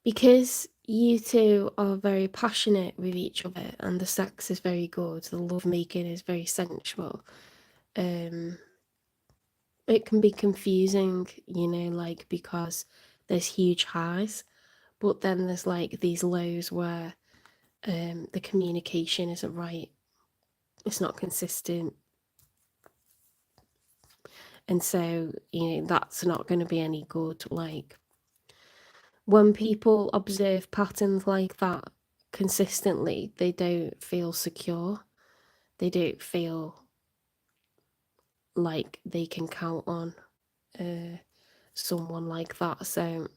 Because you two are very passionate with each other and the sex is very good, the lovemaking is very sensual, it can be confusing, you know, like, because there's huge highs, but then there's like these lows where the communication isn't right, it's not consistent, and so, you know, that's not going to be any good. Like, when people observe patterns like that consistently, they don't feel secure. They don't feel like they can count on someone like that. So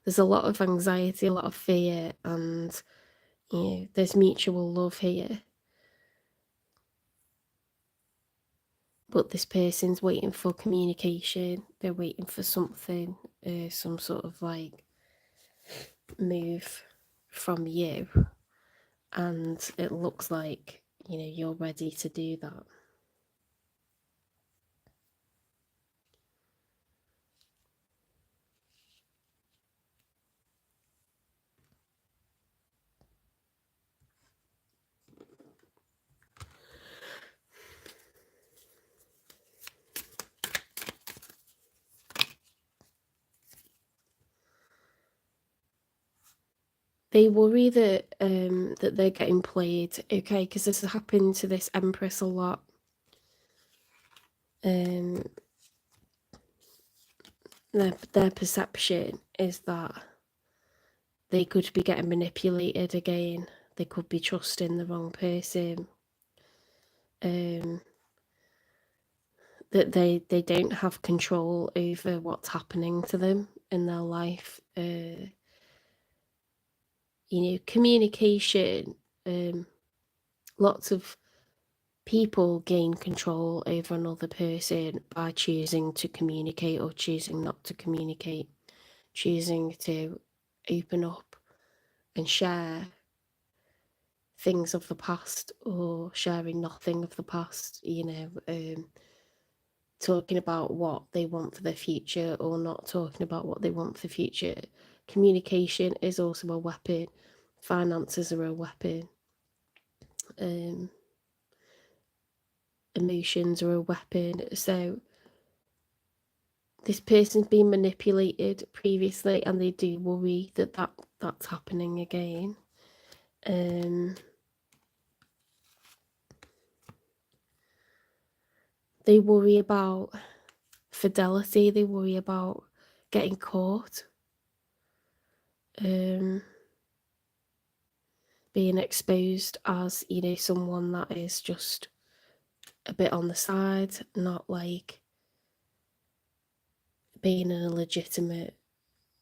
there's a lot of anxiety, a lot of fear, and, you know, there's mutual love here. But this person's waiting for communication. They're waiting for something, some sort of like move from you, and it looks like, you know, you're ready to do that. They worry that that they're getting played, okay, because this has happened to this Empress a lot. Their perception is that they could be getting manipulated again. They could be trusting the wrong person. That they don't have control over what's happening to them in their life. You know, communication. Lots of people gain control over another person by choosing to communicate or choosing not to communicate, choosing to open up and share things of the past or sharing nothing of the past, you know, talking about what they want for their future or not talking about what they want for the future. Communication is also a weapon. Finances are a weapon. Emotions are a weapon. So this person's been manipulated previously and they do worry that that's happening again. They worry about fidelity, they worry about getting caught, being exposed as, you know, someone that is just a bit on the side, not like being in a legitimate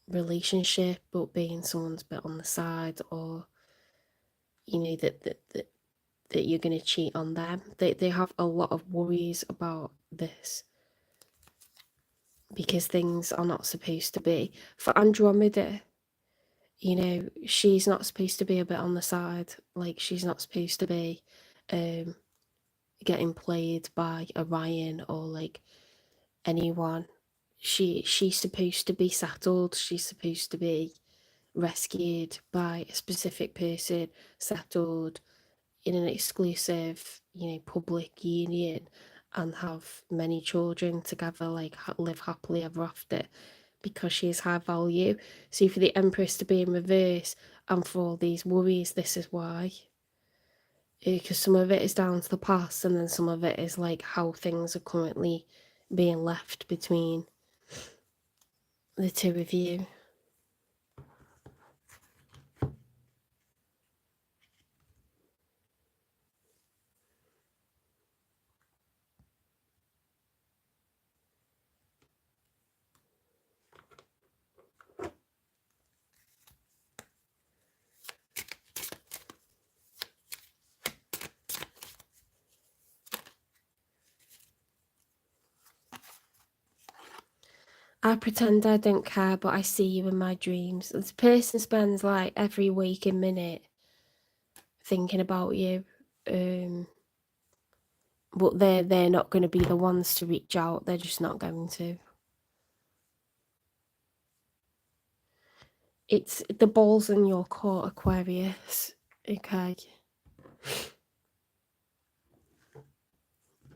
relationship, but being someone's bit on the side, or, you know, that you're going to cheat on them. They have a lot of worries about this because things are not supposed to be. For Andromeda, you know, she's not supposed to be a bit on the side. Like, she's not supposed to be getting played by Orion or like anyone. She's supposed to be settled. She's supposed to be rescued by a specific person, settled in an exclusive, you know, public union, and have many children together, like live happily ever after, because she is high value. So for the Empress to be in reverse and for all these worries, this is why. Because some of it is down to the past, and then some of it is like how things are currently being left between the two of you. I pretend I don't care, but I see you in my dreams. This person spends like every waking minute thinking about you. But they're not going to be the ones to reach out. They're just not going to. It's the ball's in your court, Aquarius. Okay.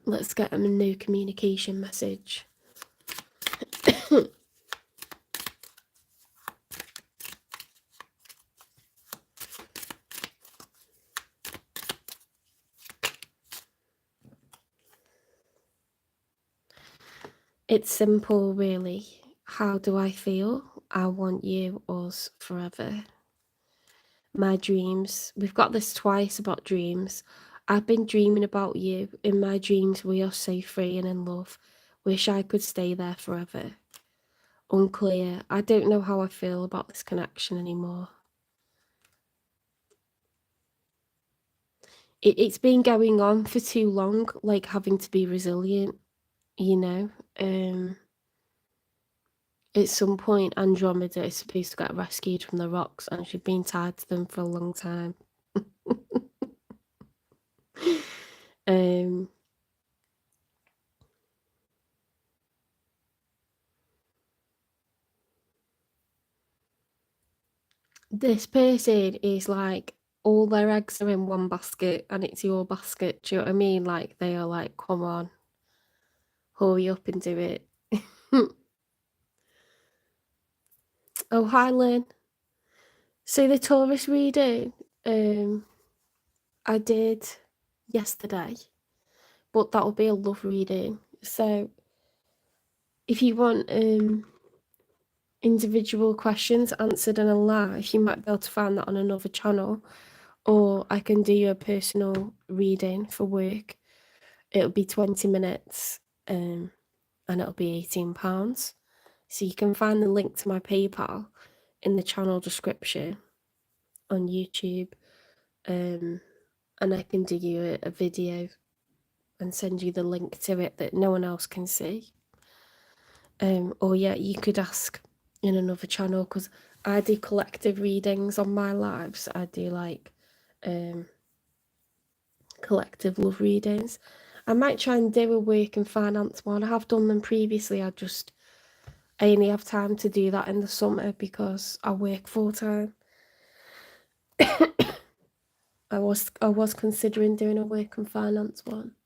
Let's get them a new communication message. It's simple, really. How do I feel? I want you, us, forever. My dreams. We've got this twice about dreams. I've been dreaming about you. In my dreams, we are so free and in love. Wish I could stay there forever. Unclear. I don't know how I feel about this connection anymore. It's been going on for too long, like having to be resilient, you know. At some point, Andromeda is supposed to get rescued from the rocks, and she's been tied to them for a long time. This person is like, all their eggs are in one basket, and it's your basket. Do you know what I mean? Like, they are like, come on, hurry up and do it. Oh, hi, Lynn. So the Taurus reading, I did yesterday, but that'll be a love reading. So if you want individual questions answered in a live, you might be able to find that on another channel, or I can do you a personal reading for work. It'll be 20 minutes, and it'll be £18. So you can find the link to my PayPal in the channel description on YouTube, and I can do you a video and send you the link to it that no one else can see. Or yeah, you could ask in another channel, because I do collective readings on my lives. I do like collective love readings. I might try and do a work and finance one. I have done them previously. I only have time to do that in the summer because I work full time. I was considering doing a work and finance one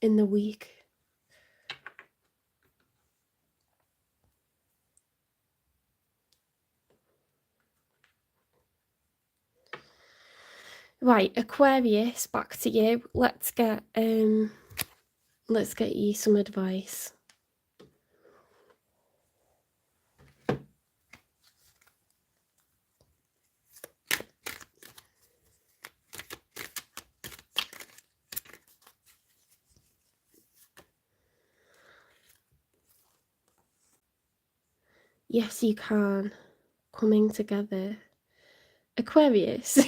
in the week. Right, Aquarius, back to you. Let's get you some advice. Yes, you can. Coming together. Aquarius.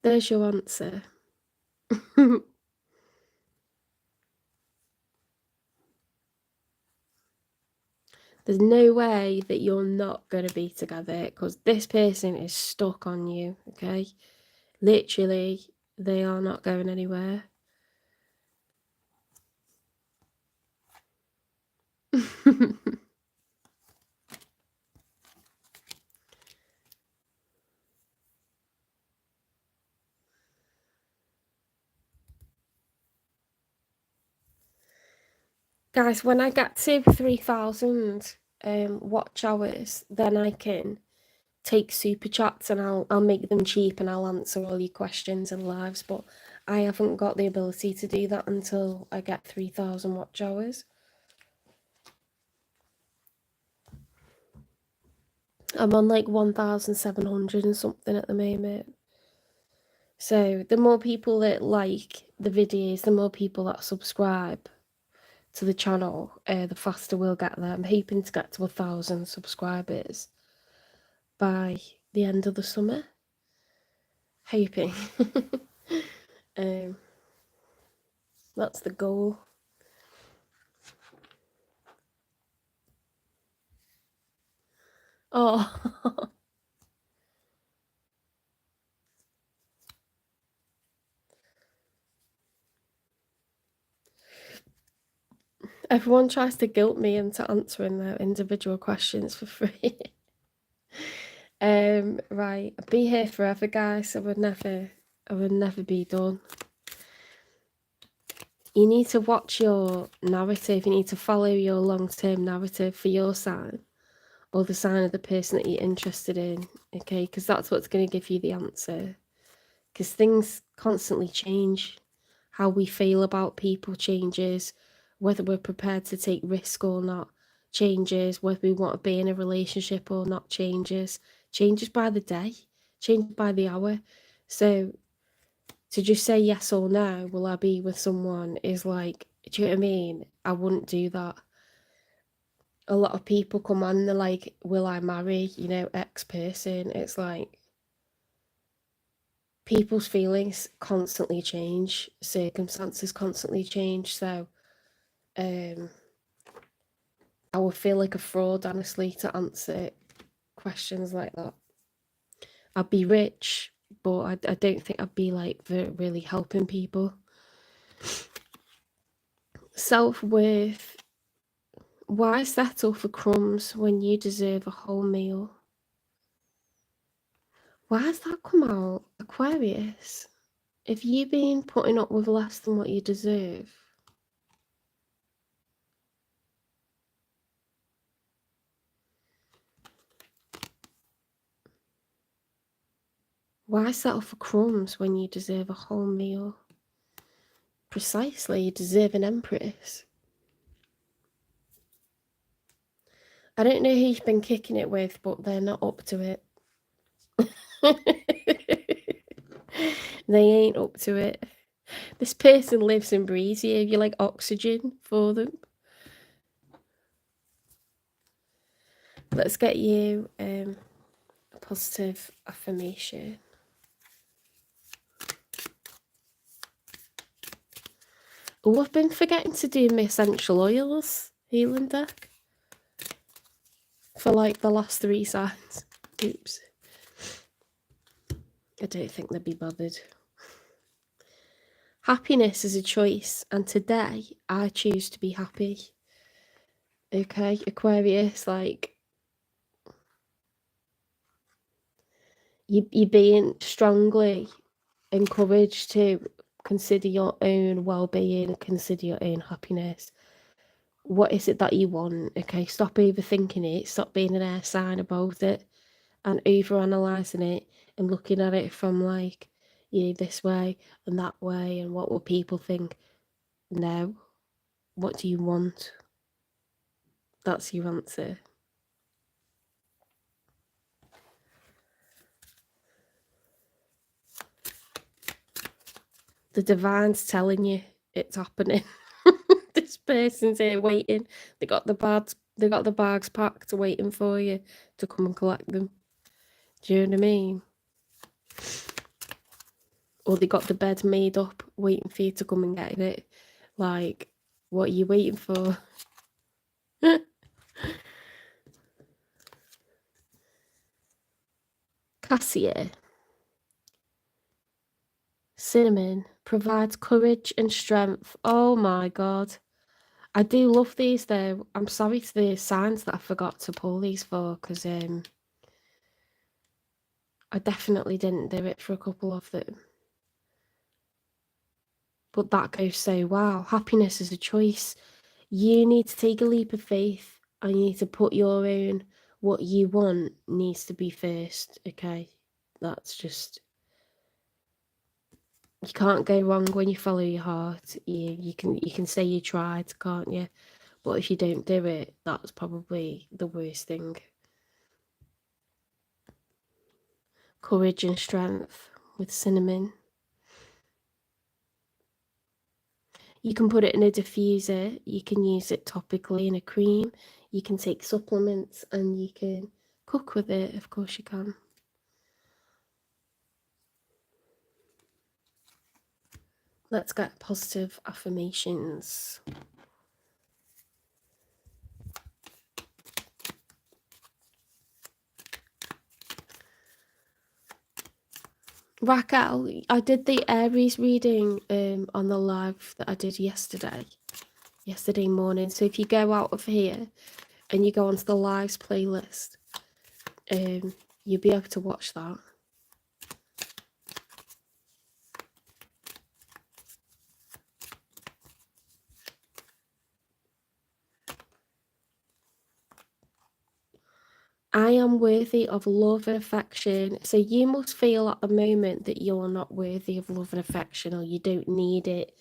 There's your answer. There's no way that you're not going to be together, because this person is stuck on you, okay? Literally, they are not going anywhere. Guys, when I get to 3,000 watch hours, then I can take super chats, and I'll make them cheap, and I'll answer all your questions and lives. But I haven't got the ability to do that until I get 3,000 watch hours. I'm on like 1,700 and something at the moment. So the more people that like the videos, the more people that subscribe, to the channel, the faster we'll get there. I'm hoping to get to 1,000 subscribers by the end of the summer. Hoping. That's the goal. Oh. Everyone tries to guilt me into answering their individual questions for free. Right, I'll be here forever, guys. I would never be done. You need to watch your narrative. You need to follow your long-term narrative for your sign, or the sign of the person that you're interested in, okay? Because that's what's going to give you the answer. Because things constantly change. How we feel about people changes. Whether we're prepared to take risk or not changes. Whether we want to be in a relationship or not changes. Changes by the day. Changes by the hour. So to just say yes or no, will I be with someone, is like, do you know what I mean? I wouldn't do that. A lot of people come on, they're like, will I marry, you know, X person? It's like, people's feelings constantly change, circumstances constantly change, so I would feel like a fraud, honestly, to answer questions like that. I'd be rich, but I don't think I'd be like really helping people. Self-worth. Why settle for crumbs when you deserve a whole meal? Why has that come out, Aquarius? Have you been putting up with less than what you deserve? Why settle for crumbs when you deserve a whole meal? Precisely, you deserve an empress. I don't know who you've been kicking it with, but they're not up to it. They ain't up to it. This person lives and breathes you. You're like oxygen for them. Let's get you a positive affirmation. Oh, I've been forgetting to do my essential oils healing deck for like the last 3 signs. Oops. I don't think they'd be bothered. Happiness is a choice, and today I choose to be happy. Okay, Aquarius, like, you're being strongly encouraged to consider your own well-being, consider your own happiness. What is it that you want? Okay, stop overthinking it, stop being an air sign about it and over-analysing it and looking at it from like, you know, this way and that way and what will people think. No, what do you want? That's your answer. The divine's telling you it's happening. This person's here waiting. They got the bags packed, waiting for you to come and collect them. Do you know what I mean? Or they got the bed made up, waiting for you to come and get it. Like, what are you waiting for? Cassia. Cinnamon provides courage and strength. Oh my god. I do love these though. I'm sorry to the signs that I forgot to pull these for, because I definitely didn't do it for a couple of them. But that goes so well. Happiness is a choice. You need to take a leap of faith and you need to put your own, what you want needs to be first, okay? That's just, you can't go wrong when you follow your heart. You can say you tried, can't you? But if you don't do it, that's probably the worst thing. Courage and strength with cinnamon. You can put it in a diffuser, you can use it topically in a cream, you can take supplements, and you can cook with it, of course you can. Let's get positive affirmations. Raquel, I did the Aries reading on the live that I did yesterday morning. So if you go out of here and you go onto the lives playlist, you'll be able to watch that. I am worthy of love and affection. So you must feel at the moment that you're not worthy of love and affection, or you don't need it.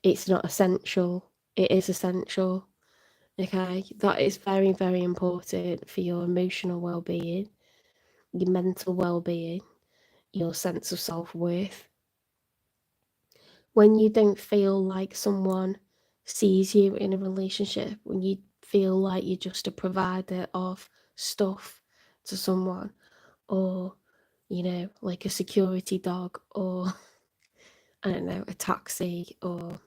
It's not essential. It is essential. Okay, that is very, very important for your emotional well-being, your mental well-being, your sense of self-worth. When you don't feel like someone sees you in a relationship, when you feel like you're just a provider of stuff to someone, or, you know, like a security dog, or, I don't know, a taxi, or,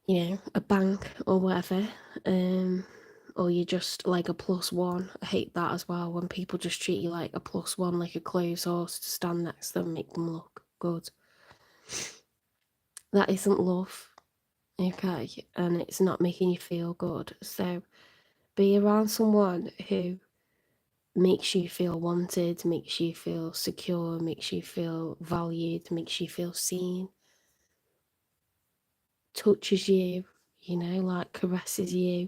you know, a bank, or whatever, or you're just like a +1. I hate that as well, when people just treat you like a +1, like a clothes horse to stand next to them and make them look good. That isn't love, okay? And it's not making you feel good. So be around someone who makes you feel wanted, makes you feel secure, makes you feel valued, makes you feel seen, touches you, you know, like caresses you.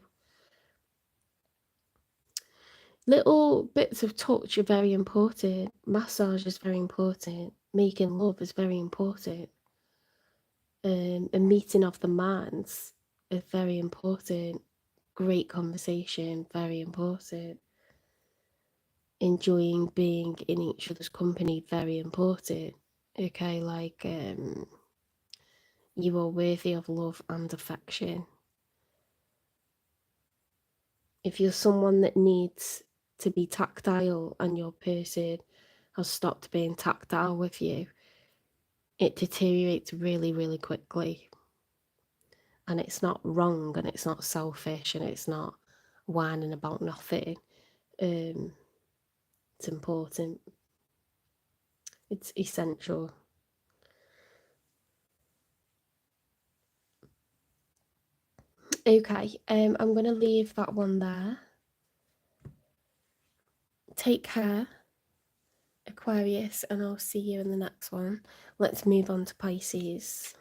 Little bits of touch are very important. Massage is very important. Making love is very important. A meeting of the minds is very important. Great conversation, very important. Enjoying being in each other's company, very important. Okay, like you are worthy of love and affection. If you're someone that needs to be tactile and your person has stopped being tactile with you, it deteriorates really, really quickly. And it's not wrong, and it's not selfish, and it's not whining about nothing. It's important. It's essential. Okay, I'm going to leave that one there. Take care, Aquarius, and I'll see you in the next one. Let's move on to Pisces.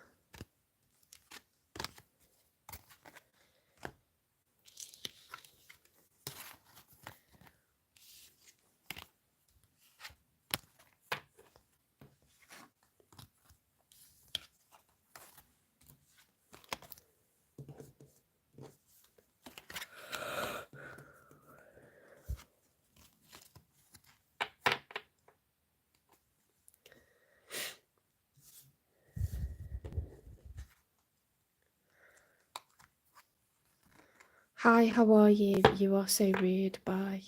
Hi, how are you? You are so rude. Bye.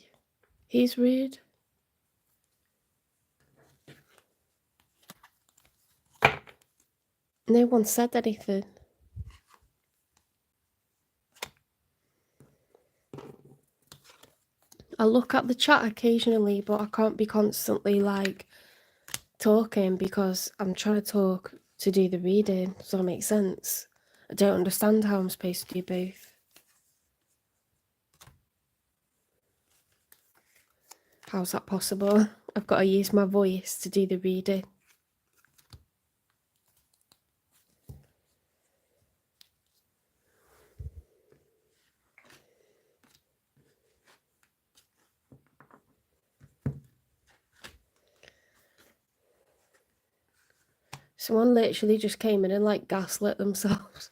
Who's rude? No one said anything. I look at the chat occasionally, but I can't be constantly like talking because I'm trying to talk to do the reading. Does that make sense? I don't understand how I'm supposed to do both. How's that possible? I've got to use my voice to do the reading. Someone literally just came in and like gaslit themselves.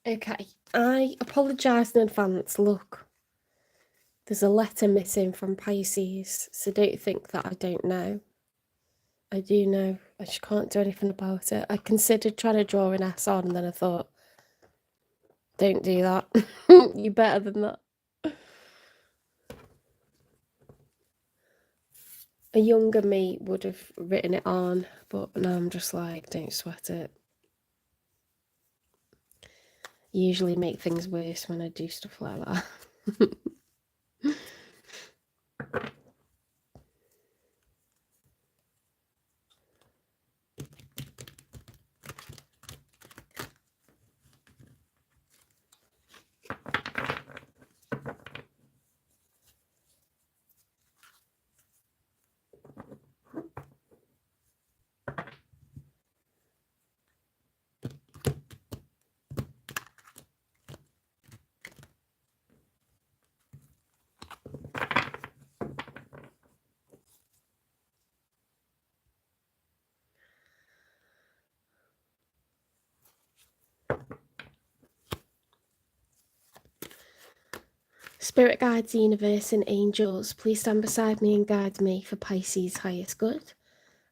Okay, I apologise in advance. Look, there's a letter missing from Pisces, so don't think that I don't know. I do know. I just can't do anything about it. I considered trying to draw an S on, and then I thought, don't do that. You're better than that. A younger me would have written it on, but now I'm just like, don't sweat it. Usually make things worse when I do stuff like that. Spirit guides, universe, and angels, please stand beside me and guide me for Pisces' highest good.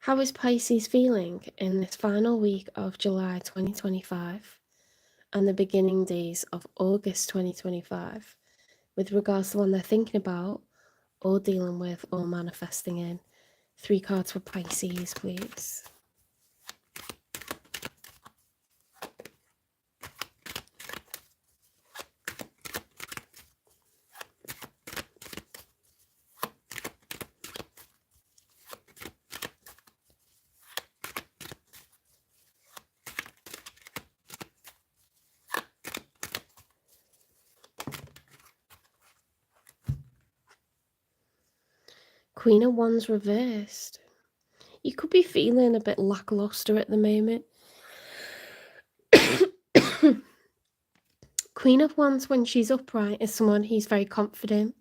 How is Pisces feeling in this final week of July 2025 and the beginning days of August 2025 with regards to when they're thinking about or dealing with or manifesting in? 3 cards for Pisces, please. Queen of Wands reversed. You could be feeling a bit lackluster at the moment. Queen of Wands, when she's upright, is someone who's very confident,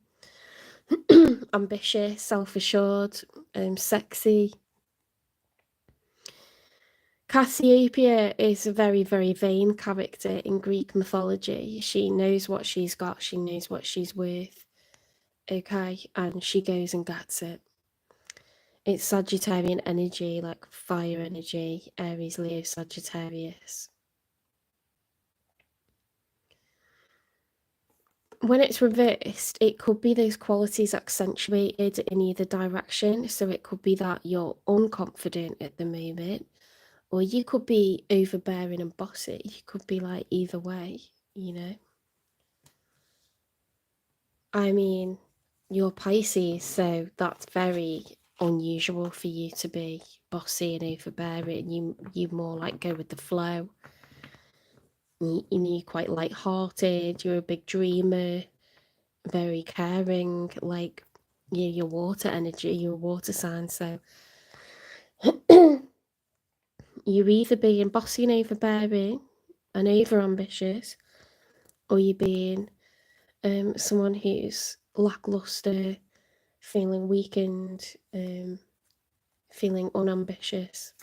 ambitious, self-assured, sexy. Cassiopeia is a very, very vain character in Greek mythology. She knows what she's got, she knows what she's worth, okay, and she goes and gets it. It's Sagittarian energy, like fire energy, Aries, Leo, Sagittarius. When it's reversed, it could be those qualities accentuated in either direction. So it could be that you're unconfident at the moment, or you could be overbearing and bossy. You could be like either way, you know. I mean, you're Pisces, so that's very unusual for you to be bossy and overbearing. You more like go with the flow. You're quite light-hearted. You're a big dreamer, very caring. Like you're water energy. You're a water sign, so you're either being bossy and overbearing and over-ambitious, or you're being someone who's lackluster, feeling weakened, feeling unambitious.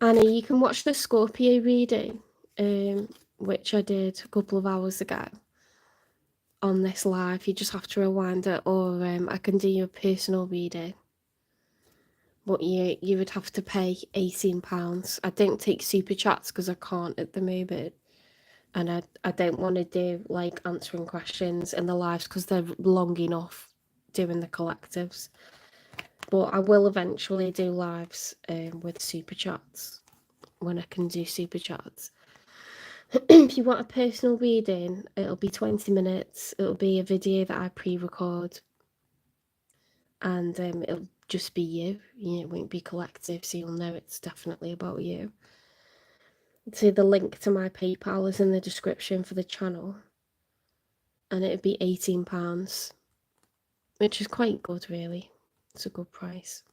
Anna, you can watch the Scorpio reading, which I did a couple of hours ago on this live. You just have to rewind it, or I can do you a personal reading. But you would have to pay £18. I don't take super chats because I can't at the moment. And I don't want to do like answering questions in the lives because they're long enough doing the collectives. But I will eventually do lives with super chats when I can do super chats. If you want a personal reading, it'll be 20 minutes. It'll be a video that I pre-record, and it'll just be you. It won't be collective, so you'll know it's definitely about you. So the link to my PayPal is in the description for the channel, and it'd be £18, which is quite good, really. It's a good price.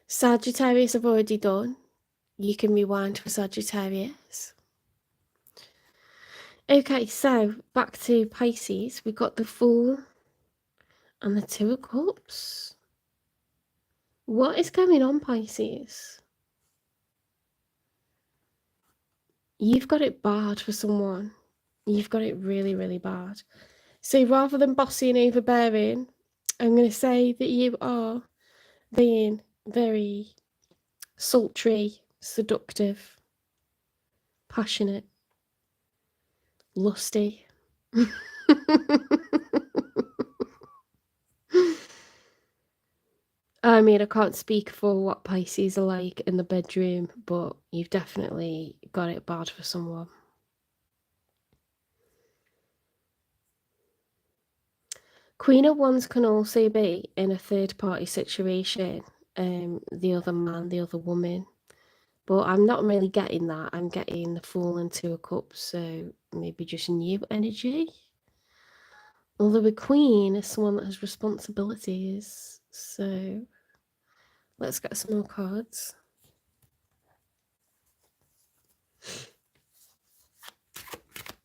Sagittarius I've already done. You can rewind for Sagittarius. Okay, so back to Pisces. We've got the Fool and the Two of Cups. What is going on, Pisces? You've got it bad for someone. You've got it really, really bad. So rather than bossy and overbearing, I'm going to say that you are being very sultry, seductive, passionate, lusty. I mean, I can't speak for what Pisces are like in the bedroom, but you've definitely got it bad for someone. Queen of Wands can also be in a third-party situation, the other man, the other woman. But I'm not really getting that. I'm getting the Fool and Two of Cups, so maybe just new energy. Although a Queen is someone that has responsibilities, so let's get some more cards.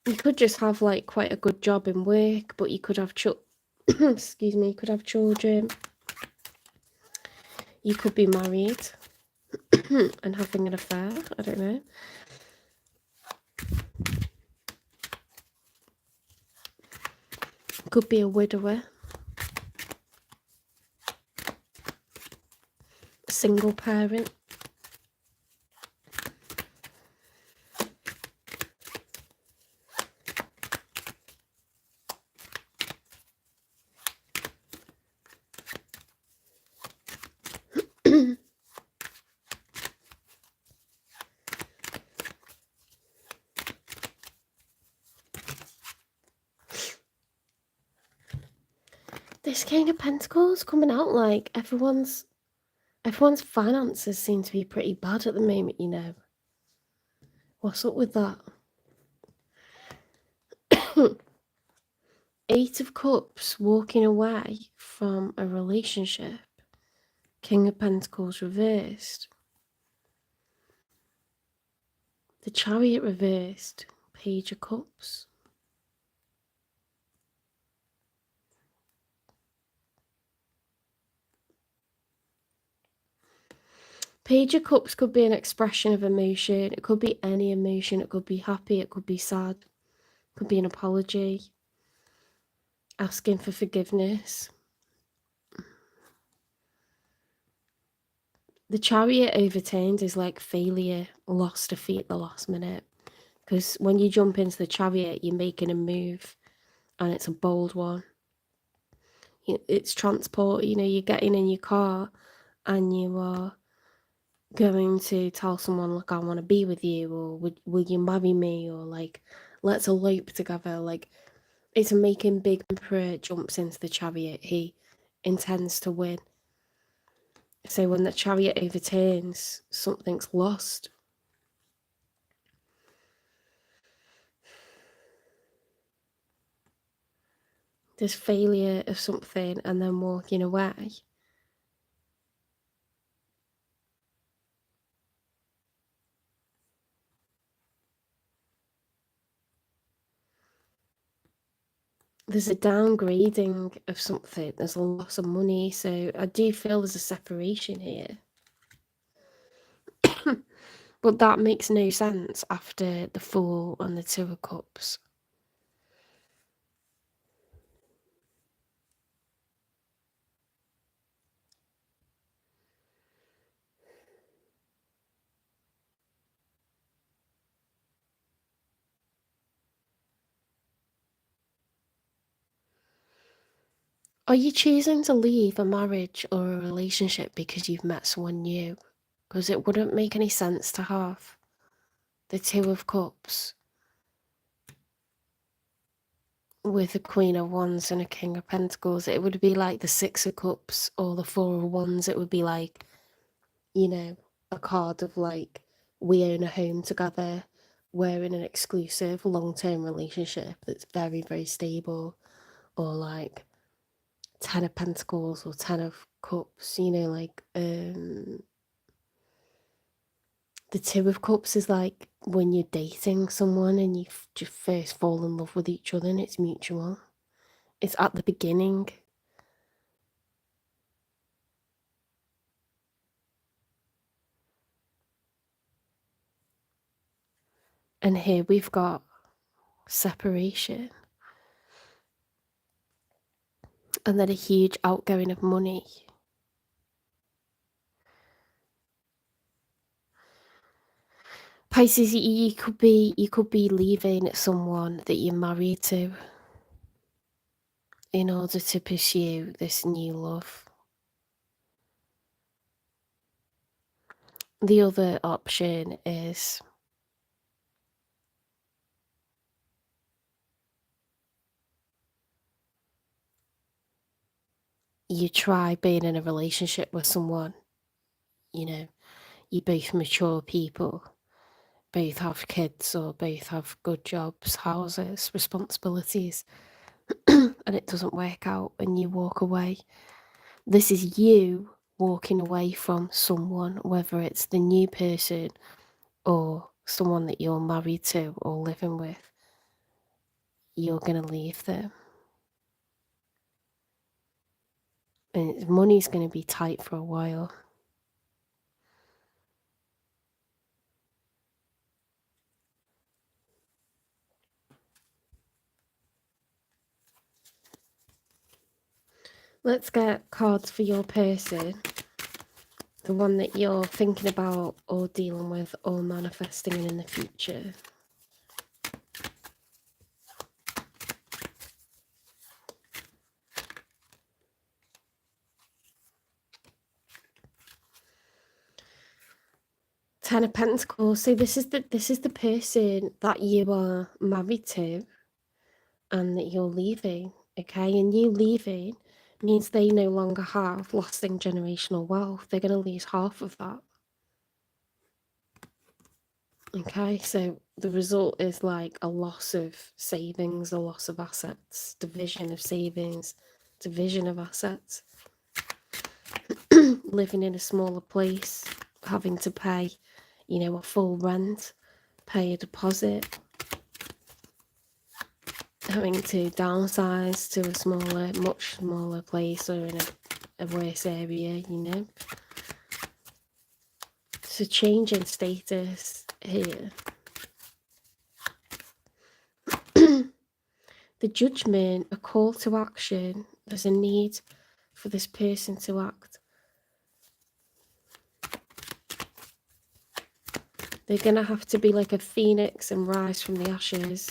You could just have like quite a good job in work, but you could have excuse me, you could have children. You could be married and having an affair. I don't know. Could be a widower. A single parent. This King of Pentacles coming out like everyone's finances seem to be pretty bad at the moment, you know. What's up with that? Eight of Cups, walking away from a relationship. King of Pentacles reversed. The Chariot reversed. Page of Cups. Page of Cups could be an expression of emotion. It could be any emotion. It could be happy. It could be sad. It could be an apology. Asking for forgiveness. The Chariot overturned is like failure, lost a feat at the last minute. Because when you jump into the Chariot, you're making a move. And it's a bold one. It's transport. You know, you're getting in your car and you are going to tell someone, look, I want to be with you, or will you marry me, or like, let's elope together. Like, it's a making big emperor jumps into the Chariot. He intends to win. So when the Chariot overturns, something's lost. There's failure of something and then walking away. There's a downgrading of something. There's a loss of money. So I do feel there's a separation here. But that makes no sense after the Fool and the Two of Cups. Are you choosing to leave a marriage or a relationship because you've met someone new? Because it wouldn't make any sense to have the Two of Cups with the Queen of Wands and a King of Pentacles. It would be like the Six of Cups or the Four of Wands. It would be like, you know, a card of like, we own a home together. We're in an exclusive long-term relationship that's very, very stable. Or like 10 of Pentacles or 10 of Cups, you know, like The Two of Cups is like when you're dating someone and you just first fall in love with each other and it's mutual. It's at the beginning. And here we've got separation. And then a huge outgoing of money. Pisces, you could be leaving someone that you're married to in order to pursue this new love. The other option is you try being in a relationship with someone, you know, you're both mature people, both have kids or both have good jobs, houses, responsibilities, and it doesn't work out and you walk away. This is you walking away from someone, whether it's the new person or someone that you're married to or living with. You're going to leave them. And money's going to be tight for a while. Let's get cards for your person. The one that you're thinking about or dealing with or manifesting in the future. Ten of Pentacles. So this is the person that you are married to and that you're leaving. Okay, and you leaving means they no longer have lasting generational wealth. They're going to lose half of that. Okay, so the result is like a loss of savings, a loss of assets, division of savings, division of assets. Living in a smaller place, having to pay, you know, a full rent, pay a deposit, having to downsize to a smaller, much smaller place or in a worse area, you know. So change in status here. The Judgment, a call to action. There's a need for this person to act. They're going to have to be like a phoenix and rise from the ashes.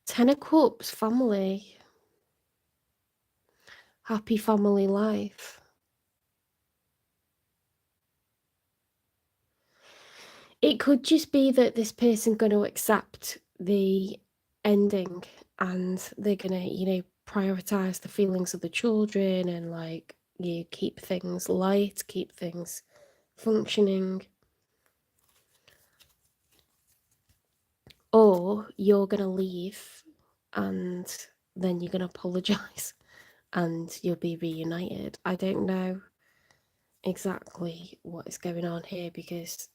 Ten of Cups, family. Happy family life. It could just be that this person's going to accept the ending and they're going to, you know, prioritize the feelings of the children and like you keep things light, keep things functioning. Or you're going to leave and then you're going to apologize and you'll be reunited. I don't know exactly what is going on here because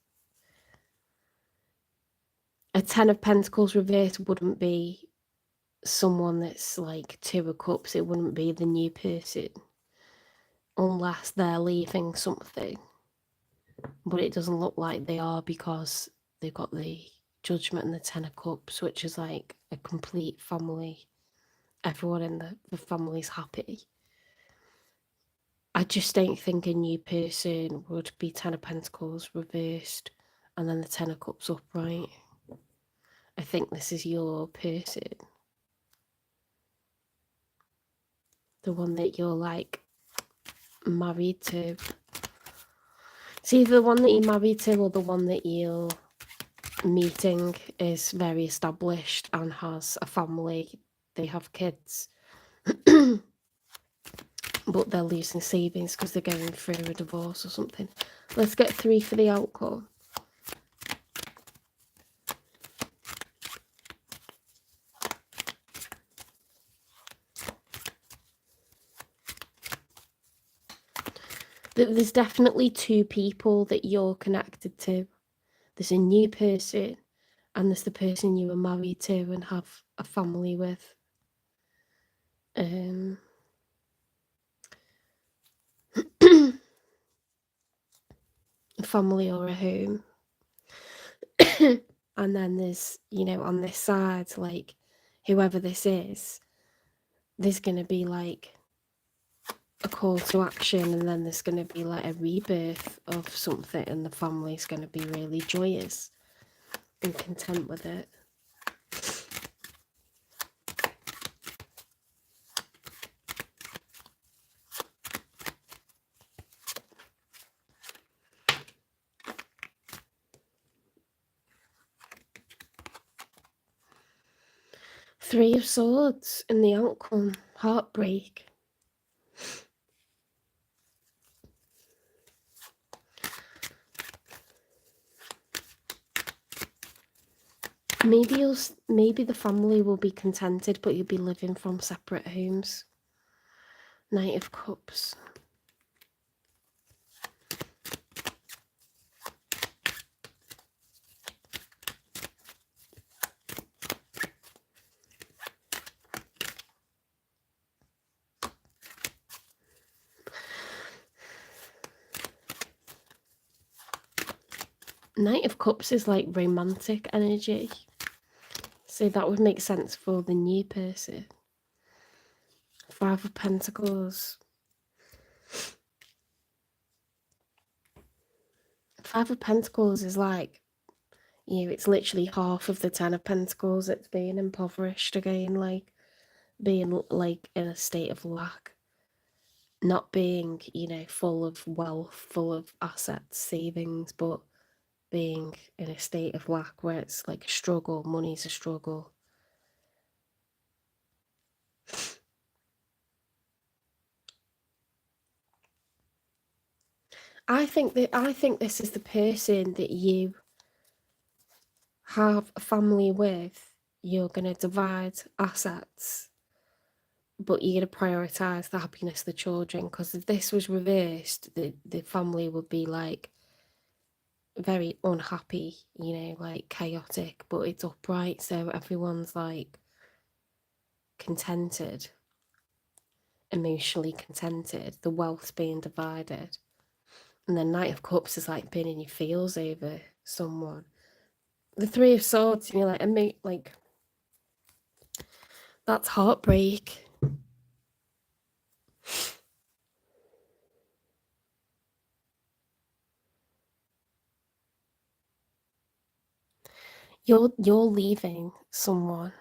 a Ten of Pentacles reversed wouldn't be someone that's like Two of Cups. It wouldn't be the new person unless they're leaving something. But it doesn't look like they are because they've got the Judgment and the Ten of Cups, which is like a complete family. Everyone in the family's happy. I just don't think a new person would be Ten of Pentacles reversed and then the Ten of Cups upright. I think this is your person. The one that you're like married to. It's either the one that you're married to or the one that you're meeting is very established and has a family. They have kids. But they're losing savings because they're going through a divorce or something. Let's get 3 for the outcome. There's definitely two people that you're connected to. There's a new person, and there's the person you were married to and have a family with. A family or a home. And then there's, you know, on this side, like, whoever this is, there's going to be like a call to action, and then there's going to be like a rebirth of something, and the family's going to be really joyous and content with it. Three of Swords in the outcome, heartbreak. Maybe the family will be contented, but you'll be living from separate homes. Knight of Cups. Knight of Cups is like romantic energy. So that would make sense for the new person. Five of Pentacles. Five of Pentacles is like, you know, it's literally half of the Ten of Pentacles. It's being impoverished again, like being like in a state of lack. Not being, you know, full of wealth, full of assets, savings, but being in a state of lack where it's like a struggle, money's a struggle. I think this is the person that you have a family with. You're going to divide assets, but you're going to prioritise the happiness of the children, because if this was reversed, the family would be like very unhappy, you know, like chaotic, but it's upright, so everyone's like contented, emotionally contented, the wealth's being divided. And the Knight of Cups is like being in your feels over someone. The Three of Swords, and you're like that's heartbreak. You're leaving someone,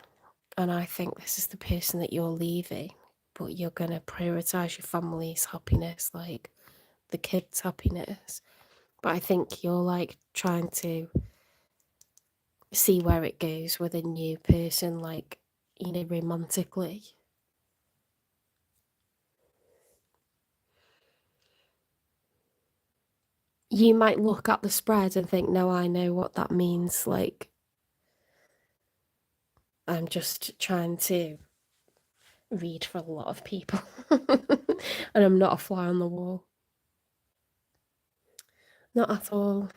and I think this is the person that you're leaving, but you're going to prioritize your family's happiness, like the kids' happiness. But I think you're like trying to see where it goes with a new person, like, you know, romantically. You might look at the spread and think, no, I know what that means. Like, I'm just trying to read for a lot of people. And I'm not a fly on the wall. Not at all.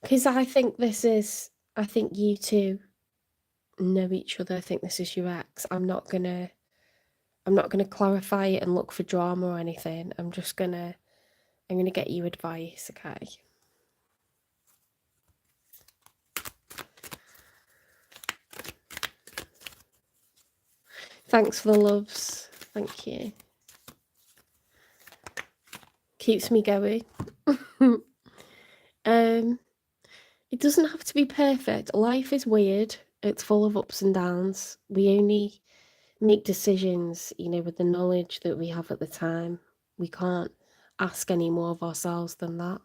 Because I think you two know each other. I think this is your ex. I'm not gonna clarify it and look for drama or anything. I'm gonna get you advice, okay? Thanks for the loves. Thank you. Keeps me going. It doesn't have to be perfect. Life is weird. It's full of ups and downs. We only make decisions, you know, with the knowledge that we have at the time. We can't ask any more of ourselves than that.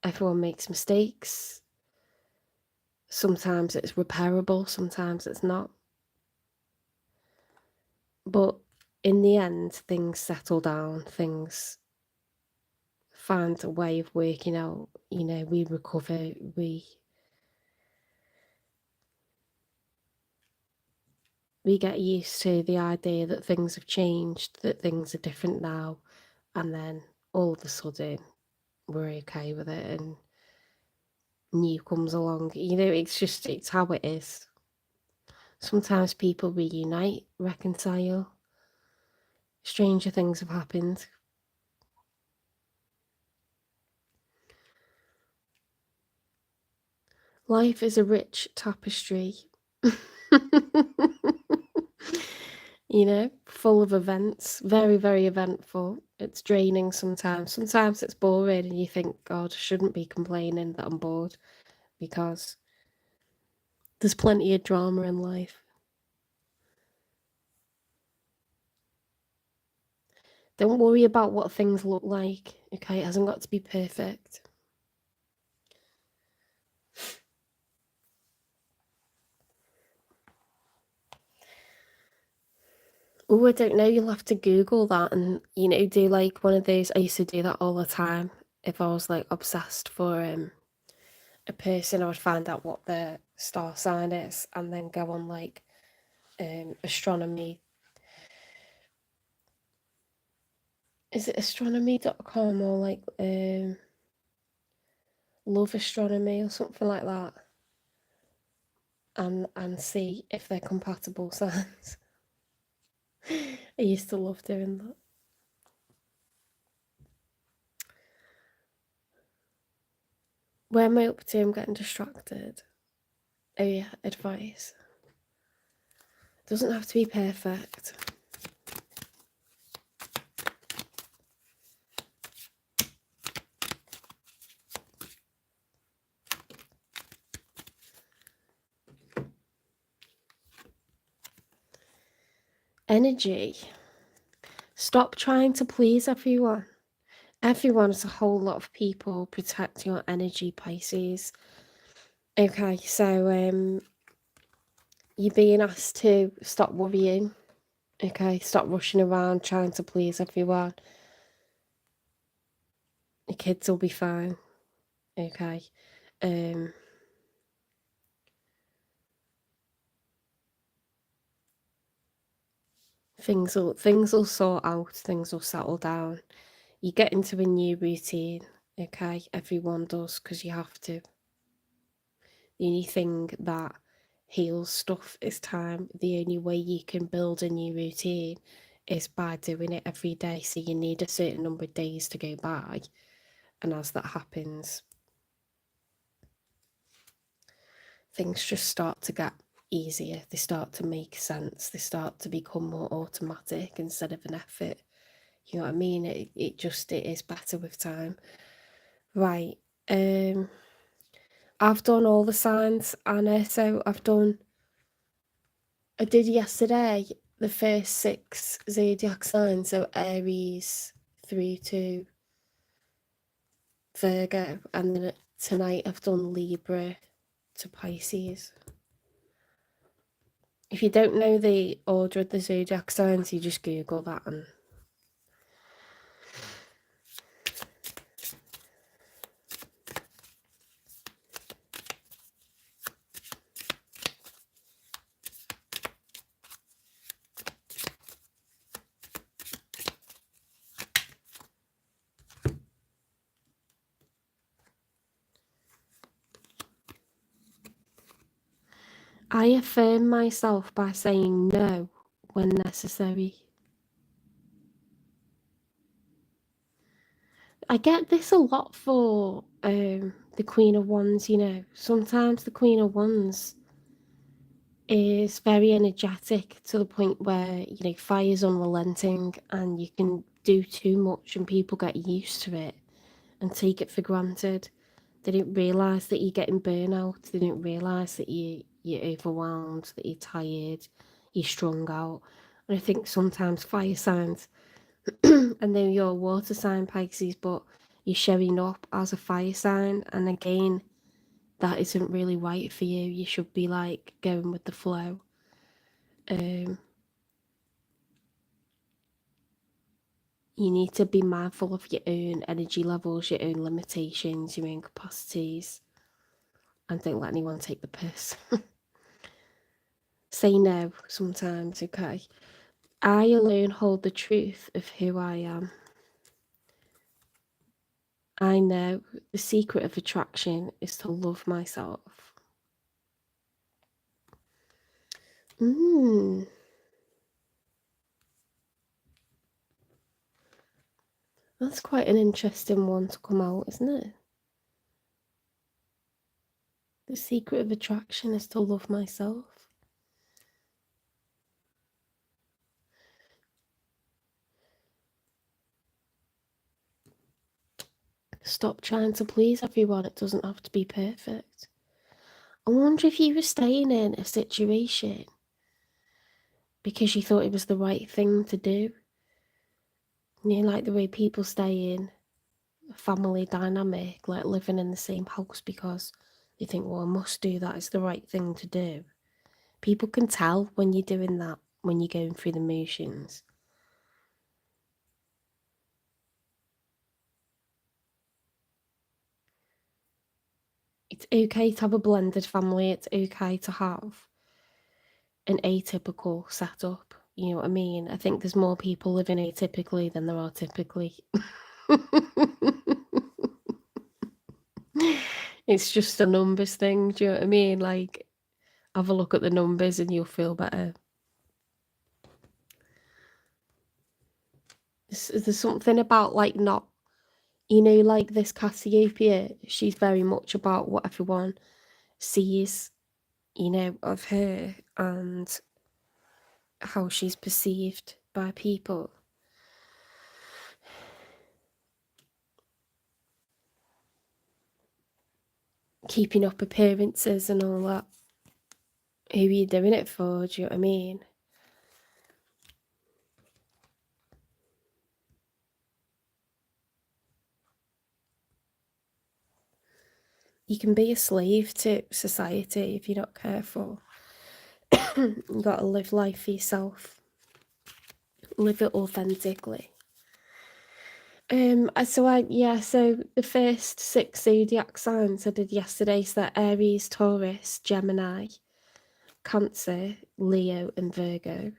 Everyone makes mistakes. Sometimes it's repairable, sometimes it's not. But in the end, things settle down, things find a way of working out, you know, we recover, we get used to the idea that things have changed, that things are different now, and then all of a sudden we're okay with it and new comes along. You know, it's how it is. Sometimes people reunite, reconcile. Stranger things have happened. Life is a rich tapestry. You know, full of events, very, very eventful. It's draining sometimes. Sometimes it's boring and you think, God, I shouldn't be complaining that I'm bored, because there's plenty of drama in life. Don't worry about what things look like, okay? It hasn't got to be perfect. Oh, I don't know. You'll have to Google that and, you know, do like one of those. I used to do that all the time. If I was like obsessed for a person, I would find out what their star sign is and then go on like astronomy. Is it astronomy.com or like love astronomy or something like that? And see if they're compatible signs. I used to love doing that. Where am I up to? I'm getting distracted. Oh yeah, advice. Doesn't have to be perfect. Energy. Stop trying to please everyone. Everyone is a whole lot of people. Protect your energy, Pisces. Okay, so you're being asked to stop worrying. Okay, stop rushing around trying to please everyone. The kids will be fine. Okay. Things will sort out, things will settle down. You get into a new routine, okay? Everyone does, because you have to. The only thing that heals stuff is time. The only way you can build a new routine is by doing it every day. So you need a certain number of days to go by. And as that happens, things just start to get easier. They start to make sense. They start to become more automatic instead of an effort. You know what I mean? It is better with time. Right. I've done all the signs, Anna. So I did yesterday the first 6 zodiac signs. So Aries through to Virgo, and then tonight I've done Libra to Pisces. If you don't know the order of the zodiac signs, you just Google that and I affirm myself by saying no when necessary. I get this a lot for the Queen of Wands, you know. Sometimes the Queen of Wands is very energetic to the point where, you know, fire's unrelenting and you can do too much and people get used to it and take it for granted. They don't realise that you're getting burnout. They don't realise that you're overwhelmed, that you're tired, you're strung out. And I think sometimes fire signs, and then you're a water sign, Pisces, but you're showing up as a fire sign. And again, that isn't really right for you. You should be like going with the flow. You need to be mindful of your own energy levels, your own limitations, your own capacities, and don't let anyone take the piss. Say no sometimes, okay? I alone hold the truth of who I am. I know the secret of attraction is to love myself. That's quite an interesting one to come out, isn't it? The secret of attraction is to love myself. Stop trying to please everyone. It doesn't have to be perfect. I wonder if you were staying in a situation because you thought it was the right thing to do. You know, like the way people stay in a family dynamic, like living in the same house because they think, well, I must do that. It's the right thing to do. People can tell when you're doing that, when you're going through the motions. It's okay to have a blended family. It's okay to have an atypical setup. You know what I mean? I think there's more people living atypically than there are typically. It's just a numbers thing, do you know what I mean? Like, have a look at the numbers and you'll feel better. There's something about, like, not, you know, like this Cassiopeia, she's very much about what everyone sees, you know, of her and how she's perceived by people. Keeping up appearances and all that. Who are you doing it for? Do you know what I mean? You can be a slave to society if you're not careful. You gotta live life for yourself. Live it authentically. So the first 6 zodiac signs I did yesterday, so that Aries, Taurus, Gemini, Cancer, Leo, and Virgo.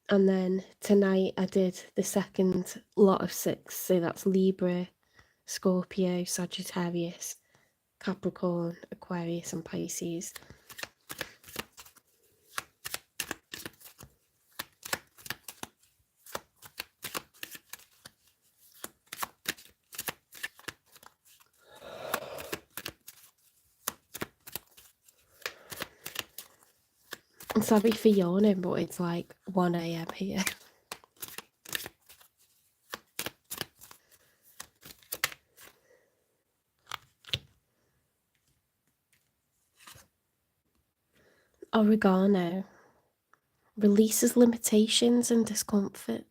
And then tonight I did the second lot of 6, so that's Libra, Scorpio, Sagittarius, Capricorn, Aquarius, and Pisces. I'm sorry for yawning, but it's like 1 a.m. here. Oregano releases limitations and discomfort.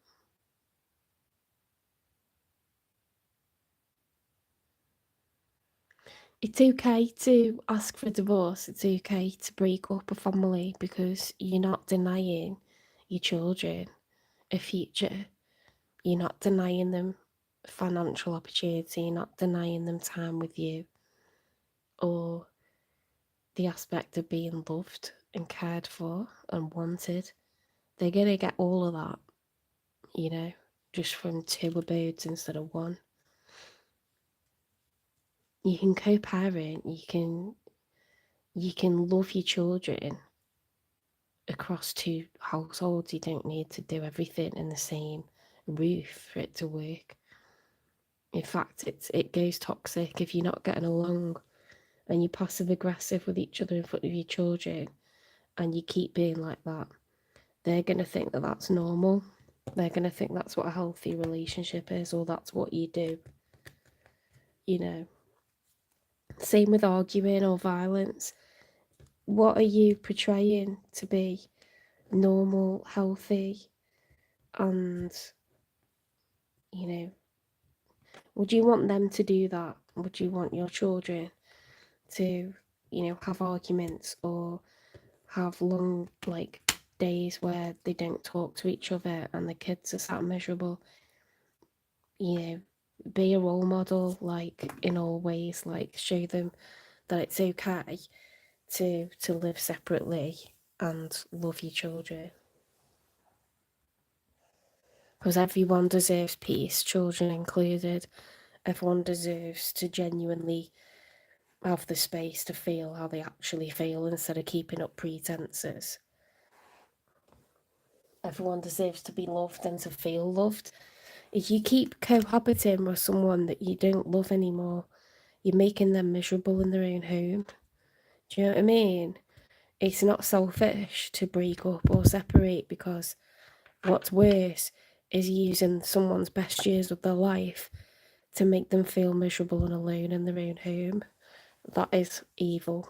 It's okay to ask for a divorce. It's okay to break up a family because you're not denying your children a future. You're not denying them financial opportunity. You're not denying them time with you or the aspect of being loved and cared for and wanted. They're going to get all of that, you know, just from 2 abodes instead of 1. You can co-parent, you can love your children across 2 households. You don't need to do everything in the same roof for it to work. In fact, it goes toxic if you're not getting along and you're passive aggressive with each other in front of your children and you keep being like that. They're going to think that that's normal. They're going to think that's what a healthy relationship is, or that's what you do, you know. Same with arguing or violence. What are you portraying to be normal, healthy, and, you know, would you want them to do that? Would you want your children to, you know, have arguments or have long, like, days where they don't talk to each other and the kids are sat miserable? You know, be a role model, like, in all ways, like, show them that it's okay to live separately and love your children. Because everyone deserves peace, children included. Everyone deserves to genuinely have the space to feel how they actually feel instead of keeping up pretenses. Everyone deserves to be loved and to feel loved. If you keep cohabiting with someone that you don't love anymore, you're making them miserable in their own home. Do you know what I mean? It's not selfish to break up or separate, because what's worse is using someone's best years of their life to make them feel miserable and alone in their own home. That is evil.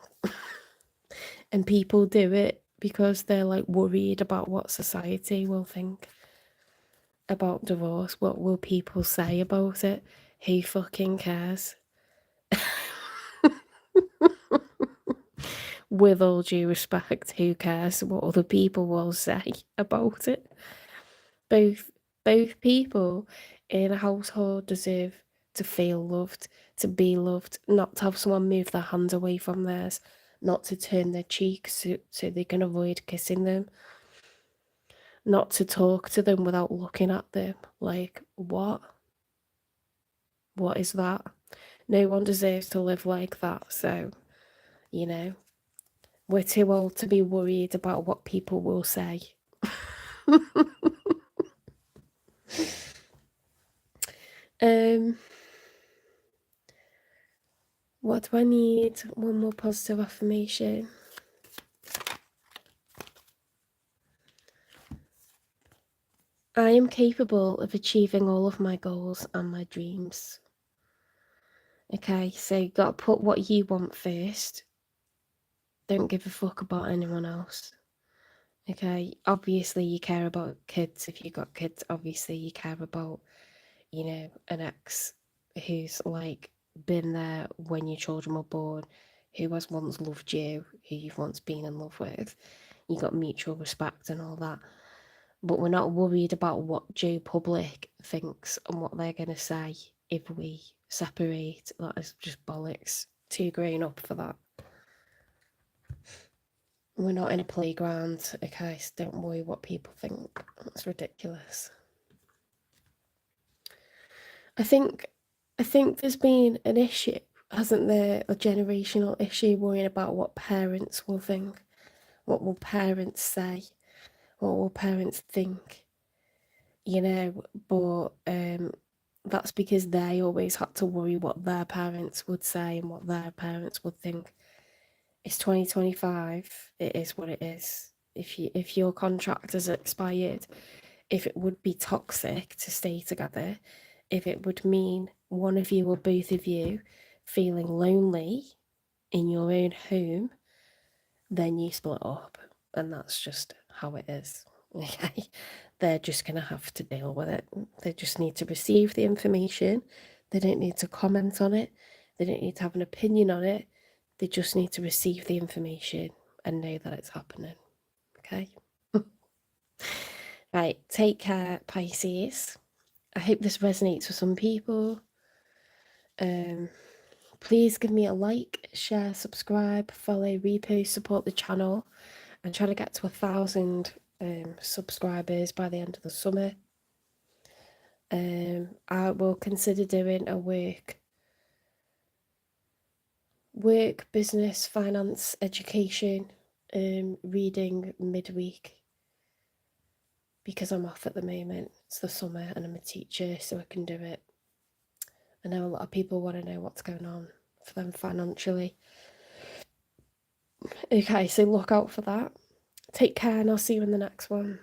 And people do it because they're like worried about what society will think about divorce. What will people say about it? Who fucking cares? With all due respect, who cares what other people will say about it? Both people in a household deserve to feel loved, to be loved, not to have someone move their hands away from theirs, not to turn their cheeks so they can avoid kissing them, not to talk to them without looking at them. Like, what? What is that? No one deserves to live like that. So, you know, we're too old to be worried about what people will say. What do I need? One more positive affirmation. I am capable of achieving all of my goals and my dreams. Okay, so you got to put what you want first. Don't give a fuck about anyone else. Okay, obviously you care about kids. If you got kids, obviously you care about, you know, an ex who's like been there when your children were born, who has once loved you, who you've once been in love with. You got mutual respect and all that. But we're not worried about what Joe Public thinks and what they're going to say if we separate. That is just bollocks. Too grown up for that. We're not in a playground, okay? So don't worry what people think. That's ridiculous. I think there's been an issue, hasn't there? A generational issue, worrying about what parents will think. What will parents say? What will parents think? You know, but that's because they always had to worry what their parents would say and what their parents would think. It's 2025. It is what it is. If your contract has expired, if it would be toxic to stay together, if it would mean one of you or both of you feeling lonely in your own home, then you split up, and that's just how it is. Okay, they're just going to have to deal with it. They just need to receive the information. They don't need to comment on it. They don't need to have an opinion on it. They just need to receive the information and know that it's happening. Okay? Right, take care, Pisces. I hope this resonates with some people. Please give me a like, share, subscribe, follow, repost, support the channel. I'm trying to get to 1,000 subscribers by the end of the summer. I will consider doing a work, business, finance, education reading midweek, because I'm off at the moment. It's the summer and I'm a teacher, so I can do it. I know a lot of people want to know what's going on for them financially. Okay, so look out for that. Take care, and I'll see you in the next one.